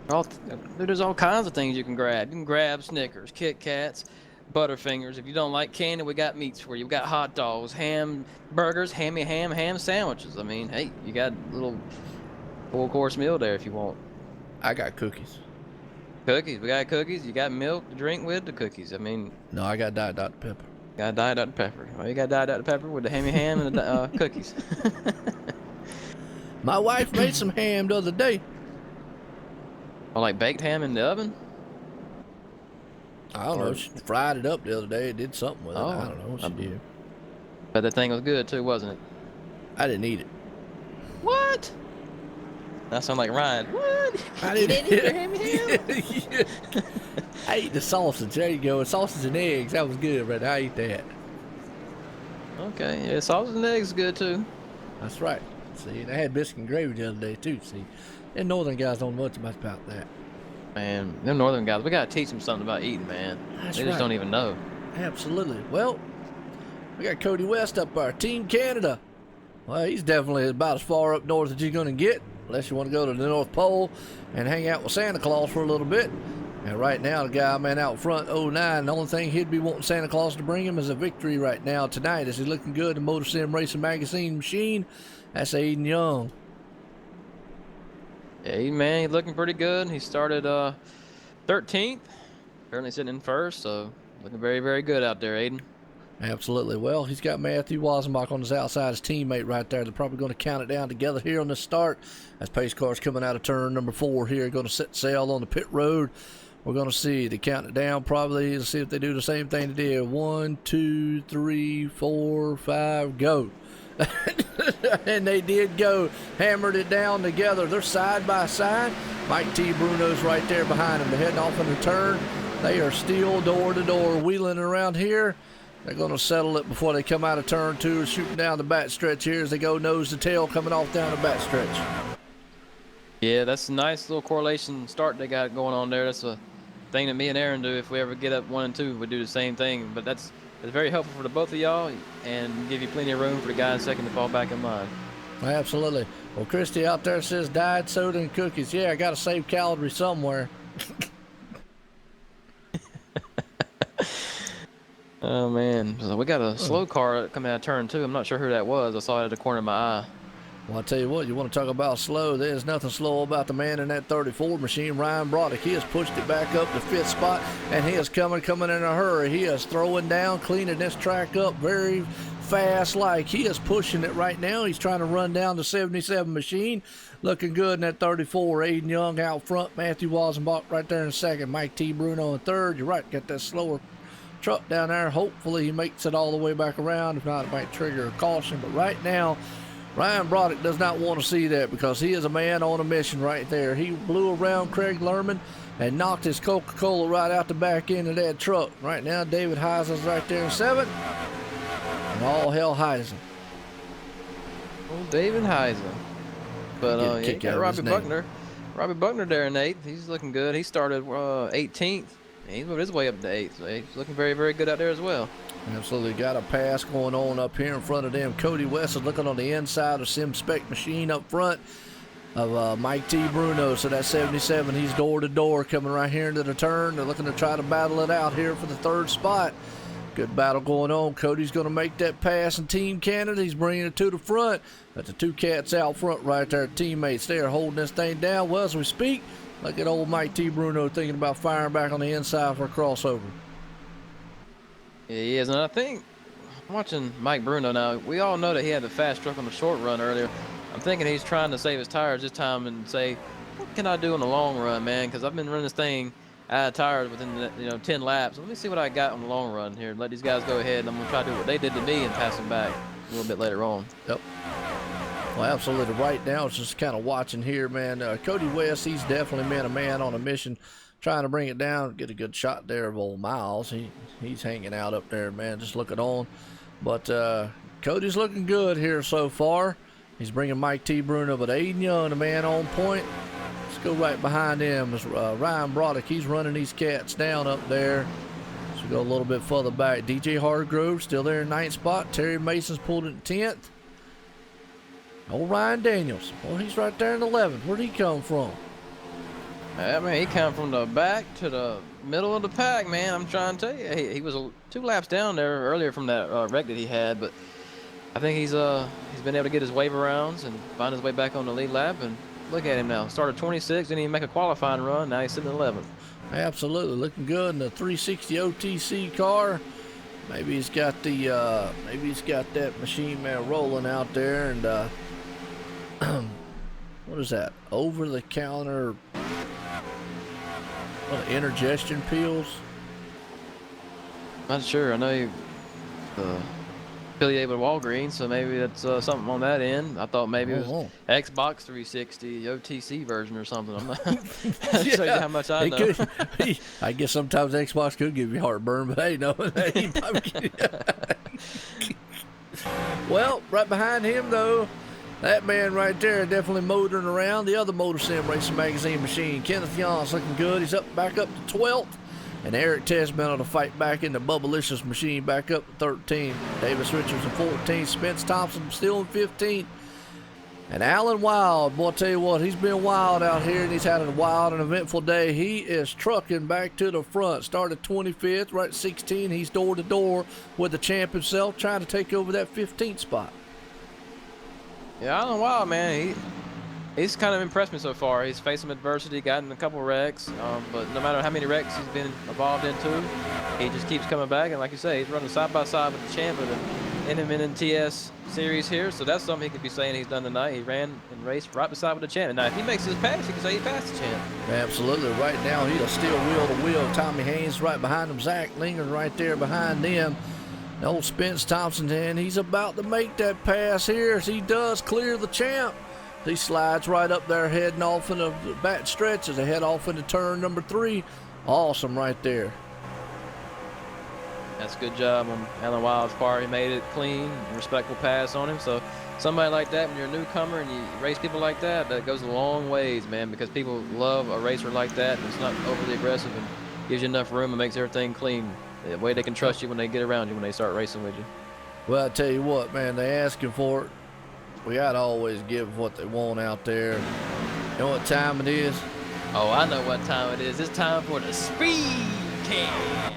Speaker 3: it.
Speaker 4: There's all kinds of things you can grab. You can grab Snickers, Kit Kats, Butterfingers. If you don't like candy, we got meats for you. We got hot dogs, ham burgers, ham sandwiches. I mean, hey, you got a little full-course meal there if you want.
Speaker 3: I got cookies.
Speaker 4: Cookies. We got cookies. You got milk to drink with the cookies. I mean,
Speaker 3: No, I got Diet Dr. Pepper.
Speaker 4: got Diet Dr. Pepper. Oh, you got Diet Dr. Pepper with the ham and the cookies.
Speaker 3: My wife made some ham the other day.
Speaker 4: Oh, like baked ham in the oven?
Speaker 3: I don't know. She fried it up the other day. Did something with it.
Speaker 4: Oh,
Speaker 3: I don't know what she did.
Speaker 4: But that thing was good too, wasn't it?
Speaker 3: I didn't eat it.
Speaker 4: What? That sounded like Ryan. What?
Speaker 3: I
Speaker 4: You
Speaker 3: didn't
Speaker 4: didn't eat your ham?
Speaker 3: I ate the sausage. There you go. Sausage and eggs. That was good, right? I ate that.
Speaker 4: Okay, yeah, sausage and eggs is good too.
Speaker 3: That's right. See, and I had biscuit and gravy the other day too. See, and northern guys don't know much about that.
Speaker 4: Man, them northern guys, we gotta teach them something about eating, man.
Speaker 3: That's
Speaker 4: They
Speaker 3: right.
Speaker 4: just don't even know.
Speaker 3: Absolutely. Well, we got Cody West up there, Team Canada. Well, he's definitely about as far up north as you're going to get, unless you want to go to the North Pole and hang out with Santa Claus for a little bit. And right now, the guy, man, out front, 09, the only thing he'd be wanting Santa Claus to bring him is a victory right now tonight. Is he looking good in Motor Sim Racing Magazine machine? That's Aiden Young.
Speaker 4: Yeah, man, he's looking pretty good. He started 13th, currently sitting in first, so looking very, very good out there, Aiden.
Speaker 3: Absolutely. Well, he's got Matthew Wazenbach on his outside, his teammate right there. They're probably going to count it down together here on the start as pace cars coming out of turn number 4 here, going to set sail on the pit road. We're going to see. They count it down probably to see if they do the same thing they did. 1, 2, 3, 4, 5, go. And they did go. Hammered it down together. They're side by side. Mike T. Bruno's right there behind them. They're heading off in the turn. They are still door to door wheeling around here. They're going to settle it before they come out of turn 2, shooting down the back stretch here as they go nose to tail coming off down the back stretch.
Speaker 4: Yeah, that's a nice little correlation start they got going on there. That's a thing that me and Aaron do. If we ever get up 1 and 2, we do the same thing. But it's very helpful for the both of y'all and give you plenty of room for the guy in second to fall back in line.
Speaker 3: Absolutely. Well, Christy out there says diet soda and cookies. Yeah, I got to save calories somewhere.
Speaker 4: Oh, man. So we got a slow car coming out of turn 2. I'm not sure who that was. I saw it at the corner of my eye.
Speaker 3: Well, I'll tell you what, you want to talk about slow, there's nothing slow about the man in that 34 machine, Ryan Broderick. He has pushed it back up to 5th spot, and he is coming in a hurry. He is throwing down, cleaning this track up very fast like. He is pushing it right now. He's trying to run down the 77 machine. Looking good in that 34. Aiden Young out front, Matthew Wazenbach right there in second, Mike T. Bruno in third. You're right, got that slower truck down there. Hopefully he makes it all the way back around. If not, it might trigger a caution. But right now, Ryan Broderick does not want to see that because he is a man on a mission right there. He blew around Craig Lerman and knocked his Coca-Cola right out the back end of that truck. Right now, David Heisen's right there in 7th. And all hell Heisen.
Speaker 4: Oh, David Heisen. But
Speaker 3: Get a
Speaker 4: yeah, you
Speaker 3: kick
Speaker 4: got
Speaker 3: out of
Speaker 4: Robbie
Speaker 3: his name.
Speaker 4: Buckner. Robbie Buckner there in 8th. He's looking good. He started 18th. He's moved his way up to 8th, so he's looking very, very good out there as well.
Speaker 3: Absolutely got a pass going on up here in front of them. Cody West is looking on the inside of Sim Spec Machine up front of Mike T. Bruno. So that 77, he's door to door coming right here into the turn. They're looking to try to battle it out here for the 3rd spot. Good battle going on. Cody's going to make that pass, and Team Canada, he's bringing it to the front. But the 2 cats out front right there, teammates, they are holding this thing down. Well, as we speak, look at old Mike T. Bruno thinking about firing back on the inside for a crossover.
Speaker 4: Yeah, he is, and I think, watching Mike Bruno now, we all know that he had the fast truck on the short run earlier. I'm thinking he's trying to save his tires this time and say, what can I do in the long run, man? Because I've been running this thing out of tires within the, 10 laps. Let me see what I got on the long run here. Let these guys go ahead, and I'm going to try to do what they did to me and pass them back a little bit later on.
Speaker 3: Yep. Well, absolutely. Right now, it's just kind of watching here, man. Cody West, he's definitely been a man on a mission, trying to bring it down, get a good shot there of old Miles. He's hanging out up there, man, just looking on. But Cody's looking good here so far. He's bringing Mike T. Bruno, but Aiden Young, the man on point. Let's go right behind him. Is Ryan Broderick. He's running these cats down up there. So we go a little bit further back. DJ Hargrove still there in 9th spot. Terry Mason's pulled in 10th. Old Ryan Daniels. Well, he's right there in 11th. Where'd he come from?
Speaker 4: I mean, he come from the back to the middle of the pack, man. I'm trying to tell you, he was 2 laps down there earlier from that wreck that he had, but I think he's been able to get his wave arounds and find his way back on the lead lap. And look at him now. Started 26, didn't even make a qualifying run. Now he's sitting in 11th.
Speaker 3: Absolutely, looking good in the 360 OTC car. Maybe he's got the that machine man rolling out there, and what is that? Over the counter, indigestion pills.
Speaker 4: Not sure. I know you affiliated with Walgreens, so maybe that's something on that end. I thought maybe it was Xbox 360 OTC version or something. I'm not. Show you how much I know.
Speaker 3: I guess sometimes Xbox could give you heartburn, but hey, no. Well, right behind him though, that man right there definitely motoring around. The other Motor Sim Racing Magazine machine, Kenneth Young's looking good. He's back up to 12th. And Eric Tesman to fight back in the Bubblicious machine back up to 13. Davis Richards in 14. Spence Thompson still in 15. And Alan Wild, boy, I tell you what, he's been wild out here, and he's had a wild and eventful day. He is trucking back to the front. Started 25th, right at 16. He's door to door with the champ himself, trying to take over that 15th spot.
Speaker 4: Yeah, Alan Wild, man, he's kind of impressed me so far. He's faced some adversity, gotten a couple wrecks, but no matter how many wrecks he's been involved into, he just keeps coming back. And like you say, he's running side by side with the champ of the NMNTS series here, so that's something he could be saying he's done tonight. He ran and raced right beside with the champ. And now, if he makes his pass, he can say he passed the champ.
Speaker 3: Absolutely. Right now, he'll still wheel to wheel. Tommy Haynes right behind him. Zach Lingard right there behind them. Old Spence Thompson, and he's about to make that pass here as he does clear the champ. He slides right up there, heading off in the back stretch as they head off into turn number 3. Awesome right there.
Speaker 4: That's a good job on Alan Wild's part. He made it clean, respectful pass on him. So somebody like that, when you're a newcomer and you race people like that, that goes a long ways, man, because people love a racer like that. It's not overly aggressive and gives you enough room and makes everything clean. The way they can trust you when they get around you, when they start racing with you.
Speaker 3: Well, I tell you what, man, they asking for it. We got to always give what they want out there. You know what time it is?
Speaker 4: Oh, I know what time it is. It's time for the Speed Cam.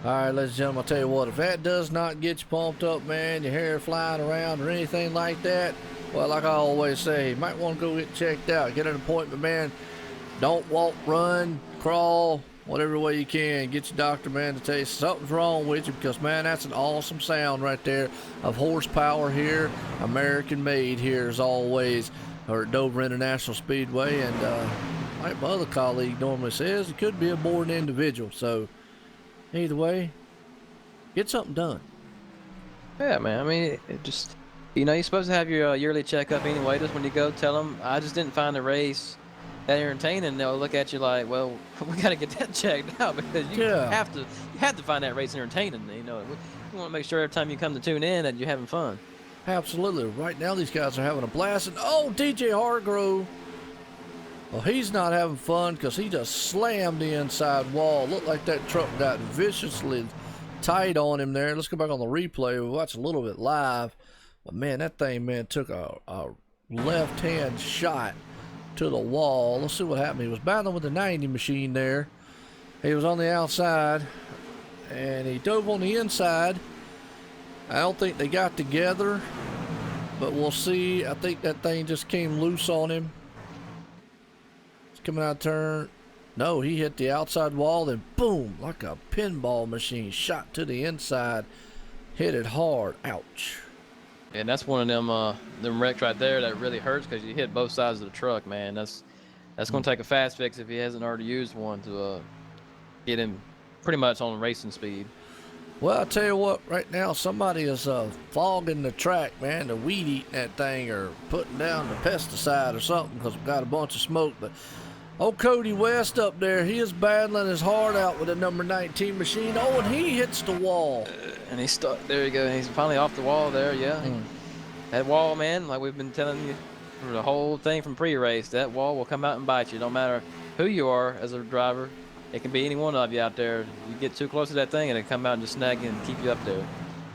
Speaker 3: All right, ladies and gentlemen, I'll tell you what, if that does not get you pumped up, man, your hair flying around or anything like that, well, like I always say, you might want to go get checked out. Get an appointment, man. Don't walk, run, crawl, whatever way you can. Get your doctor, man, to tell you something's wrong with you, because, man, that's an awesome sound right there of horsepower here, American made here as always, or at Dover International Speedway. And like my other colleague normally says, it could be a born individual. So either way, get something done.
Speaker 4: Yeah, man. I mean, it just, you know, you're supposed to have your yearly checkup anyway. Just when you go, tell them, I just didn't find the race that entertaining. They'll look at you like, well, we got to get that checked out, because you have to find that race entertaining. You know, you want to make sure every time you come to tune in that you're having fun.
Speaker 3: Absolutely. Right now, these guys are having a blast. And oh, DJ Hargrove. Well, he's not having fun because he just slammed the inside wall. Looked like that truck got viciously tight on him there. Let's go back on the replay. We'll watch a little bit live. But, man, that thing, man, took a left-hand shot to the wall. Let's see what happened. He was battling with the 90 machine there. He was on the outside, and he dove on the inside. I don't think they got together, but we'll see. I think that thing just came loose on him. Coming out of turn. No, he hit the outside wall, then boom, like a pinball machine, shot to the inside, hit it hard. Ouch.
Speaker 4: And that's one of them wrecks right there that really hurts, because you hit both sides of the truck, man. That's going to take a fast fix if he hasn't already used one to get him pretty much on racing speed.
Speaker 3: Well, I'll tell you what, right now somebody is fogging the track, man. They're weed eating that thing or putting down the pesticide or something, because we've got a bunch of smoke. But old Cody West up there, he is battling his heart out with the number 19 machine. Oh, and he hits the wall.
Speaker 4: And he's stuck. There you go. He's finally off the wall there, yeah. That wall, man, like we've been telling you for the whole thing from pre-race, that wall will come out and bite you. No matter who you are as a driver. It can be any one of you out there. You get too close to that thing, and it'll come out and just snag you and keep you up there.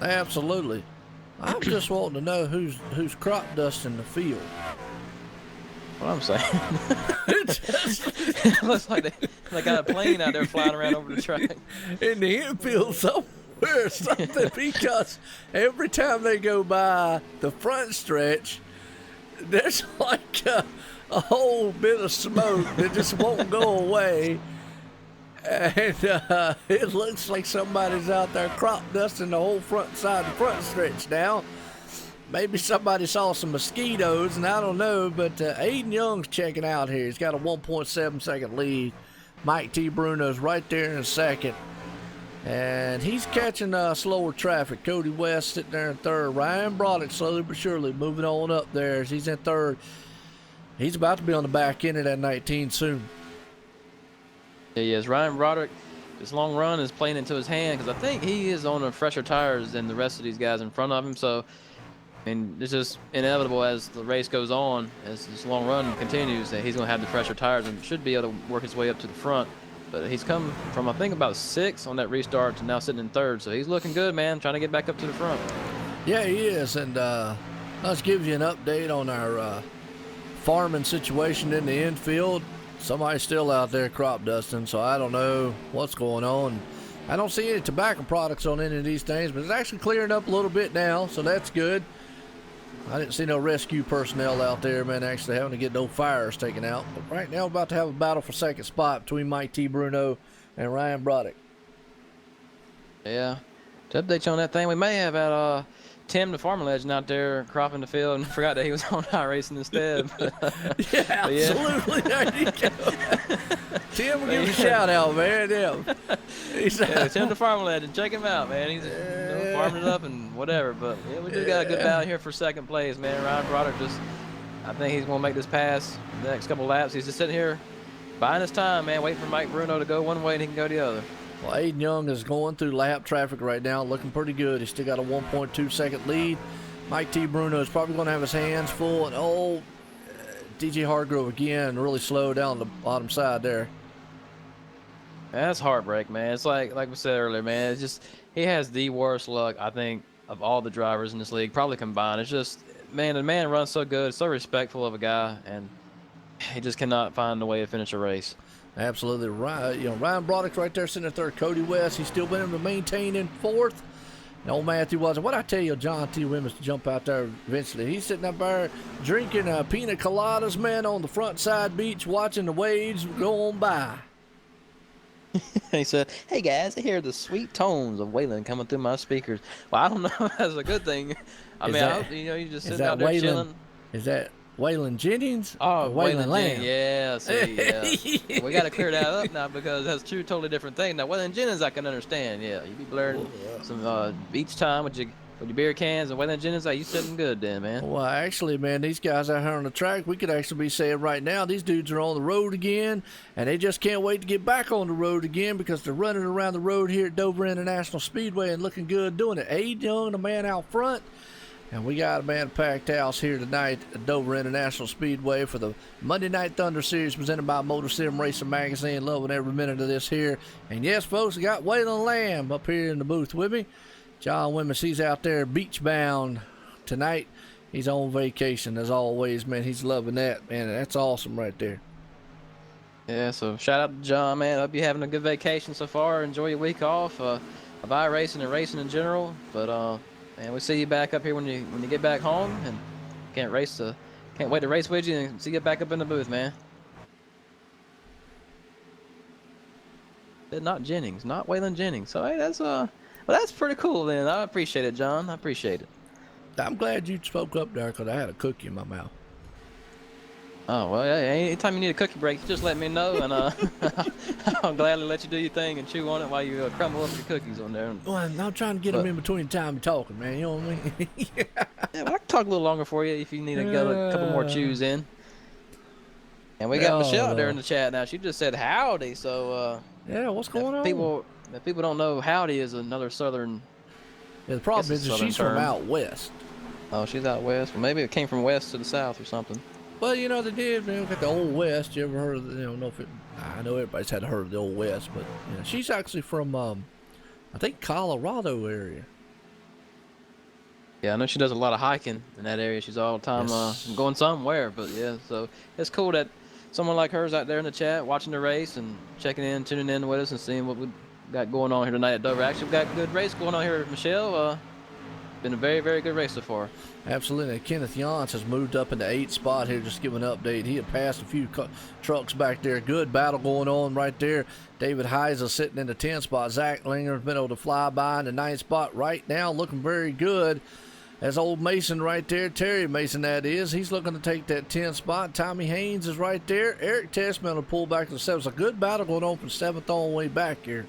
Speaker 3: Absolutely. I'm just wanting to know who's crop dusting the field.
Speaker 4: What I'm saying. It looks like they got a plane out there flying around over the track.
Speaker 3: In the infield somewhere or something, because every time they go by the front stretch, there's like a whole bit of smoke that just won't go away. And it looks like somebody's out there crop dusting the whole front side, the front stretch now. Maybe somebody saw some mosquitoes, and I don't know, but Aiden Young's checking out here. He's got a 1.7 second lead. Mike T. Bruno's right there in second. And he's catching slower traffic. Cody West sitting there in third. Ryan Broderick slowly but surely moving on up there as he's in third. He's about to be on the back end of that 19 soon.
Speaker 4: Yeah, yes, Ryan Broderick, this long run is playing into his hand, because I think he is on fresher tires than the rest of these guys in front of him. So, I mean, it's just inevitable as the race goes on, as this long run continues, that he's going to have the fresher tires and should be able to work his way up to the front. But he's come from, I think, about 6 on that restart to now sitting in third. So he's looking good, man, trying to get back up to the front.
Speaker 3: Yeah, he is. And let's give you an update on our farming situation in the infield. Somebody's still out there crop dusting, so I don't know what's going on. I don't see any tobacco products on any of these things, but it's actually clearing up a little bit now, so that's good. I didn't see no rescue personnel out there, man, actually having to get no fires taken out. But right now, we're about to have a battle for second spot between Mike T. Bruno and Ryan Broderick.
Speaker 4: Yeah. To update you on that thing, we may have had Tim, the farmer legend, out there cropping the field, and forgot that he was on iracing instead.
Speaker 3: Yeah, absolutely. There you go. Tim, will give a shout out, man. Yeah,
Speaker 4: Tim, the farmer legend. Check him out, man. He's farming it up and whatever. But yeah, we do got a good battle here for second place, man. Ryan Broderick I think he's going to make this pass the next couple laps. He's just sitting here buying his time, man, waiting for Mike Bruno to go one way and he can go the other.
Speaker 3: Well, Aiden Young is going through lap traffic right now, looking pretty good. He's still got a 1.2 second lead. Mike T. Bruno is probably going to have his hands full. And DJ Hargrove again, really slow down the bottom side there.
Speaker 4: That's heartbreak, man. It's like we said earlier, man. It's just, he has the worst luck, I think, of all the drivers in this league, probably combined. It's just, man, the man runs so good, so respectful of a guy, and he just cannot find a way to finish a race.
Speaker 3: Absolutely right. You know, Ryan Broderick's right there sitting at third. Cody West, he's still been able to maintain in fourth. And old Matthew wasn't. What I tell you, John T. Wimmis to jump out there eventually. He's sitting up there drinking pina coladas, man, on the front side beach, watching the waves go on by.
Speaker 4: He said, "Hey guys, I hear the sweet tones of Waylon coming through my speakers." Well, I don't know if that's a good thing. I mean, I hope, you know, you just sitting out there chilling.
Speaker 3: Is that Waylon Jennings?
Speaker 4: Oh,
Speaker 3: Waylon Lamb.
Speaker 4: Yeah, see, yeah. We got to clear that up now because that's two totally different things. Now, Waylon Jennings, I can understand. Yeah, you be blurring some beach time with your beer cans, and Waylon Jennings, you sitting good then, man.
Speaker 3: Well, actually, man, these guys out here on the track, we could actually be saying right now, these dudes are on the road again, and they just can't wait to get back on the road again because they're running around the road here at Dover International Speedway and looking good doing it. Aiden Young, the man out front. And we got a man packed house here tonight at Dover International Speedway for the Monday Night Thunder Series presented by Motor Sim Racing Magazine. Loving every minute of this here. And yes, folks, we got Waylon Lamb up here in the booth with me. John Wimmis, he's out there beach bound tonight. He's on vacation as always, man. He's loving that, man. That's awesome right there.
Speaker 4: Yeah, so shout out to John, man. Hope you're having a good vacation so far. Enjoy your week off of iRacing and racing in general. But man, we'll see you back up here when you get back home, and can't wait to race with you and see you back up in the booth, man. Not Jennings, not Waylon Jennings. So hey, that's pretty cool then. I appreciate it, John. I appreciate it.
Speaker 3: I'm glad you spoke up there because I had a cookie in my mouth.
Speaker 4: Oh, well, yeah, anytime you need a cookie break, just let me know, and I'll gladly let you do your thing and chew on it while you crumble up your cookies on there.
Speaker 3: Well, I'm not trying to get them in between time you're talking, man. You know what I mean?
Speaker 4: Yeah, well, I can talk a little longer for you if you need to get a couple more chews in. And we got Michelle out there in the chat now. She just said howdy, so...
Speaker 3: yeah, what's going on?
Speaker 4: If people don't know, howdy is another southern...
Speaker 3: Yeah, the problem is that she's from out west.
Speaker 4: Oh, she's out west? Well, maybe it came from west to the south or something.
Speaker 3: Well, you know, they did, man. Got the Old West. You ever heard of I know everybody's had heard of the Old West, but you know, she's actually from, I think, Colorado area.
Speaker 4: Yeah, I know she does a lot of hiking in that area. She's all the time going somewhere, but yeah, so it's cool that someone like her's out there in the chat watching the race and checking in, tuning in with us and seeing what we got going on here tonight at Dover. Actually, we've got a good race going on here, Michelle. Been a very, very good race so far. Absolutely.
Speaker 3: Kenneth Yance has moved up into 8th spot here. Just give an update. He had passed a few trucks back there. Good battle going on right there. David Heisa sitting in the 10th spot. Zach Linger's been able to fly by in the 9th spot right now, looking very good. As old Mason right there, Terry Mason that is, he's looking to take that 10th spot. Tommy Haynes is right there. Eric Tessman will pull back to the 7th. It's a good battle going on from 7th all the way back here.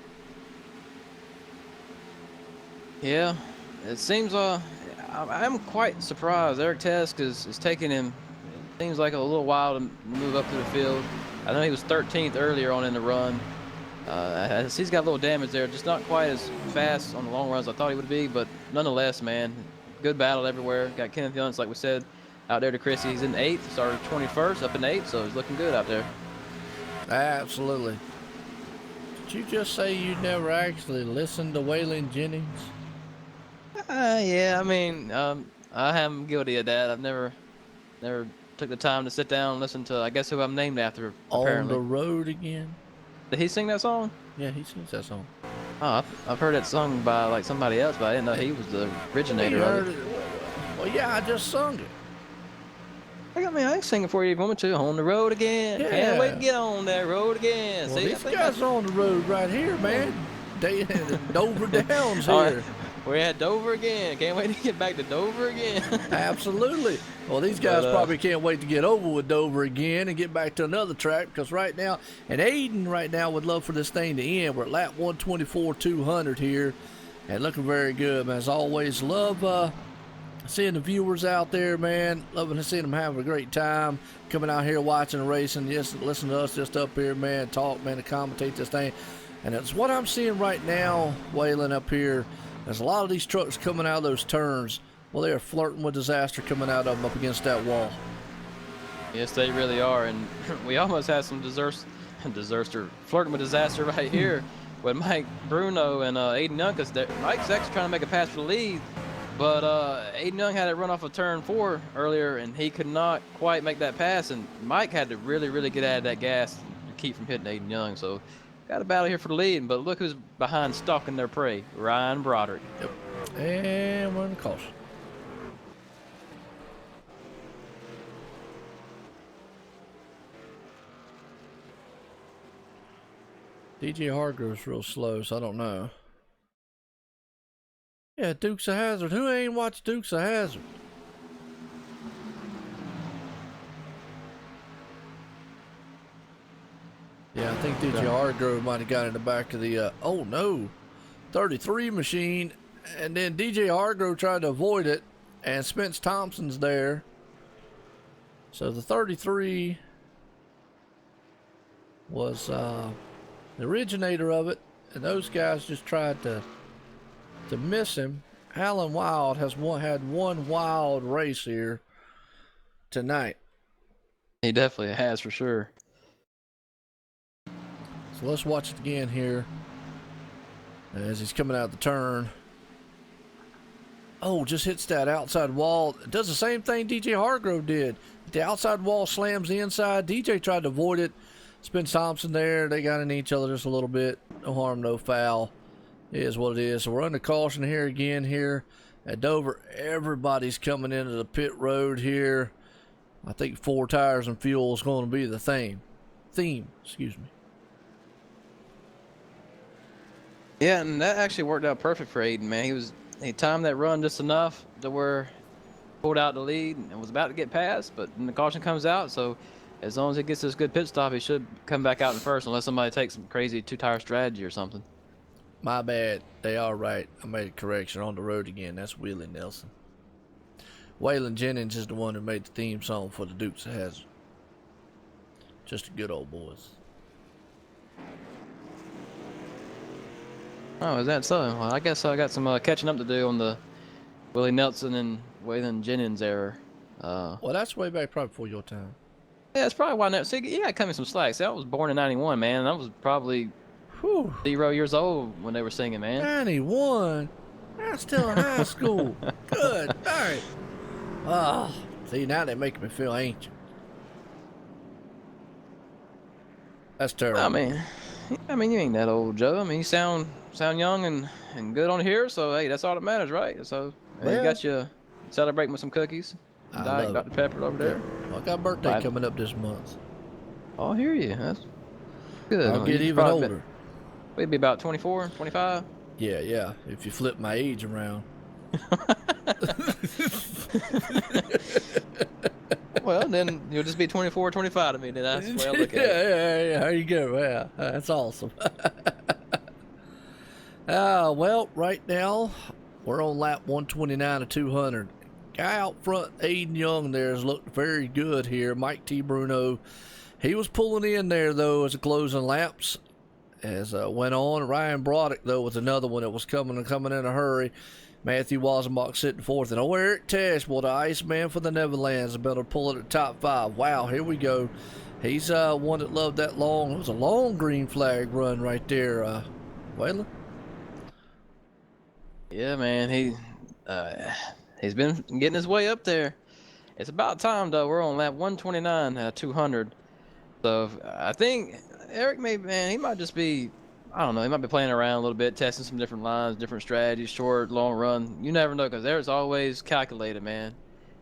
Speaker 4: Yeah. It seems, I'm quite surprised. Eric Tesk is taking him, it seems like a little while to move up to the field. I know he was 13th earlier on in the run. He's got a little damage there, just not quite as fast on the long runs as I thought he would be, but nonetheless, man, good battle everywhere. Got Kenneth Younts, like we said, out there to Chrissy. He's in 8th, started 21st, up in 8th, so he's looking good out there.
Speaker 3: Absolutely. Did you just say you never actually listened to Waylon Jennings?
Speaker 4: Yeah, I mean, I am guilty of that. I've never took the time to sit down and listen to, I guess, who I'm named after, apparently.
Speaker 3: On the Road Again?
Speaker 4: Did he sing that song?
Speaker 3: Yeah, he sings that song.
Speaker 4: Oh, I've heard that sung by, like, somebody else, but I didn't know he was the originator of it.
Speaker 3: Well, yeah, I just sung it.
Speaker 4: I can sing it for you if you want me to. On the road again.
Speaker 3: Yeah.
Speaker 4: Can't wait to get on that road again.
Speaker 3: Well,
Speaker 4: See,
Speaker 3: these guys are on the road right here, man. Dover Downs here.
Speaker 4: We're at Dover again. Can't wait to get back to Dover again.
Speaker 3: Absolutely. Well, these guys probably can't wait to get over with Dover again and get back to another track because right now, and Aiden right now would love for this thing to end. We're at lap 124-200 here and looking very good, man. As always, love seeing the viewers out there, man. Loving to see them having a great time coming out here watching the racing. Just listen to us just up here, man. Talk, man, to commentate this thing. And it's what I'm seeing right now, Waylon, up here. There's a lot of these trucks coming out of those turns. Well, they're flirting with disaster coming out of them up against that wall.
Speaker 4: Yes, they really are. And we almost had some flirting with disaster right here with Mike Bruno and Aiden Young. Because Mike's actually trying to make a pass for the lead. But Aiden Young had to run off of turn 4 earlier, and he could not quite make that pass. And Mike had to really, really get out of that gas to keep from hitting Aiden Young. So got a battle here for the lead. But look who's behind stalking their prey, Ryan Broderick.
Speaker 3: Yep. And we're in the caution. DJ Hargrove's real slow, so I don't know. Yeah, Dukes of Hazzard. Who ain't watched Dukes of Hazzard? Yeah, I think DJ Hargrove might have got in the back of the, oh no, 33 machine. And then DJ Hargrove tried to avoid it, and Spence Thompson's there. So the 33 was the originator of it, and those guys just tried to miss him. Alan Wild has had one wild race here tonight.
Speaker 4: He definitely has, for sure.
Speaker 3: So let's watch it again here as he's coming out the turn. Oh, just hits that outside wall. Does the same thing DJ Hargrove did. The outside wall slams the inside. DJ tried to avoid it. Spence Thompson there. They got in each other just a little bit. No harm, no foul. It is what it is. So we're under caution here again here at Dover. Everybody's coming into the pit road here. I think 4 tires and fuel is going to be the theme. Excuse me.
Speaker 4: Yeah, and that actually worked out perfect for Aiden, man. He timed that run just enough to where pulled out the lead and was about to get past, but then the caution comes out, so as long as he gets this good pit stop, he should come back out in first unless somebody takes some crazy 2-tire strategy or something.
Speaker 3: My bad. They are right. I made a correction on the road again. That's Willie Nelson. Waylon Jennings is the one who made the theme song for the Dukes of Hazzard. Just a good old boys.
Speaker 4: Oh, is that so? Well, I guess I got some catching up to do on the Willie Nelson and Waylon Jennings era.
Speaker 3: Well, that's way back probably before your time.
Speaker 4: Yeah, that's probably why. See, you got to cut me some slack. See, I was born in '91, man. And I was probably 0 years old when they were singing, man.
Speaker 3: 91? I'm still in high school. Good. All right. Oh, see, now they're making me feel ancient. That's terrible.
Speaker 4: I mean, you ain't that old, Joe. I mean, you sound young and good on here, so hey, that's all that matters, right? So you got you celebrating with some cookies. Diet Dr. Pepper over there.
Speaker 3: I got a birthday coming up this month.
Speaker 4: Oh, I hear you. That's good.
Speaker 3: I'll get even older.
Speaker 4: We'd be about 24, 25.
Speaker 3: Yeah. If you flip my age around.
Speaker 4: Well, then you'll just be 24, 25 to me. Then that's the way I look at it.
Speaker 3: Yeah. There you go. Yeah, that's awesome. Well, right now we're on lap 129 of 200. Guy out front, Aiden Young, there has looked very good here. Mike T. Bruno, he was pulling in there though as the closing laps as went on. Ryan Broderick though was another one that was coming in a hurry. Matthew Wazenbach sitting fourth. And Eric Tesh, well, the Iceman for the Netherlands, has been able to pull it at top 5. Wow, here we go. He's one that loved that long. It was a long green flag run right there, Waylon.
Speaker 4: Yeah, man. He's been getting his way up there. It's about time, though. We're on lap 129, 200. So I think Eric he might just be, I don't know, he might be playing around a little bit, testing some different lines, different strategies, short, long run. You never know, because Eric's always calculated, man.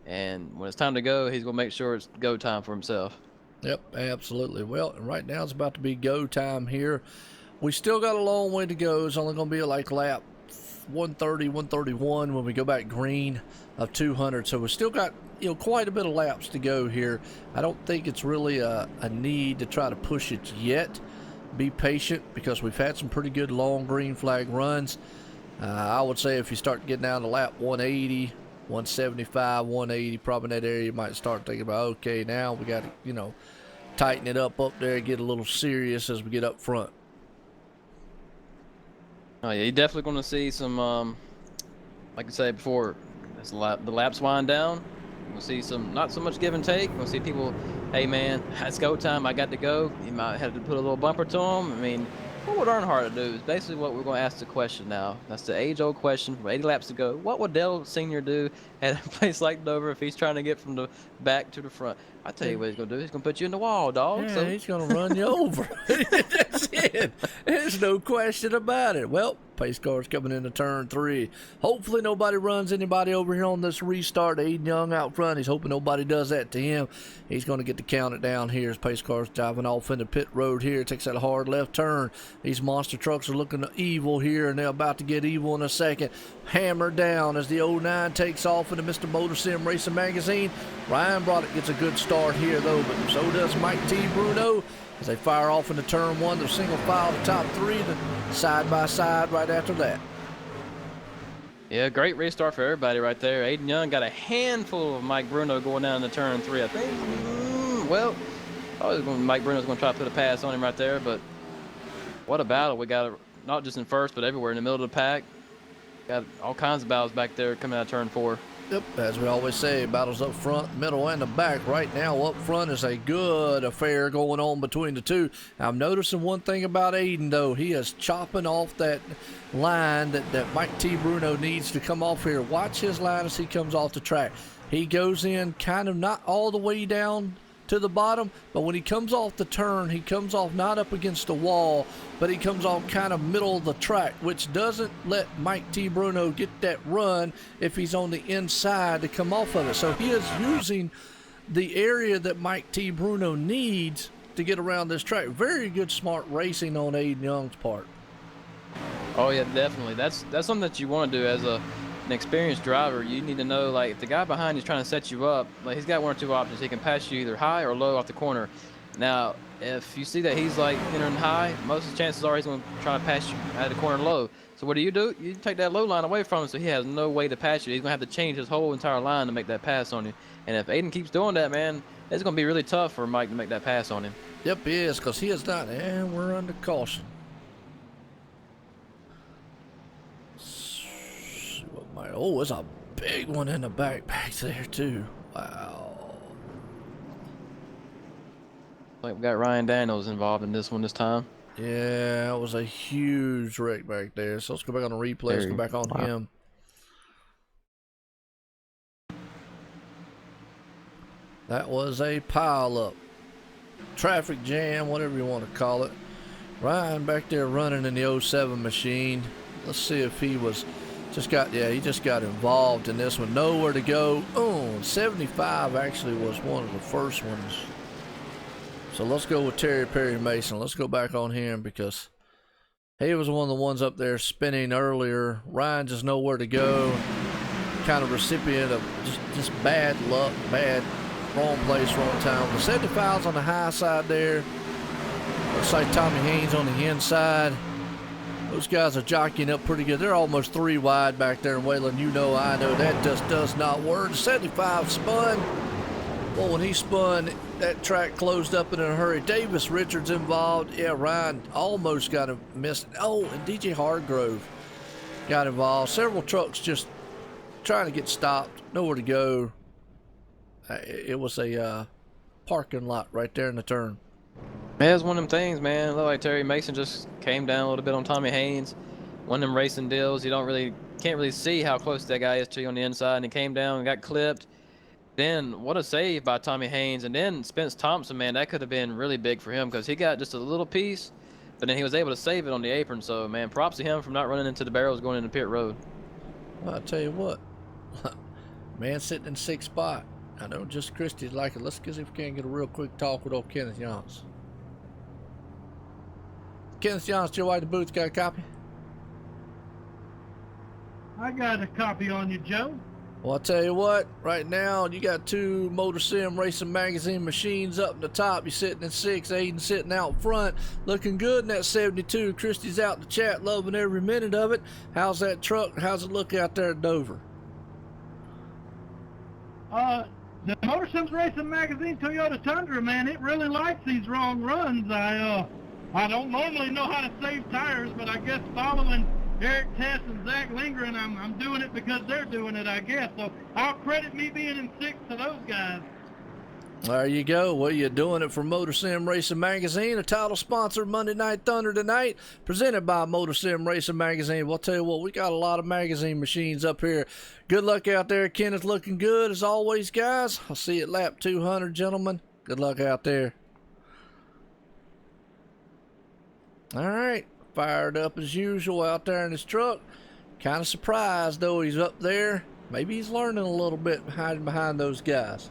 Speaker 4: And when it's time to go, he's going to make sure it's go time for himself.
Speaker 3: Yep, absolutely. Well, right now it's about to be go time here. We still got a long way to go. It's only going to be like lap 130, 131 when we go back green of 200. So we still got, quite a bit of laps to go here. I don't think it's really a need to try to push it yet. Be patient because we've had some pretty good long green flag runs. I would say if you start getting down to lap 180, 175, 180, probably in that area, you might start thinking about, okay, now we got to, tighten it up there, get a little serious as we get up front.
Speaker 4: Oh yeah, you're definitely going to see some, like I said before, as the laps wind down, we'll see some, not so much give and take. We'll see people, hey man, it's go time, I got to go. You might have to put a little bumper to them. I mean, What would Earnhardt do is basically what we're going to ask the question now. That's the age-old question from 80 laps ago. What would Dale Sr. do at a place like Dover if he's trying to get from the back to the front? I tell you what he's going to do. He's going to put you in the wall, dog.
Speaker 3: Yeah,
Speaker 4: So
Speaker 3: he's going to run you over. That's it. There's no question about it. Well, pace car's coming into turn 3. Hopefully nobody runs anybody over here on this restart. Aiden Young out front. He's hoping nobody does that to him. He's going to get to count it down here as pace car's driving off into pit road here. Takes that hard left turn. These monster trucks are looking evil here, and they're about to get evil in a second. Hammered down as the 09 takes off into Mr. Motor Sim Racing Magazine. Ryan Broderick gets a good start here, though, but so does Mike T. Bruno as they fire off into turn 1. They're single file the top 3, then side by side right after that.
Speaker 4: yeah, great restart for everybody right there. Aiden Young got a handful of Mike Bruno going down to turn 3, I think. Well, Mike Bruno's going to try to put a pass on him right there, but what a battle. We got not just in first, but everywhere in the middle of the pack. Got all kinds of battles back there coming out of turn 4.
Speaker 3: Yep, as we always say, battles up front, middle, and the back. Right now, up front is a good affair going on between the two. I'm noticing one thing about Aiden, though. He is chopping off that line that Mike T. Bruno needs to come off here. Watch his line as he comes off the track. He goes in kind of not all the way down to the bottom, but when he comes off the turn, he comes off not up against the wall, but he comes off kind of middle of the track, which doesn't let Mike T. Bruno get that run if he's on the inside to come off of it. So he is using the area that Mike T. Bruno needs to get around this track. Very good, smart racing on Aiden Young's part.
Speaker 4: Oh yeah, definitely. That's something that you want to do as an experienced driver. You need to know, like, if the guy behind you is trying to set you up, like, he's got one or two options. He can pass you either high or low off the corner. Now, if you see that he's like entering high, most of the chances are he's going to try to pass you out of the corner low. So what do? You take that low line away from him, so he has no way to pass you. He's going to have to change his whole entire line to make that pass on you. And if Aiden keeps doing that, man, it's going to be really tough for Mike to make that pass on him.
Speaker 3: Yep, he is, because he is not. And we're under caution. Oh, it's a big one in the back there, too. Wow.
Speaker 4: Like, we got Ryan Daniels involved in this one this time.
Speaker 3: Yeah, it was a huge wreck back there. So let's go back on the replay. Let's go back on him. That was a pile-up. Traffic jam, whatever you want to call it. Ryan back there running in the 07 machine. Let's see if he was... he just got involved in this one. Nowhere to go. Oh, 75 actually was one of the first ones. So let's go with Terry Perry Mason. Let's go back on him because he was one of the ones up there spinning earlier. Ryan just nowhere to go. Kind of recipient of just bad luck, wrong place, wrong time. The 75's on the high side there. Looks like Tommy Haynes on the inside. Those guys are jockeying up pretty good. They're almost 3 wide back there. And Waylon, I know that just does not work. The 75 spun. Well, when he spun, that track closed up in a hurry. Davis Richards involved. Yeah, Ryan almost got him missed. Oh, and DJ Hargrove got involved. Several trucks just trying to get stopped. Nowhere to go. It was a parking lot right there in the turn.
Speaker 4: Yeah, it's one of them things, man. It looked like Terry Mason just came down a little bit on Tommy Haynes. One of them racing deals. You can't really see how close that guy is to you on the inside. And he came down and got clipped. Then what a save by Tommy Haynes. And then Spence Thompson, man, that could have been really big for him because he got just a little piece, but then he was able to save it on the apron. So, man, props to him from not running into the barrels going into pit road.
Speaker 3: Well, I'll tell you what. Man sitting in 6th spot. I know just Christie's like it. Let's see if we can get a real quick talk with old Kenneth Johns. Kenneth Johns, still white the booth, got a copy?
Speaker 8: I got a copy on you, Joe.
Speaker 3: Well, I'll tell you what, right now, you got 2 Motor Sim Racing Magazine machines up in the top. You're sitting in 6, Aiden sitting out front, looking good in that 72. Christie's out in the chat, loving every minute of it. How's that truck? How's it look out there at Dover?
Speaker 8: The Motor Sims Racing Magazine Toyota Tundra, man, it really likes these wrong runs. I don't normally know how to save tires, but I guess following Eric Tess and Zach Lindgren, I'm doing it because they're doing it, I guess. So I'll credit me being in 6th to those guys.
Speaker 3: There you go. Well, you're doing it for Motor Sim Racing Magazine, a title sponsor Monday Night Thunder tonight, presented by Motor Sim Racing Magazine. Well, I'll tell you what, we got a lot of magazine machines up here. Good luck out there. Kenneth looking good as always, guys. I'll see you at lap 200, gentlemen. Good luck out there. All right, fired up as usual out there in his truck. Kind of surprised, though, he's up there. Maybe he's learning a little bit hiding behind those guys.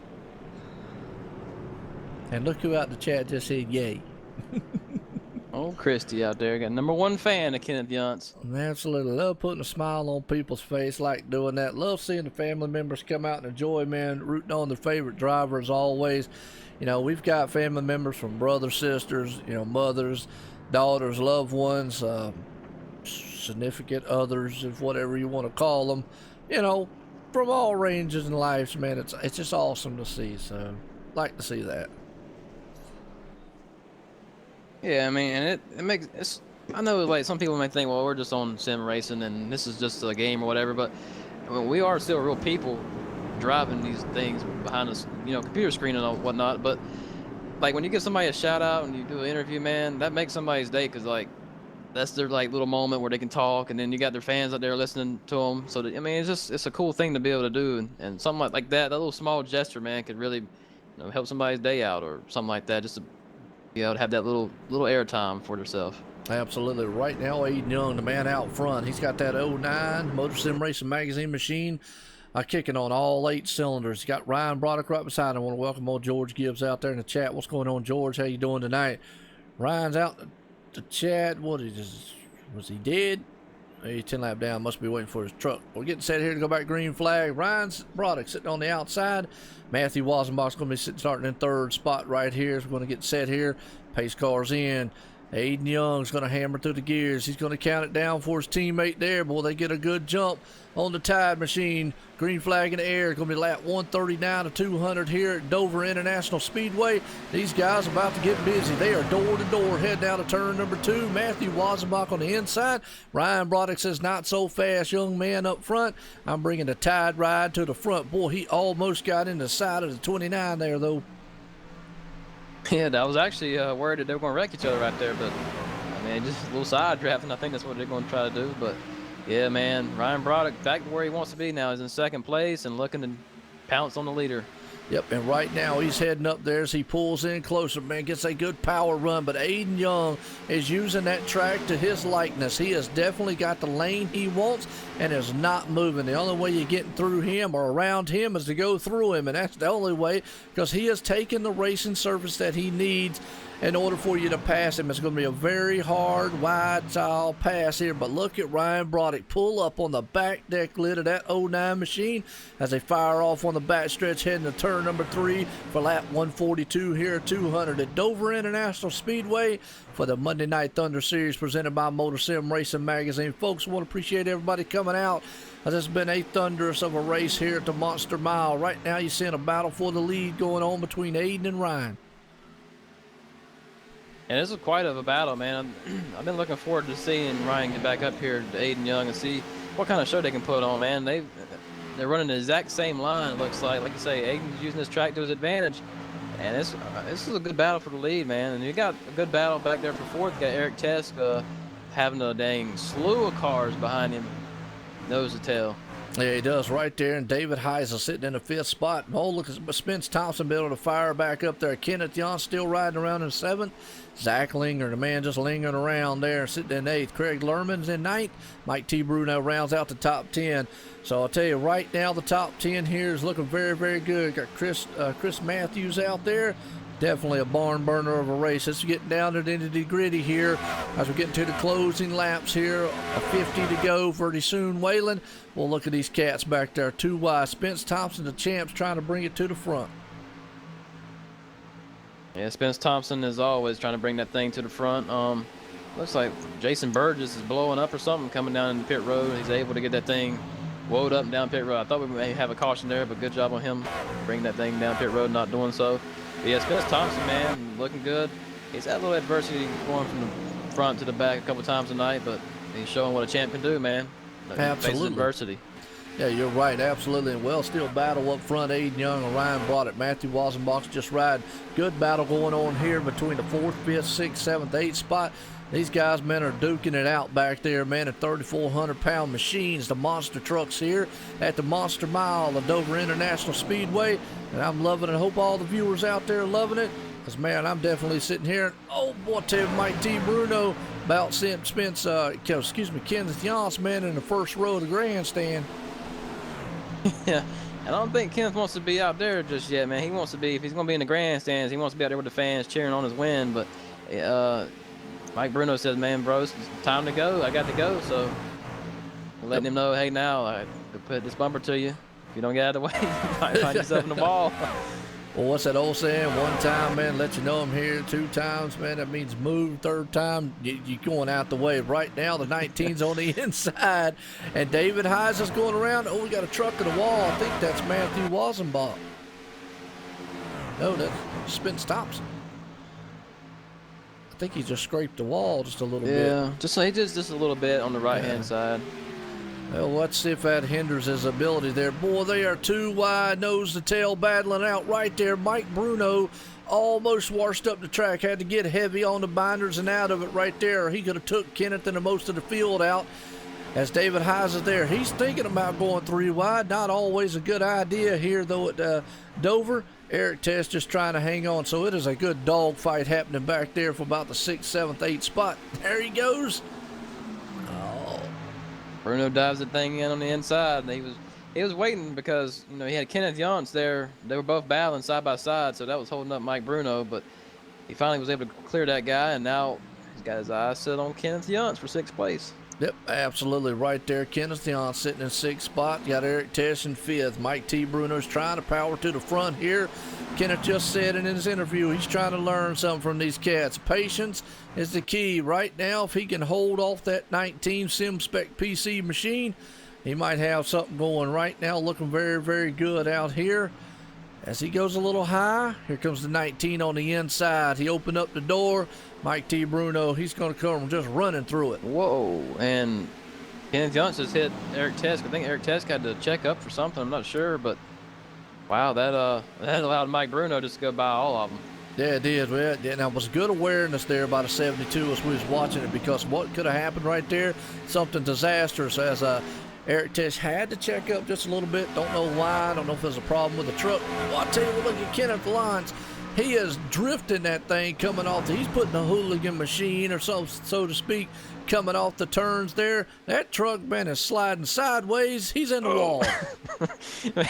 Speaker 3: And look who out the chat just said yay.
Speaker 4: Old Christy out there got #1 fan of Kenneth Yuntz.
Speaker 3: Absolutely. Love putting a smile on people's face, like doing that. Love seeing the family members come out and enjoy, man, rooting on their favorite driver as always. You know, we've got family members from brothers, sisters, you know, mothers, daughters, loved ones, significant others, if whatever you want to call them, you know, from all ranges in lives, man. It's just awesome to see. So, like to see that.
Speaker 4: Yeah, I mean, and it makes it's. I know, like, some people might think, well, we're just on sim racing and this is just a game or whatever, but I mean, we are still real people driving these things behind us, you know, computer screen and all whatnot. But like when you give somebody a shout out and you do an interview, man, that makes somebody's day, because like that's their like little moment where they can talk, and then you got their fans out there listening to them. So that, I mean, it's a cool thing to be able to do, and something like that little small gesture, man, could really, you know, help somebody's day out or something like that, just to be able to have that little airtime for themselves.
Speaker 3: Absolutely. Right now, Aiden Young, the man out front, he's got that 09 Motor Sim Racing Magazine machine kicking on all 8 cylinders. He's got Ryan Broderick right beside him. I want to welcome old George Gibbs out there in the chat. What's going on, George? How you doing tonight? Ryan's out the chat. What is, was he dead? He's 10 lap down. Must be waiting for his truck. We're getting set here to go back green flag. Ryan's Broderick sitting on the outside. Matthew Wazenbach's going to be starting in 3rd spot right here. So we're going to get set here. Pace car's in. Aiden Young's going to hammer through the gears. He's going to count it down for his teammate there. Boy, they get a good jump on the Tide machine. Green flag in the air. Going to be lap 139 to 200 here at Dover International Speedway. These guys are about to get busy. They are door to door heading down to turn number 2. Matthew Wazenbach on the inside. Ryan Broderick says, not so fast, young man up front. I'm bringing the Tide ride to the front. Boy, he almost got in the side of the 29 there, though.
Speaker 4: Yeah, I was actually worried that they were going to wreck each other right there, but I mean, just a little side drafting. I think that's what they're going to try to do. But yeah, man, Ryan Broderick back to where he wants to be now. He's in 2nd place and looking to pounce on the leader.
Speaker 3: Yep, and right now he's heading up there as he pulls in closer, man. Gets a good power run, but Aiden Young is using that track to his likeness. He has definitely got the lane he wants and is not moving. The only way you're getting through him or around him is to go through him, and that's the only way, because he has taken the racing surface that he needs in order for you to pass him. It's going to be a very hard, wide style pass here, but look at Ryan Broderick pull up on the back deck lid of that 09 machine as they fire off on the back stretch heading to turn number 3 for lap 142 here at 200 at Dover International Speedway for the Monday Night Thunder Series presented by Motor Sim Racing Magazine. Folks, I want to appreciate everybody coming out. This has been a thunderous of a race here at the Monster Mile. Right now you're seeing a battle for the lead going on between Aiden and Ryan.
Speaker 4: And this is quite of a battle, man. I've been looking forward to seeing Ryan get back up here to Aiden Young and see what kind of show they can put on, man. They're running the exact same line, it looks like. Like you say, Aiden's using this track to his advantage. And this is a good battle for the lead, man. And you got a good battle back there for 4th. You got Eric Tesk having a dang slew of cars behind him, nose to tail.
Speaker 3: Yeah, he does right there. And David Heisel sitting in the 5th spot. Oh, look at Spence Thompson be able to fire back up there. Kenneth Young still riding around in 7th. Zach Linger, the man just lingering around there, sitting in 8th. Craig Lerman's in 9th. Mike T. Bruno rounds out the top 10. So I'll tell you right now, the top 10 here is looking very, very good. Got Chris Matthews out there. Definitely a barn burner of a race. It's getting down to the nitty gritty here as we're getting to the closing laps here. A 50 to go pretty soon. Wayland. Well, look at these cats back there. 2 wide. Spence Thompson, the champs, trying to bring it to the front.
Speaker 4: Yeah, Spence Thompson is always trying to bring that thing to the front. Looks like Jason Burgess is blowing up or something coming down in the pit road. He's able to get that thing woed up and down pit road. I thought we may have a caution there, but good job on him bringing that thing down pit road, not doing so. But yeah, Spence Thompson, man, looking good. He's had a little adversity going from the front to the back a couple times tonight, but he's showing what a champ can do, man.
Speaker 3: Absolutely.
Speaker 4: Adversity.
Speaker 3: Yeah, you're right, absolutely. And well, still battle up front. Aiden Young and Ryan Broderick. Matthew Wazenbach's just riding. Good battle going on here between the 4th, 5th, 6th, 7th, 8th spot. These guys, man, are duking it out back there, man, at 3,400-pound machines, the monster trucks here at the Monster Mile, the Dover International Speedway. And I'm loving it. I hope all the viewers out there are loving it. Because, man, I'm definitely sitting here. And, oh, boy, tell you, Mike T. Bruno about Kenneth Yance, man, in the first row of the grandstand.
Speaker 4: Yeah, I don't think Kenneth wants to be out there just yet, man. He wants to be, if he's going to be in the grandstands, he wants to be out there with the fans cheering on his win. But Mike Bruno says, man, bro, it's time to go. I got to go. So we're letting him know, hey, now I put this bumper to you. If you don't get out of the way, you might find yourself in the wall.
Speaker 3: Well, what's that old saying? One time, man, let you know I'm here. 2 times, man, that means move. 3rd time, you're going out the way. Right now, the 19's on the inside, and David Hayes is going around. Oh, we got a truck at the wall. I think that's Matthew Wazenbach. No, that's Spence Thompson. I think he just scraped the wall just a little bit.
Speaker 4: Yeah, just a little bit on the right-hand side.
Speaker 3: Well, let's see if that hinders his ability there. Boy, they are 2 wide, nose to tail, battling out right there. Mike Bruno almost washed up the track, had to get heavy on the binders and out of it right there. He could have took Kenneth and the most of the field out. As David Hayes is there, he's thinking about going 3 wide. Not always a good idea here, though, at Dover. Eric Tess just trying to hang on. So it is a good dog fight happening back there for about the 6th, 7th, 8th spot. There he goes.
Speaker 4: Bruno dives the thing in on the inside, and he was waiting because, you know, he had Kenneth Yance there. They were both battling side by side, so that was holding up Mike Bruno. But he finally was able to clear that guy, and now he's got his eyes set on Kenneth Yance for 6th place.
Speaker 3: Yep, absolutely right there. Kenneth Yance sitting in 6th spot. You got Eric Tess in 5th. Mike T. Bruno's trying to power to the front here. Kenneth just said in his interview he's trying to learn something from these cats. Patience is the key. Right now, if he can hold off that 19 SimSpec PC machine, he might have something going right now. Looking very, very good out here. As he goes a little high, here comes the 19 on the inside. He opened up the door. Mike T. Bruno, he's going to come just running through it.
Speaker 4: Whoa, and Kenneth Yance just hit Eric Tesk. I think Eric Tesk had to check up for something. I'm not sure, but wow, that allowed Mike Bruno just to go by all of them.
Speaker 3: Yeah, it did. Well, yeah, now, it was good awareness there by the 72 as we was watching it, because what could have happened right there, something disastrous, as Eric Tesh had to check up just a little bit. Don't know why. I don't know if there's a problem with the truck. Well, I'll tell you what, look at Kenneth Lyons. He is drifting that thing coming off. He's putting a hooligan machine, or so to speak, coming off the turns there. That truck, man, is sliding sideways. He's in the wall.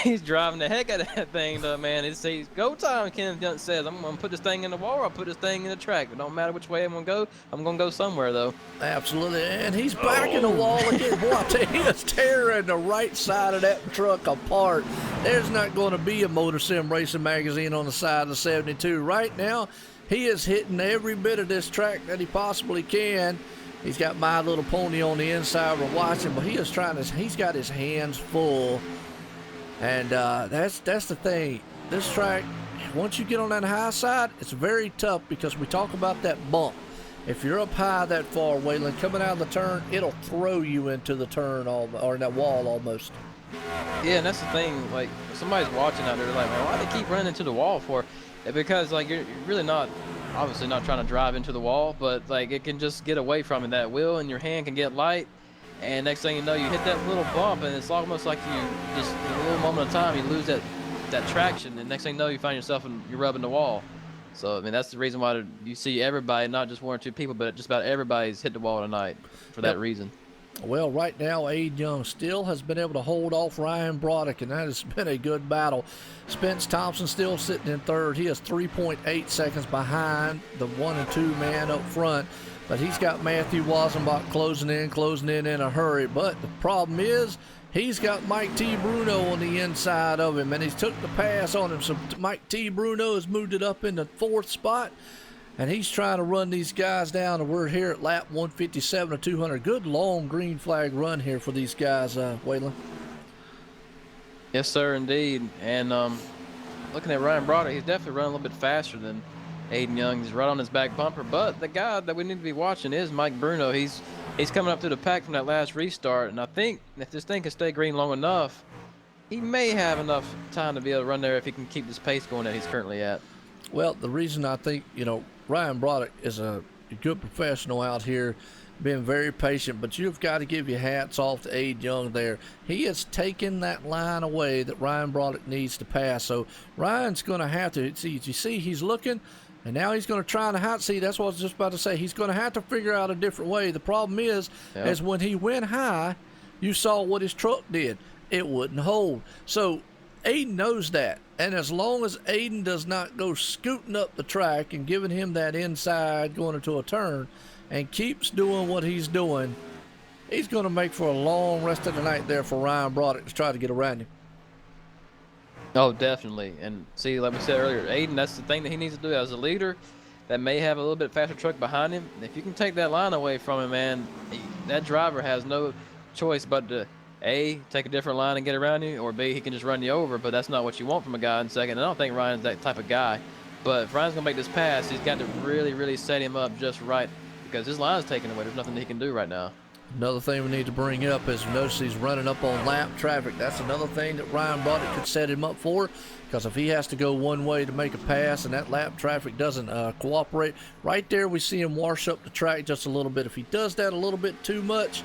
Speaker 4: He's driving the heck out of that thing, though, man. It's go time, Kenneth Yance says. I'm going to put this thing in the wall, or I'll put this thing in the track. It don't matter which way I'm going to go. I'm going to go somewhere, though.
Speaker 3: Absolutely. And he's back in the wall again. Boy, I tell you, he is tearing the right side of that truck apart. There's not going to be a Motor Sim Racing magazine on the side of the 72. Right now, he is hitting every bit of this track that he possibly can. He's got My Little Pony on the inside. We're watching, but he is trying to. He's got his hands full, and that's the thing. This track, once you get on that high side, it's very tough, because we talk about that bump. If you're up high that far, Waylon, coming out of the turn, it'll throw you into the turn or in that wall almost.
Speaker 4: Yeah, and that's the thing. Like, if somebody's watching out there, they're like, man, why do they keep running into the wall for? Because like you're really not. Obviously not trying to drive into the wall, but like it can just get away from it. That wheel in your hand can get light, and next thing you know, you hit that little bump, and it's almost like you just, in a little moment of time, you lose that traction, and next thing you know, you find yourself and you're rubbing the wall. So I mean, that's the reason why you see everybody, not just 1 or 2 people, but just about everybody's hit the wall tonight for that reason.
Speaker 3: Well, right now, Aid Young still has been able to hold off Ryan Broderick, and that has been a good battle. Spence Thompson still sitting in 3rd. He is 3.8 seconds behind the 1 and 2 man up front, but he's got Matthew Wazenbach closing in a hurry. But the problem is, he's got Mike T. Bruno on the inside of him, and he's took the pass on him. So Mike T. Bruno has moved it up in the 4th spot, and he's trying to run these guys down, and we're here at lap 157 of 200. Good long green flag run here for these guys, Waylon.
Speaker 4: Yes, sir, indeed. And looking at Ryan Broderick, he's definitely running a little bit faster than Aiden Young is right on his back bumper, but the guy that we need to be watching is Mike Bruno. He's coming up through the pack from that last restart, and I think if this thing can stay green long enough, he may have enough time to be able to run there if he can keep this pace going that he's currently at.
Speaker 3: Well, the reason I think, Ryan Broderick is a good professional out here, being very patient, but you've got to give your hats off to Aiden Young there. He has taken that line away that Ryan Broderick needs to pass. So Ryan's going to have to, you see, he's looking, and now he's going to try and hot seat. That's what I was just about to say. He's going to have to figure out a different way. The problem is when he went high, you saw what his truck did. It wouldn't hold. So Aiden knows that. And as long as Aiden does not go scooting up the track and giving him that inside going into a turn and keeps doing what he's doing, he's going to make for a long rest of the night there for Ryan Broderick to try to get around him.
Speaker 4: Oh, definitely. And see, like we said earlier, Aiden, that's the thing that he needs to do as a leader that may have a little bit faster truck behind him. If you can take that line away from him, man, that driver has no choice but to A, take a different line and get around you, or B, he can just run you over, but that's not what you want from a guy in second. And I don't think Ryan's that type of guy. But if Ryan's going to make this pass, he's got to really, really set him up just right because his line's taken away. There's nothing he can do right now.
Speaker 3: Another thing we need to bring up is notice he's running up on lap traffic. That's another thing that Ryan Broderick could set him up for, because if he has to go one way to make a pass and that lap traffic doesn't cooperate, right there we see him wash up the track just a little bit. If he does that a little bit too much,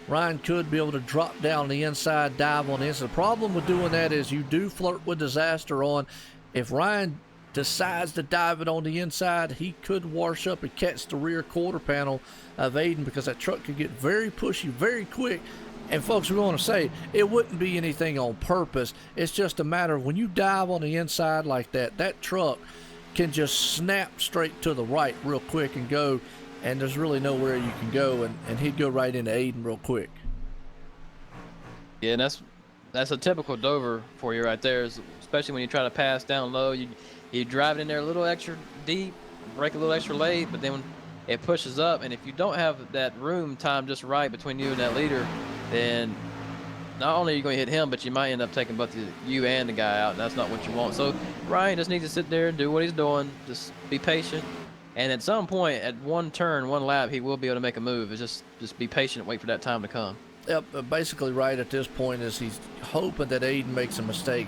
Speaker 3: Ryan could be able to drop down the inside, dive on the inside. The problem with doing that is you do flirt with disaster on. If Ryan decides to dive it on the inside, he could wash up and catch the rear quarter panel of Aiden, because that truck could get very pushy very quick. And folks, we're going to say it wouldn't be anything on purpose. It's just a matter of when you dive on the inside like that, that truck can just snap straight to the right real quick and go, and there's really nowhere you can go, and he'd go right into Aiden real quick.
Speaker 4: Yeah, and that's a typical Dover for you right there, especially when you try to pass down low. You drive it in there a little extra deep, brake a little extra late, but then when it pushes up, and if you don't have that room time just right between you and that leader, then not only are you going to hit him, but you might end up taking both you and the guy out, and that's not what you want. So Ryan just needs to sit there and do what he's doing, just be patient, and at some point, at one turn, one lap, he will be able to make a move. It's just be patient and wait for that time to come.
Speaker 3: Yep, basically right at this point is he's hoping that Aiden makes a mistake.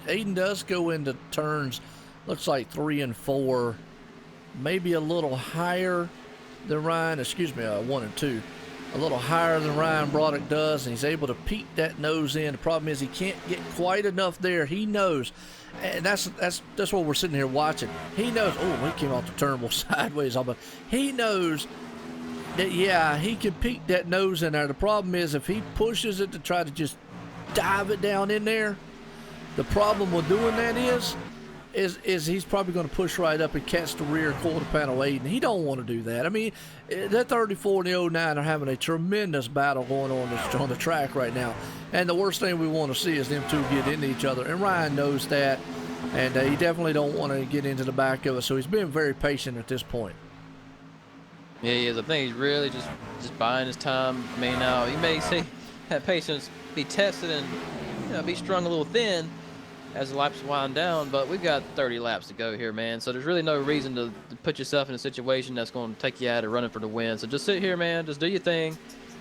Speaker 3: Aiden does go into turns, looks like 3 and 4, maybe a little higher than Ryan, 1 and 2, a little higher than Ryan Broderick does, and he's able to peek that nose in. The problem is he can't get quite enough there. He knows, and that's what we're sitting here watching. He knows, oh, he came off the turnbuckle sideways, but he knows that, yeah, he can peek that nose in there. The problem is if he pushes it to try to just dive it down in there, the problem with doing that is he's probably going to push right up and catch the rear quarter panel Aiden. He don't want to do that. I mean, that 34 and the 09 are having a tremendous battle going on the track right now. And the worst thing we want to see is them two get into each other. And Ryan knows that. And he definitely don't want to get into the back of it. So he's being very patient at this point.
Speaker 4: Yeah, he is. I think he's really just buying his time. I mean, now he may say that patience be tested and be strung a little thin as the laps wind down, but we've got 30 laps to go here, man. So there's really no reason to put yourself in a situation that's going to take you out of running for the win. So just sit here, man. Just do your thing.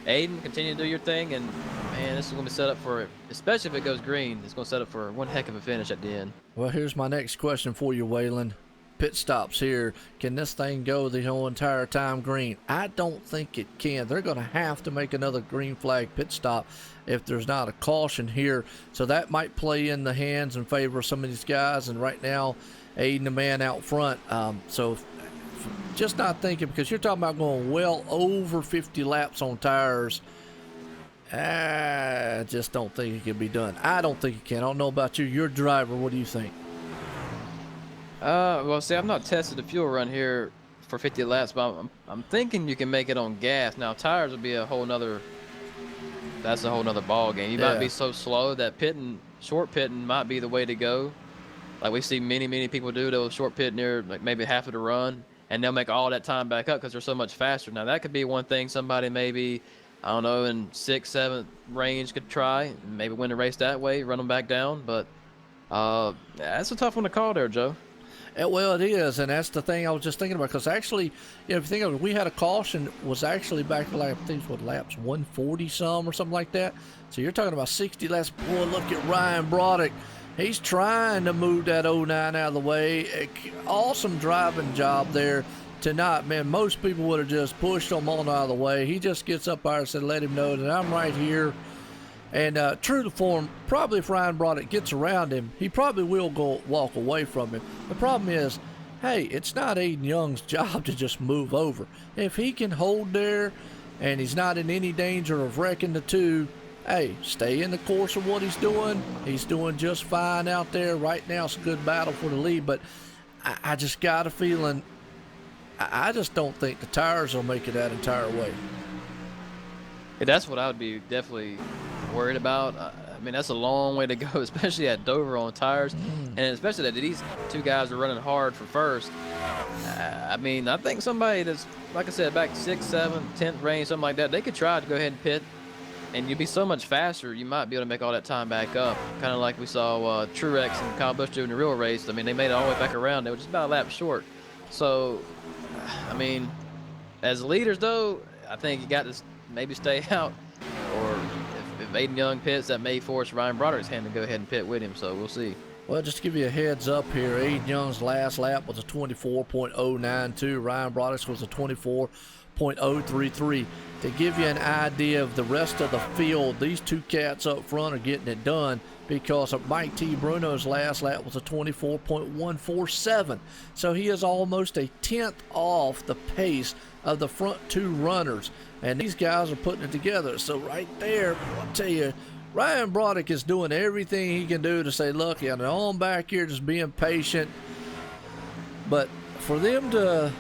Speaker 4: Aiden, continue to do your thing, and man, this is going to be set up for, especially if it goes green, it's going to set up for one heck of a finish at the end.
Speaker 3: Well, here's my next question for you, Waylon. Pit stops here. Can this thing go the whole entire time green? I don't think it can. They're going to have to make another green flag pit stop if there's not a caution here. So that might play in the hands in favor of some of these guys. And right now, Aiden, the man out front. So just not thinking, because you're talking about going well over 50 laps on tires. I just don't think it can be done. I don't think it can. I don't know about you. You're a driver. What do you think?
Speaker 4: Well, see, I've not tested the fuel run here for 50 laps, but I'm thinking you can make it on gas. Now, tires would be that's a whole nother ball game. You might be so slow that short pitting might be the way to go. Like we see many people do, they'll short pit near like maybe half of the run, and they'll make all that time back up because they're so much faster. Now, that could be one thing somebody maybe, I don't know, in 6th, 7th range could try, maybe win the race that way, run them back down. But that's a tough one to call there, Joe.
Speaker 3: Well, it is, and that's the thing I was just thinking about. Because actually, if you think of it, we had a caution was actually back to like I think what laps 140 some or something like that. So you're talking about 60 laps. Boy, look at Ryan Broderick. He's trying to move that 09 out of the way. Awesome driving job there tonight, man. Most people would have just pushed him on out of the way. He just gets up there and said, "Let him know that I'm right here." And true to form, probably if Ryan Broderick gets around him, he probably will walk away from him. The problem is, hey, it's not Aiden Young's job to just move over. If he can hold there and he's not in any danger of wrecking the two, hey, stay in the course of what he's doing. He's doing just fine out there. Right now it's a good battle for the lead, but I just got a feeling, I just don't think the tires will make it that entire way.
Speaker 4: Yeah, that's what I would be definitely worried about. I mean, that's a long way to go, especially at Dover on tires, and especially that these two guys are running hard for first. I mean, I think somebody that's, like I said, back 6th, 7th, 10th range, something like that, they could try to go ahead and pit, and you'd be so much faster, you might be able to make all that time back up. Kind of like we saw Truex and Kyle Busch do in the real race. I mean, they made it all the way back around. They were just about a lap short. So, I mean, as leaders, though, I think you got to maybe stay out, or if Aiden Young pits, that may force Ryan Broderick's hand to go ahead and pit with him, so we'll see.
Speaker 3: Well, just to give you a heads up here, Aiden Young's last lap was a 24.092. Ryan Broderick's was a 24.033. To give you an idea of the rest of the field, these two cats up front are getting it done, because of Mike T. Bruno's last lap was a 24.147. So he is almost a 10th off the pace of the front two runners. And these guys are putting it together. So right there, I'll tell you, Ryan Broderick is doing everything he can do to say, look, I know I'm back here just being patient. But for them to,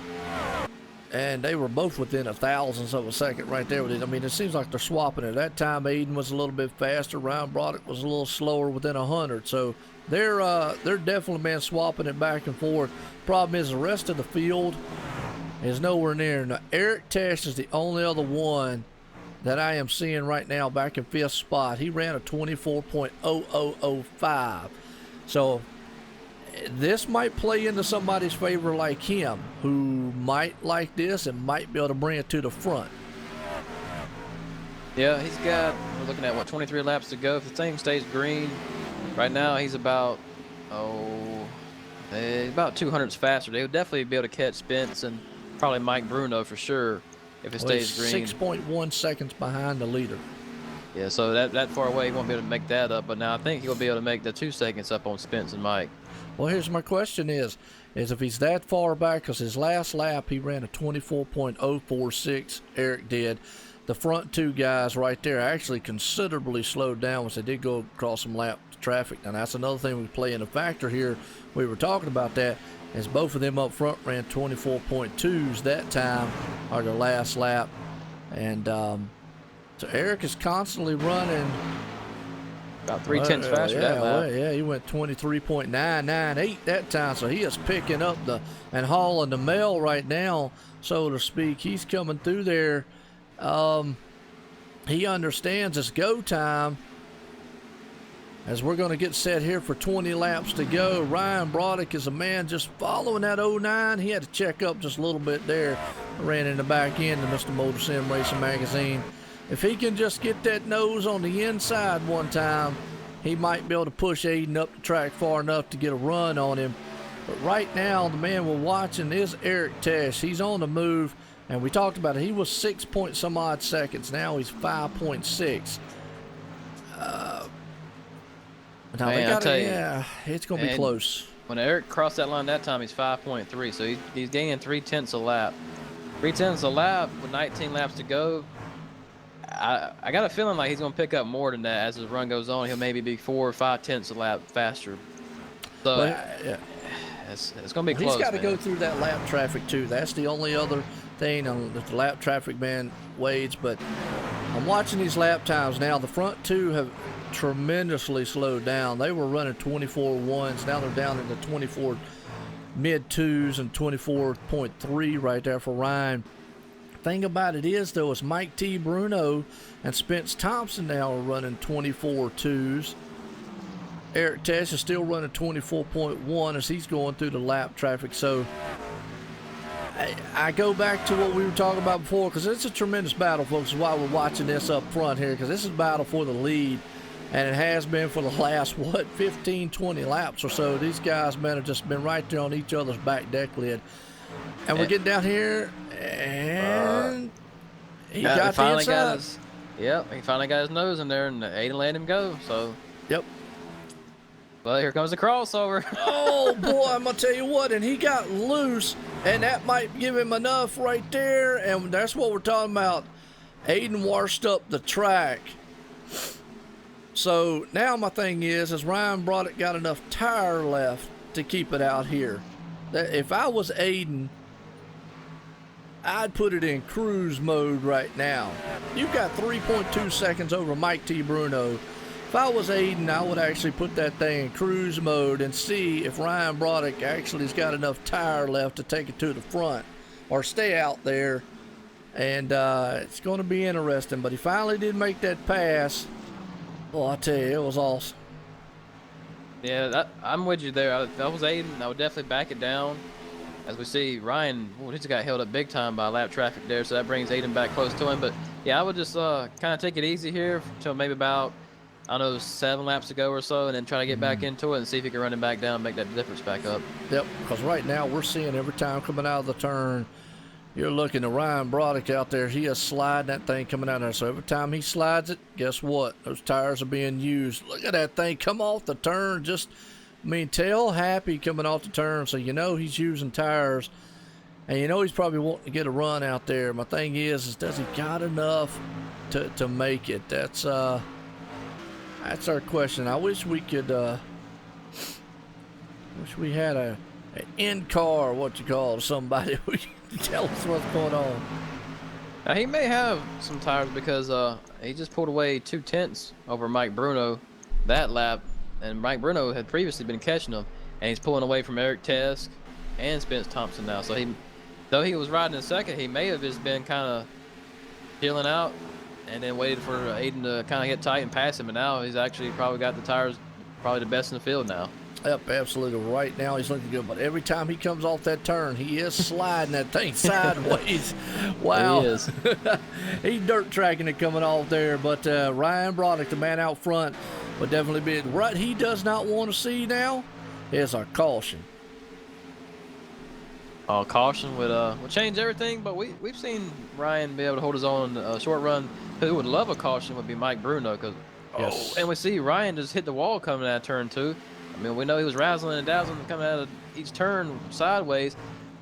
Speaker 3: and they were both within a thousandth of a second right there with it. I mean, it seems like they're swapping it. That time Aiden was a little bit faster. Ryan Broderick was a little slower within 100. So they're definitely, man, swapping it back and forth. Problem is the rest of the field is nowhere near. Now, Eric Tesh is the only other one that I am seeing right now back in 5th spot. He ran a 24.0005. So this might play into somebody's favor like him, who might like this and might be able to bring it to the front.
Speaker 4: Yeah, he's got, we're looking at, 23 laps to go. If the thing stays green, right now he's about 200s faster. They would definitely be able to catch Spence and probably Mike Bruno for sure if it stays green.
Speaker 3: 6.1 seconds behind the leader.
Speaker 4: Yeah, so that far away, he won't be able to make that up. But now I think he'll be able to make the 2 seconds up on Spence and Mike.
Speaker 3: Well, here's my question is if he's that far back, because his last lap he ran a 24.046, Eric did. The front two guys right there actually considerably slowed down once they did go across some lap traffic. And that's another thing we play in a factor here. We were talking about that, as both of them up front ran 24.2s that time, or their last lap. And so Eric is constantly running
Speaker 4: about 3/10 faster that lap.
Speaker 3: Well, yeah, he went 23.998 that time, so he is picking up and hauling the mail right now, so to speak. He's coming through there. He understands it's go time, as we're going to get set here for 20 laps to go. Ryan Broderick is a man just following that 09. He had to check up just a little bit there. Ran in the back end of Mr. Motor Sim Racing Magazine. If he can just get that nose on the inside one time, he might be able to push Aiden up the track far enough to get a run on him. But right now, the man we're watching is Eric Tesh. He's on the move, and we talked about it. He was 6 point some odd seconds. Now he's 5.6. Now
Speaker 4: Man,
Speaker 3: they got
Speaker 4: tell you,
Speaker 3: yeah, it's going to be close.
Speaker 4: When Eric crossed that line that time, he's 5.3, so he's gaining 3/10 a lap. 3/10 a lap with 19 laps to go. I got a feeling like he's going to pick up more than that as his run goes on. He'll maybe be 4 or 5/10 a lap faster. So
Speaker 3: yeah,
Speaker 4: it's going to be close.
Speaker 3: He's got to
Speaker 4: man.
Speaker 3: go through that lap traffic too. That's the only other thing on the lap traffic, man, Wades. But I'm watching these lap times now. The front two have tremendously slowed down. They were running 24.1s. Now they're down into 24 mid 2s and 24.3 right there for Ryan. Thing about it is, though, is Mike T. Bruno and Spence Thompson now are running 24 2s. Eric Tess is still running 24.1 as he's going through the lap traffic. So I go back to what we were talking about before, because it's a tremendous battle, folks. Is why we're watching this up front here, because this is a battle for the lead, and it has been for the last 15, 20 laps or so. These guys, man, have just been right there on each other's back deck lid. And we're getting down here, and he got the inside.
Speaker 4: He finally got his nose in there, and Aiden let him go. So
Speaker 3: yep.
Speaker 4: Well, here comes the crossover.
Speaker 3: Oh boy, I'm gonna tell you what, and he got loose, and that might give him enough right there, and that's what we're talking about. Aiden washed up the track. So now my thing is Ryan Broderick got enough tire left to keep it out here. That if I was Aiden, I'd put it in cruise mode right now. You've got 3.2 seconds over Mike T. Bruno. If I was Aiden, I would actually put that thing in cruise mode and see if Ryan Broderick actually has got enough tire left to take it to the front or stay out there. And it's going to be interesting. But he finally did make that pass. Well, I tell you, it was awesome.
Speaker 4: Yeah, I'm with you there. If I was Aiden, I would definitely back it down. As we see, Ryan, he's got held up big time by lap traffic there, so that brings Aiden back close to him. But yeah, I would just kind of take it easy here until maybe about, I don't know, 7 laps to go or so, and then try to get back into it and see if you can run him back down and make that difference back up.
Speaker 3: Yep, because right now we're seeing every time coming out of the turn, you're looking at Ryan Broderick out there. He is sliding that thing coming out there. So every time he slides it, guess what? Those tires are being used. Look at that thing come off the turn. Just, I mean, tail happy coming off the turn. So you know he's using tires. And you know he's probably wanting to get a run out there. My thing is does he got enough to make it? That's our question. I wish we could, wish we had an in-car, what you call, somebody who can tell us what's going on.
Speaker 4: Now, he may have some tires because he just pulled away 2/10 over Mike Bruno that lap, and Mike Bruno had previously been catching him, and he's pulling away from Eric Tesk and Spence Thompson now. So though he was riding in second, he may have just been kind of chilling out and then waited for Aiden to kind of get tight and pass him, and now he's actually probably got the tires probably the best in the field now.
Speaker 3: Yep, absolutely. Right now he's looking good, but every time he comes off that turn, he is sliding that thing sideways. Wow.
Speaker 4: He is.
Speaker 3: He's dirt tracking it coming off there, but Ryan Broderick, the man out front, would definitely be it. What he does not want to see now is a caution.
Speaker 4: Caution would change everything, but we've seen Ryan be able to hold his own short run. Who would love a caution would be Mike Bruno, because and we see Ryan just hit the wall coming out of turn 2. I mean, we know he was razzling and dazzling coming out of each turn sideways.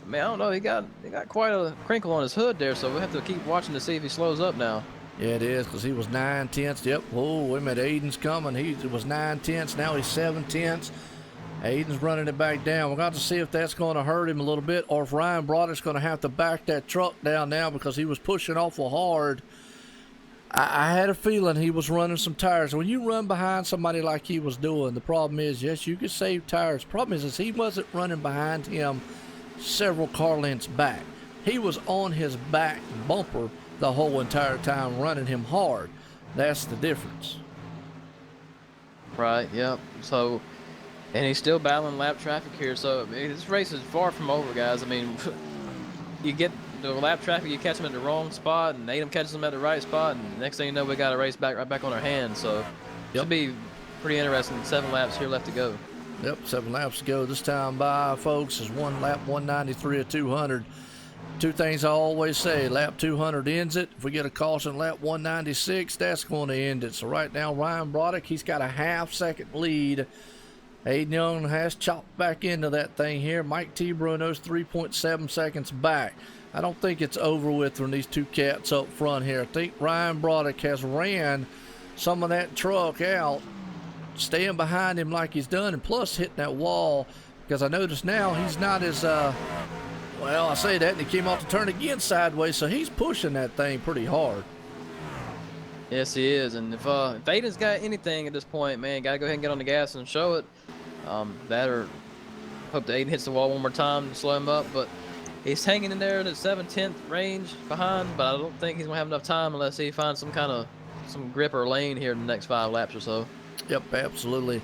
Speaker 4: Man, I don't know, he got quite a crinkle on his hood there, so we'll have to keep watching to see if he slows up now.
Speaker 3: Yeah, it is, because he was 9/10. Yep. Whoa, wait a minute. Aiden's coming. He was 9/10. Now he's 7/10. Aiden's running it back down. We're going to see if that's going to hurt him a little bit, or if Ryan Broderick's going to have to back that truck down now because he was pushing awful hard. I had a feeling he was running some tires. When you run behind somebody like he was doing, the problem is, yes, you could save tires. The problem is he wasn't running behind him several car lengths back. He was on his back bumper the whole entire time, running him hard. That's the difference.
Speaker 4: Right, yep. So, and he's still battling lap traffic here. So, I mean, this race is far from over, guys. I mean, you get the lap traffic, you catch them at the wrong spot, and Adam catches them at the right spot, and next thing you know, we got a race right back on our hands. So, should be pretty interesting. 7 laps here left to go.
Speaker 3: Yep, 7 laps to go. This time by, folks, is 1 lap 193 of 200. Two things I always say: lap 200 ends it. If we get a caution, lap 196, that's going to end it. So right now, Ryan Broderick, he's got a half-second lead. Aiden Young has chopped back into that thing here. Mike T. Bruno's 3.7 seconds back. I don't think it's over with from these two cats up front here. I think Ryan Broderick has ran some of that truck out, staying behind him like he's done, and plus hitting that wall, because I notice now he's not as, well, I say that, and he came off the turn again sideways, so he's pushing that thing pretty hard.
Speaker 4: Yes, he is. And if Aiden's got anything at this point, man, got to go ahead and get on the gas and show it. That or hope that Aiden hits the wall one more time to slow him up. But he's hanging in there in the 7/10 range behind, but I don't think he's going to have enough time unless he finds some grip or lane here in the next 5 laps or so.
Speaker 3: Yep, absolutely.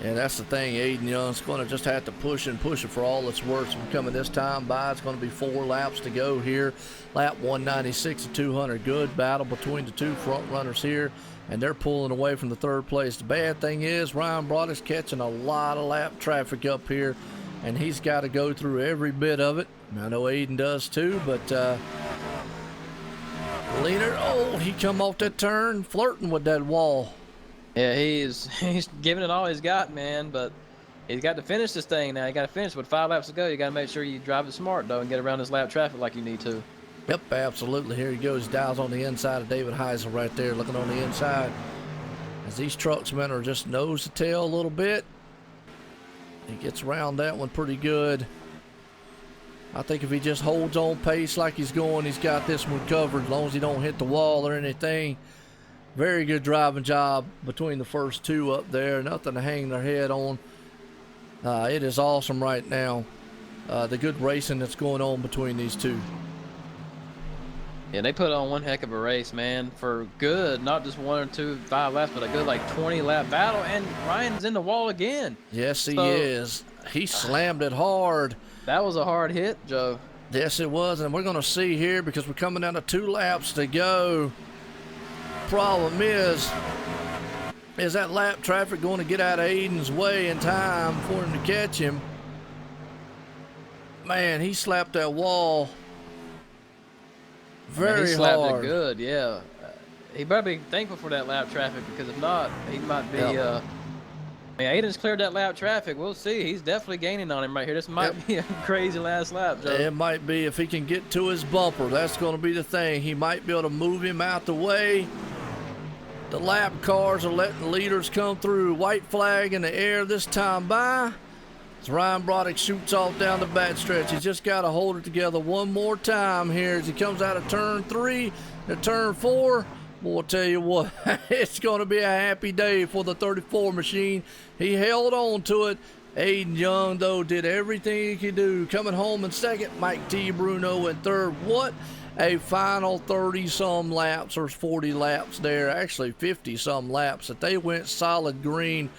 Speaker 3: And that's the thing, Aiden Young's going to just have to push and push it for all it's worth. So we're coming this time by. It's going to be 4 laps to go here. Lap 196 to 200. Good battle between the two front runners here, and they're pulling away from the third place. The bad thing is Ryan Broddick's catching a lot of lap traffic up here, and he's got to go through every bit of it. I know Aiden does too, but Leaner, oh, he come off that turn flirting with that wall.
Speaker 4: Yeah, he's giving it all he's got, man, but he's got to finish this thing now. You got to finish with 5 laps to go. You got to make sure you drive it smart, though, and get around this lap traffic like you need to.
Speaker 3: Yep, absolutely. Here he goes. Dials on the inside of David Heisel right there, looking on the inside. As these trucksmen are just nose to tail a little bit. He gets around that one pretty good. I think if he just holds on pace like he's going, he's got this one covered as long as he don't hit the wall or anything. Very good driving job between the first two up there. Nothing to hang their head on. It is awesome right now. The good racing that's going on between these two.
Speaker 4: Yeah, they put on one heck of a race, man, for good, not just 1 or 2, 5 laps, but a good like 20 lap battle, and Ryan's in the wall again.
Speaker 3: Yes, he is. He slammed it hard.
Speaker 4: That was a hard hit, Joe.
Speaker 3: Yes, it was, and we're going to see here because we're coming down to 2 laps to go. Problem is that lap traffic going to get out of Aiden's way in time for him to catch him? Man, he slapped that wall very
Speaker 4: he slapped
Speaker 3: hard.
Speaker 4: It good, yeah. He better be thankful for that lap traffic, because if not, he might be.
Speaker 3: Yep.
Speaker 4: Aiden's cleared that lap traffic. We'll see. He's definitely gaining on him right here. This might be a crazy last lap, Joe.
Speaker 3: It might be if he can get to his bumper. That's going to be the thing. He might be able to move him out the way. The lap cars are letting leaders come through. White flag in the air this time by. As Ryan Broddick shoots off down the back stretch. He's just got to hold it together one more time here as he comes out of turn 3 to turn 4. Boy, I'll tell you what, it's going to be a happy day for the 34 machine. He held on to it. Aiden Young, though, did everything he could do. Coming home in second, Mike T. Bruno in third. What a final 30-some laps, or 40 laps there. Actually, 50-some laps that they went solid green.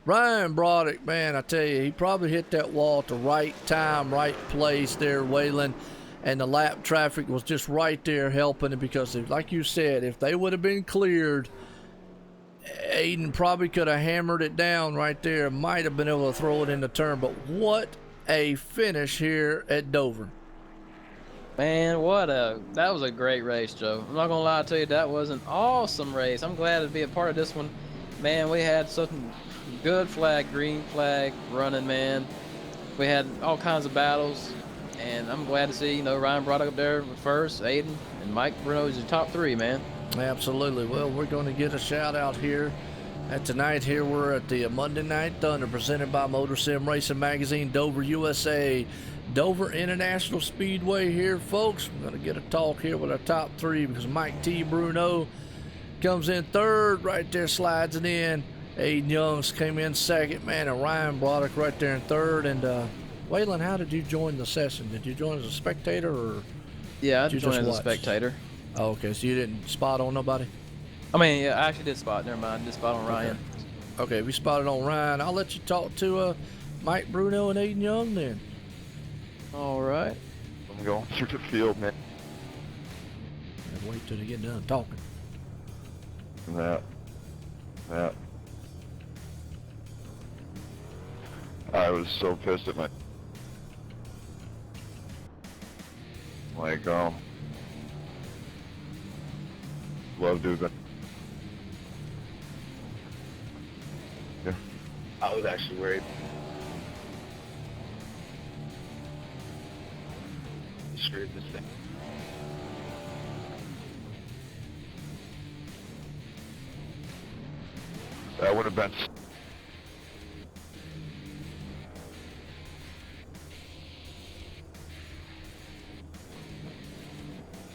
Speaker 3: Ryan Broddick, man, I tell you, he probably hit that wall at the right time, right place there, Waylon. And the lap traffic was just right there helping it because, like you said, if they would have been cleared, Aiden probably could have hammered it down right there. Might have been able to throw it in the turn. But what a finish here at Dover.
Speaker 4: Man, that was a great race, Joe. I'm not going to lie to you, that was an awesome race. I'm glad to be a part of this one. Man, we had something good flag, green flag running, man. We had all kinds of battles. And I'm glad to see, Ryan Broddick up there with first, Aiden, and Mike Bruno is the top 3, man.
Speaker 3: Absolutely. Well, we're going to get a shout out here. Tonight here we're at the Monday Night Thunder presented by Motor Sim Racing Magazine, Dover, USA. Dover International Speedway here, folks. We're going to get a talk here with our top 3 because Mike T. Bruno comes in third, right there slides it in. Aiden Youngs came in second, man, and Ryan Broddick right there in third. And Waylon, how did you join the session? Did you join as a spectator or?
Speaker 4: Yeah, I
Speaker 3: did you
Speaker 4: joined
Speaker 3: just
Speaker 4: as a spectator.
Speaker 3: Oh, okay, so you didn't spot on nobody?
Speaker 4: I mean, yeah, I actually did spot. Never mind, I did spot on Ryan.
Speaker 3: Okay, if you spotted on Ryan, I'll let you talk to Mike Bruno and Aiden Young then.
Speaker 4: All right.
Speaker 5: I'm going through the field, man.
Speaker 3: And wait till they get done talking.
Speaker 5: Yeah. I was so pissed at my love doing that. Yeah.
Speaker 6: I was actually worried. You screwed this thing.
Speaker 5: That would have been.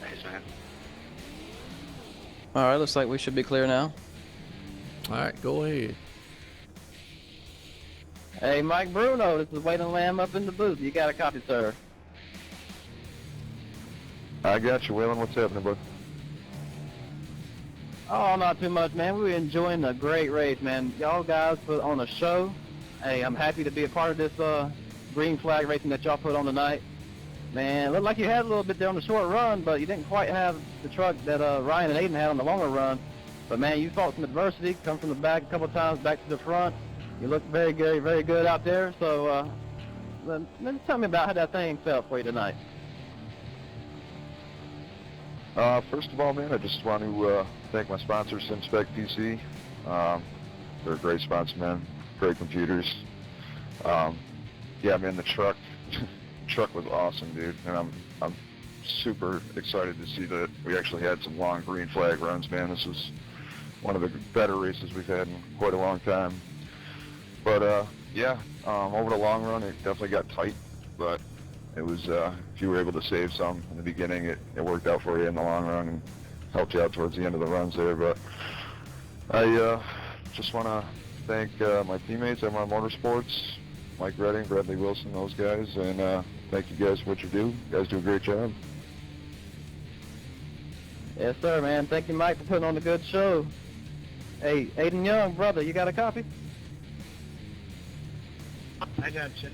Speaker 6: Nice, man.
Speaker 4: All right, looks like we should be clear now.
Speaker 3: All right, go ahead.
Speaker 4: Hey, Mike Bruno, this is Waylon Lamb up in the booth. You got a copy, sir?
Speaker 5: I got you, Waylon. What's happening, bud?
Speaker 9: Oh, not too much, man. We were enjoying a great race, man. Y'all guys put on a show. Hey, I'm happy to be a part of this green flag racing that y'all put on tonight. Man, it looked like you had a little bit there on the short run, but you didn't quite have the truck that Ryan and Aiden had on the longer run. But man, you fought some adversity, come from the back a couple of times, back to the front. You looked very good out there. So tell me about how that thing felt for you tonight.
Speaker 5: First of all, man, I just want to thank my sponsor, SimSpec PC. They're a great sponsor, man. Great computers. Yeah, man, the truck was awesome, dude, and I'm super excited to see that we actually had some long green flag runs, man. This was one of the better races we've had in quite a long time. But yeah, over the long run, it definitely got tight, but it was if you were able to save some in the beginning, it worked out for you in the long run and helped you out towards the end of the runs there. But I just want to thank my teammates at MR Motorsports, Mike Redding, Bradley Wilson, those guys, and thank you guys for what you do. You guys do a great job.
Speaker 9: Yes, sir, man. Thank you, Mike, for putting on a good show. Hey, Aiden Young, brother, you got a copy?
Speaker 7: I got you.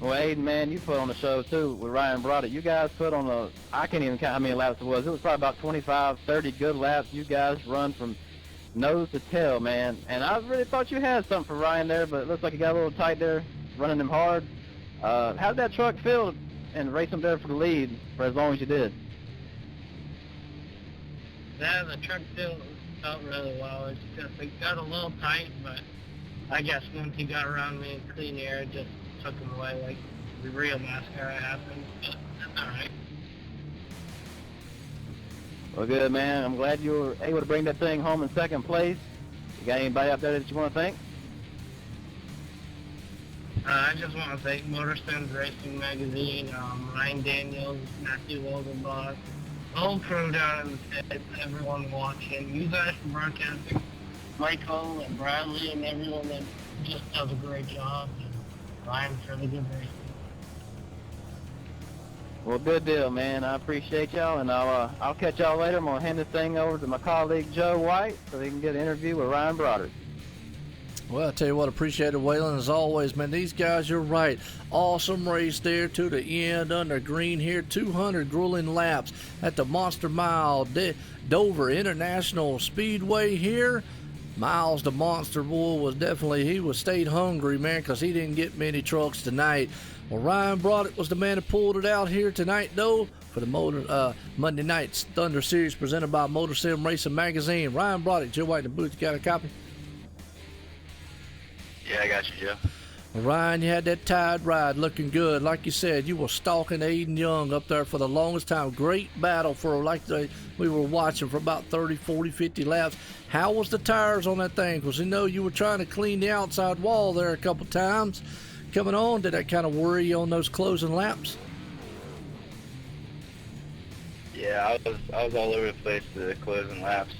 Speaker 9: Well, Aiden, man, you put on the show, too, with Ryan Broderick. You guys put on I can't even count how many laps it was. It was probably about 25, 30 good laps. You guys run from nose to tail, man. And I really thought you had something for Ryan there, but it looks like you got a little tight there, running him hard. How did that truck feel and race him there for the lead for as long as you did?
Speaker 7: Yeah, the truck felt really well. It's just, it got a little tight, but I guess once he got around me in clean air, it just took him away like the real NASCAR happened. But that's alright.
Speaker 9: Well, good, man. I'm glad you were able to bring that thing home in second place. You got anybody out there that you want to thank?
Speaker 7: I just want to thank Motorsports Racing Magazine, Ryan Daniels, Matthew Loganbach, the whole crew down in the States, everyone watching. You guys for broadcasting, Michael and Bradley and everyone that just does a great job. And Ryan for the good racing.
Speaker 9: Well, good deal, man. I appreciate y'all, and I'll catch y'all later. I'm gonna hand this thing over to my colleague Joe White so he can get an interview with Ryan Broderick.
Speaker 3: Well, I tell you what, appreciate it, Waylon, as always, man. These guys, you're right. Awesome race there to the end under green here. 200 grueling laps at the Monster Mile Dover International Speedway here. Miles, the Monster Bull, was definitely, he stayed hungry, man, because he didn't get many trucks tonight. Well, Ryan Broderick was the man who pulled it out here tonight, though, for the Monday Night's Thunder Series presented by Motor Sim Racing Magazine. Ryan Broderick, Joe White in the booth, you got a copy?
Speaker 6: Yeah, I got you, Joe.
Speaker 3: Well, Ryan, you had that tide ride looking good. Like you said, you were stalking Aiden Young up there for the longest time. Great battle for, we were watching for about 30, 40, 50 laps. How was the tires on that thing? Because you know you were trying to clean the outside wall there a couple times. Coming on, did that kind of worry you on those closing laps?
Speaker 6: Yeah, I was all over the place the closing laps.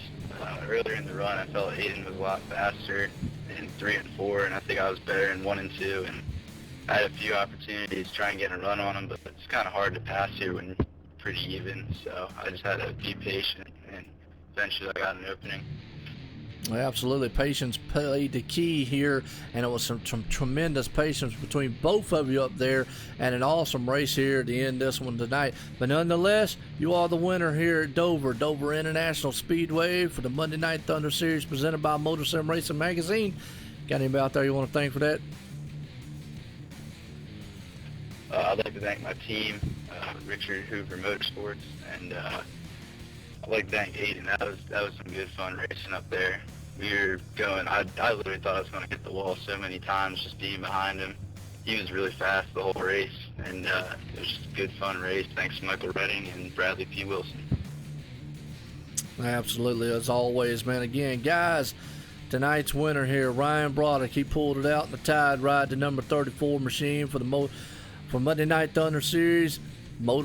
Speaker 6: Earlier in the run, I felt Aiden was a lot faster in 3 and 4, and I think I was better in 1 and 2. And I had a few opportunities to try and get a run on him, but it's kind of hard to pass here when you're pretty even. So I just had to be patient, and eventually I got an opening.
Speaker 3: Absolutely, patience played the key here, and it was some tremendous patience between both of you up there, and an awesome race here at the end of this one tonight. But nonetheless, you are the winner here at Dover International Speedway for the Monday Night Thunder Series presented by Motor Sim Racing Magazine. Got anybody out there you want to thank for that?
Speaker 6: I'd like to thank my team, Richard Hoover Motorsports, and I'd like to thank Aiden. That was some good fun racing up there. We were going, I literally thought I was going to hit the wall so many times just being behind him. He was really fast the whole race, and it was just a good fun race. Thanks to Michael Redding and Bradley P. Wilson.
Speaker 3: Absolutely, as always, man. Again, guys, tonight's winner here, Ryan Broderick. He pulled it out in the tide ride, the number 34 machine for Monday Night Thunder Series.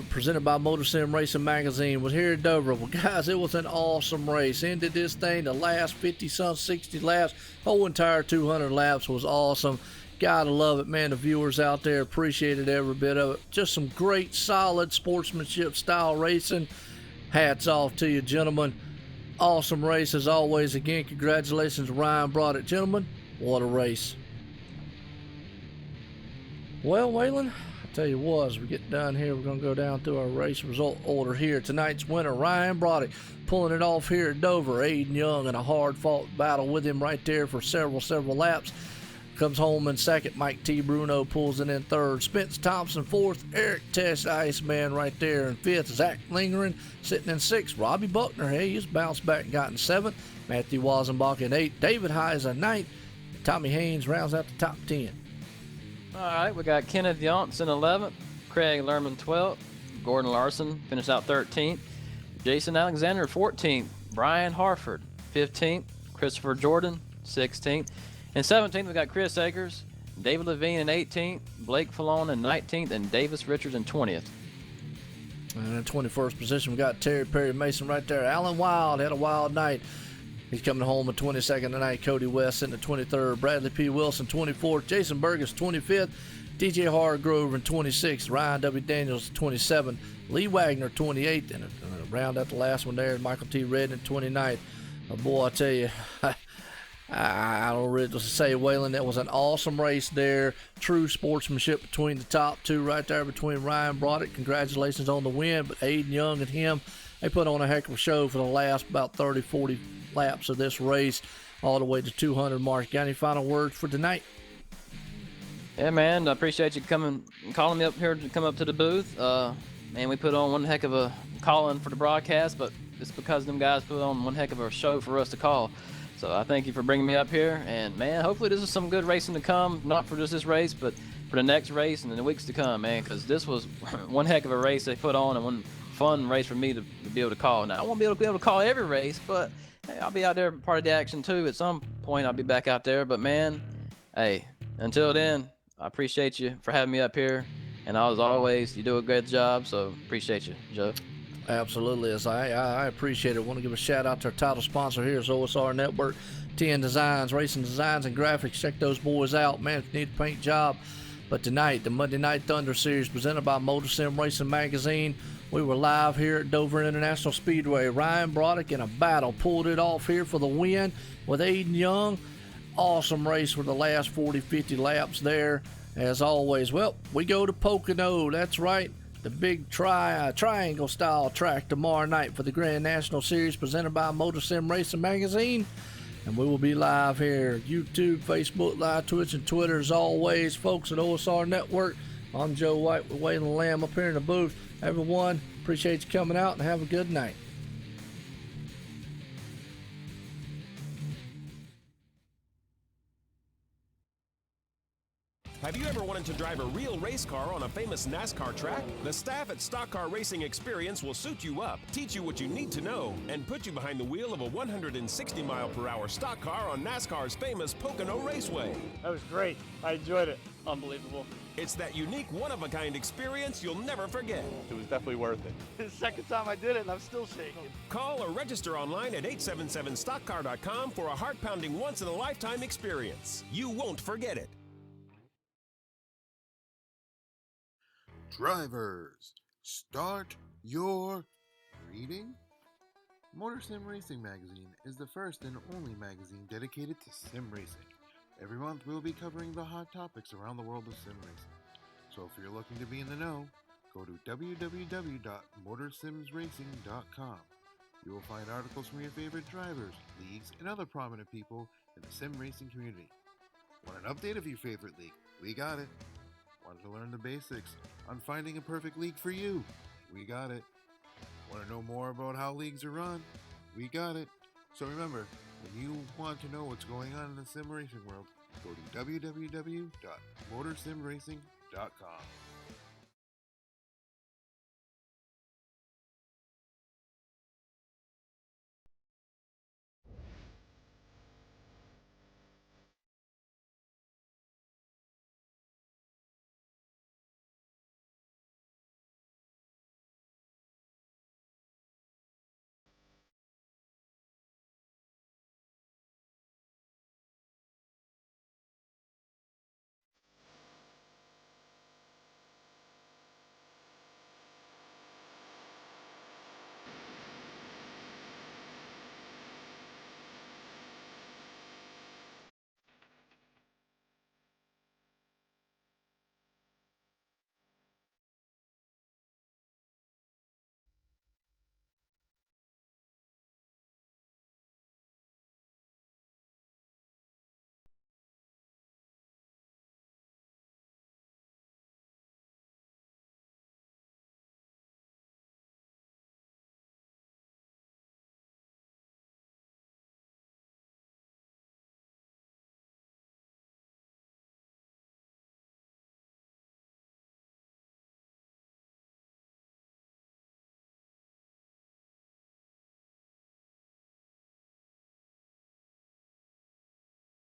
Speaker 3: Presented by Motor Sim Racing Magazine, was here at Dover. Well, guys, it was an awesome race. Ended this thing, the last 50-some, 60 laps, whole entire 200 laps was awesome. Gotta love it, man. The viewers out there appreciated every bit of it. Just some great, solid sportsmanship style racing. Hats off to you, gentlemen. Awesome race as always. Again, congratulations, Ryan Broderick. Gentlemen, What a race. Well, Waylon, I tell you what, as we get done here, we're going to go down through our race result order here. Tonight's winner, Ryan Broderick, pulling it off here at Dover. Aiden Young in a hard-fought battle with him right there for several laps. Comes home in second. Mike T. Bruno pulls it in third. Spence Thompson fourth. Eric Tess, Iceman, right there in fifth. Zach Lingering sitting in sixth. Robbie Buckner, hey, he's bounced back and got in seventh. Matthew Wazenbach in eighth. David Heise in ninth. Tommy Haynes rounds out the top 10.
Speaker 4: All right, we got Kenneth Yonts in 11th. Craig Lerman 12th. Gordon Larson finished out 13th. Jason Alexander 14th. Brian Harford 15th. Christopher Jordan 16th. In 17th, we got Chris Akers, David Levine in 18th, Blake Fallon in 19th, and Davis Richards in 20th.
Speaker 3: And in 21st position, we got Terry Perry Mason right there. Alan Wild had a wild night. He's coming home in 22nd tonight. Cody West in the 23rd. Bradley P. Wilson 24th. Jason Burgess 25th. DJ Hargrove in 26th. Ryan W. Daniels 27th. Lee Wagner 28th. And round out the last one there, Michael T. Redden in 29th. Boy, I tell you, I don't really to say, Waylon, that was an awesome race there. True sportsmanship between the top two right there between Ryan Broderick. Congratulations on the win. But Aiden Young and him, they put on a heck of a show for the last about 30, 40 laps of this race all the way to 200 marks. Got any final words for tonight?
Speaker 4: Yeah, man, I appreciate you calling me up here to come up to the booth. Man, we put on one heck of a call-in for the broadcast, but it's because them guys put on one heck of a show for us to call. So I thank you for bringing me up here, and man, hopefully this is some good racing to come, not for just this race, but for the next race and in the weeks to come, man, because this was one heck of a race they put on and one fun race for me to be able to call. Now, I won't be able to call every race, but hey, I'll be out there part of the action too. At some point, I'll be back out there, but man, hey, until then, I appreciate you for having me up here, and as always, you do a great job, so appreciate you, Joe.
Speaker 3: Absolutely, as I appreciate it. I want to give a shout out to our title sponsor here is OSR Network, TN Designs, Racing Designs and Graphics. Check those boys out, man, if you need a paint job. But tonight, the Monday Night Thunder Series presented by Motor Sim Racing Magazine. We were live here at Dover International Speedway. Ryan Broderick in a battle pulled it off here for the win with Aiden Young. Awesome race for the last 40, 50 laps there, as always. Well, we go to Pocono, that's right. The big triangle style track tomorrow night for the Grand National Series presented by Motor Sim Racing Magazine. And we will be live here, YouTube, Facebook Live, Twitch, and Twitter as always. Folks at OSR Network, I'm Joe White with Waylon Lamb up here in the booth. Everyone, appreciate you coming out and have a good night.
Speaker 10: Have you ever wanted to drive a real race car on a famous NASCAR track? The staff at Stock Car Racing Experience will suit you up, teach you what you need to know, and put you behind the wheel of a 160-mile-per-hour stock car on NASCAR's famous Pocono Raceway.
Speaker 11: That was great. I enjoyed it. Unbelievable.
Speaker 10: It's that unique, one-of-a-kind experience you'll never forget.
Speaker 11: It was definitely worth it. The second time I did it, and I'm still shaking.
Speaker 10: Call or register online at 877stockcar.com for a heart-pounding, once-in-a-lifetime experience. You won't forget it.
Speaker 2: Drivers, start your reading. Motor Sim Racing Magazine is the first and only magazine dedicated to sim racing. Every month we'll be covering the hot topics around the world of sim racing. So if you're looking to be in the know, go to www.motorsimsracing.com. You will find articles from your favorite drivers, leagues, and other prominent people in the sim racing community. Want an update of your favorite league? We got it. Want to learn the basics on finding a perfect league for you? We got it. Want to know more about how leagues are run? We got it. So remember, when you want to know what's going on in the sim racing world, go to www.motorsimracing.com.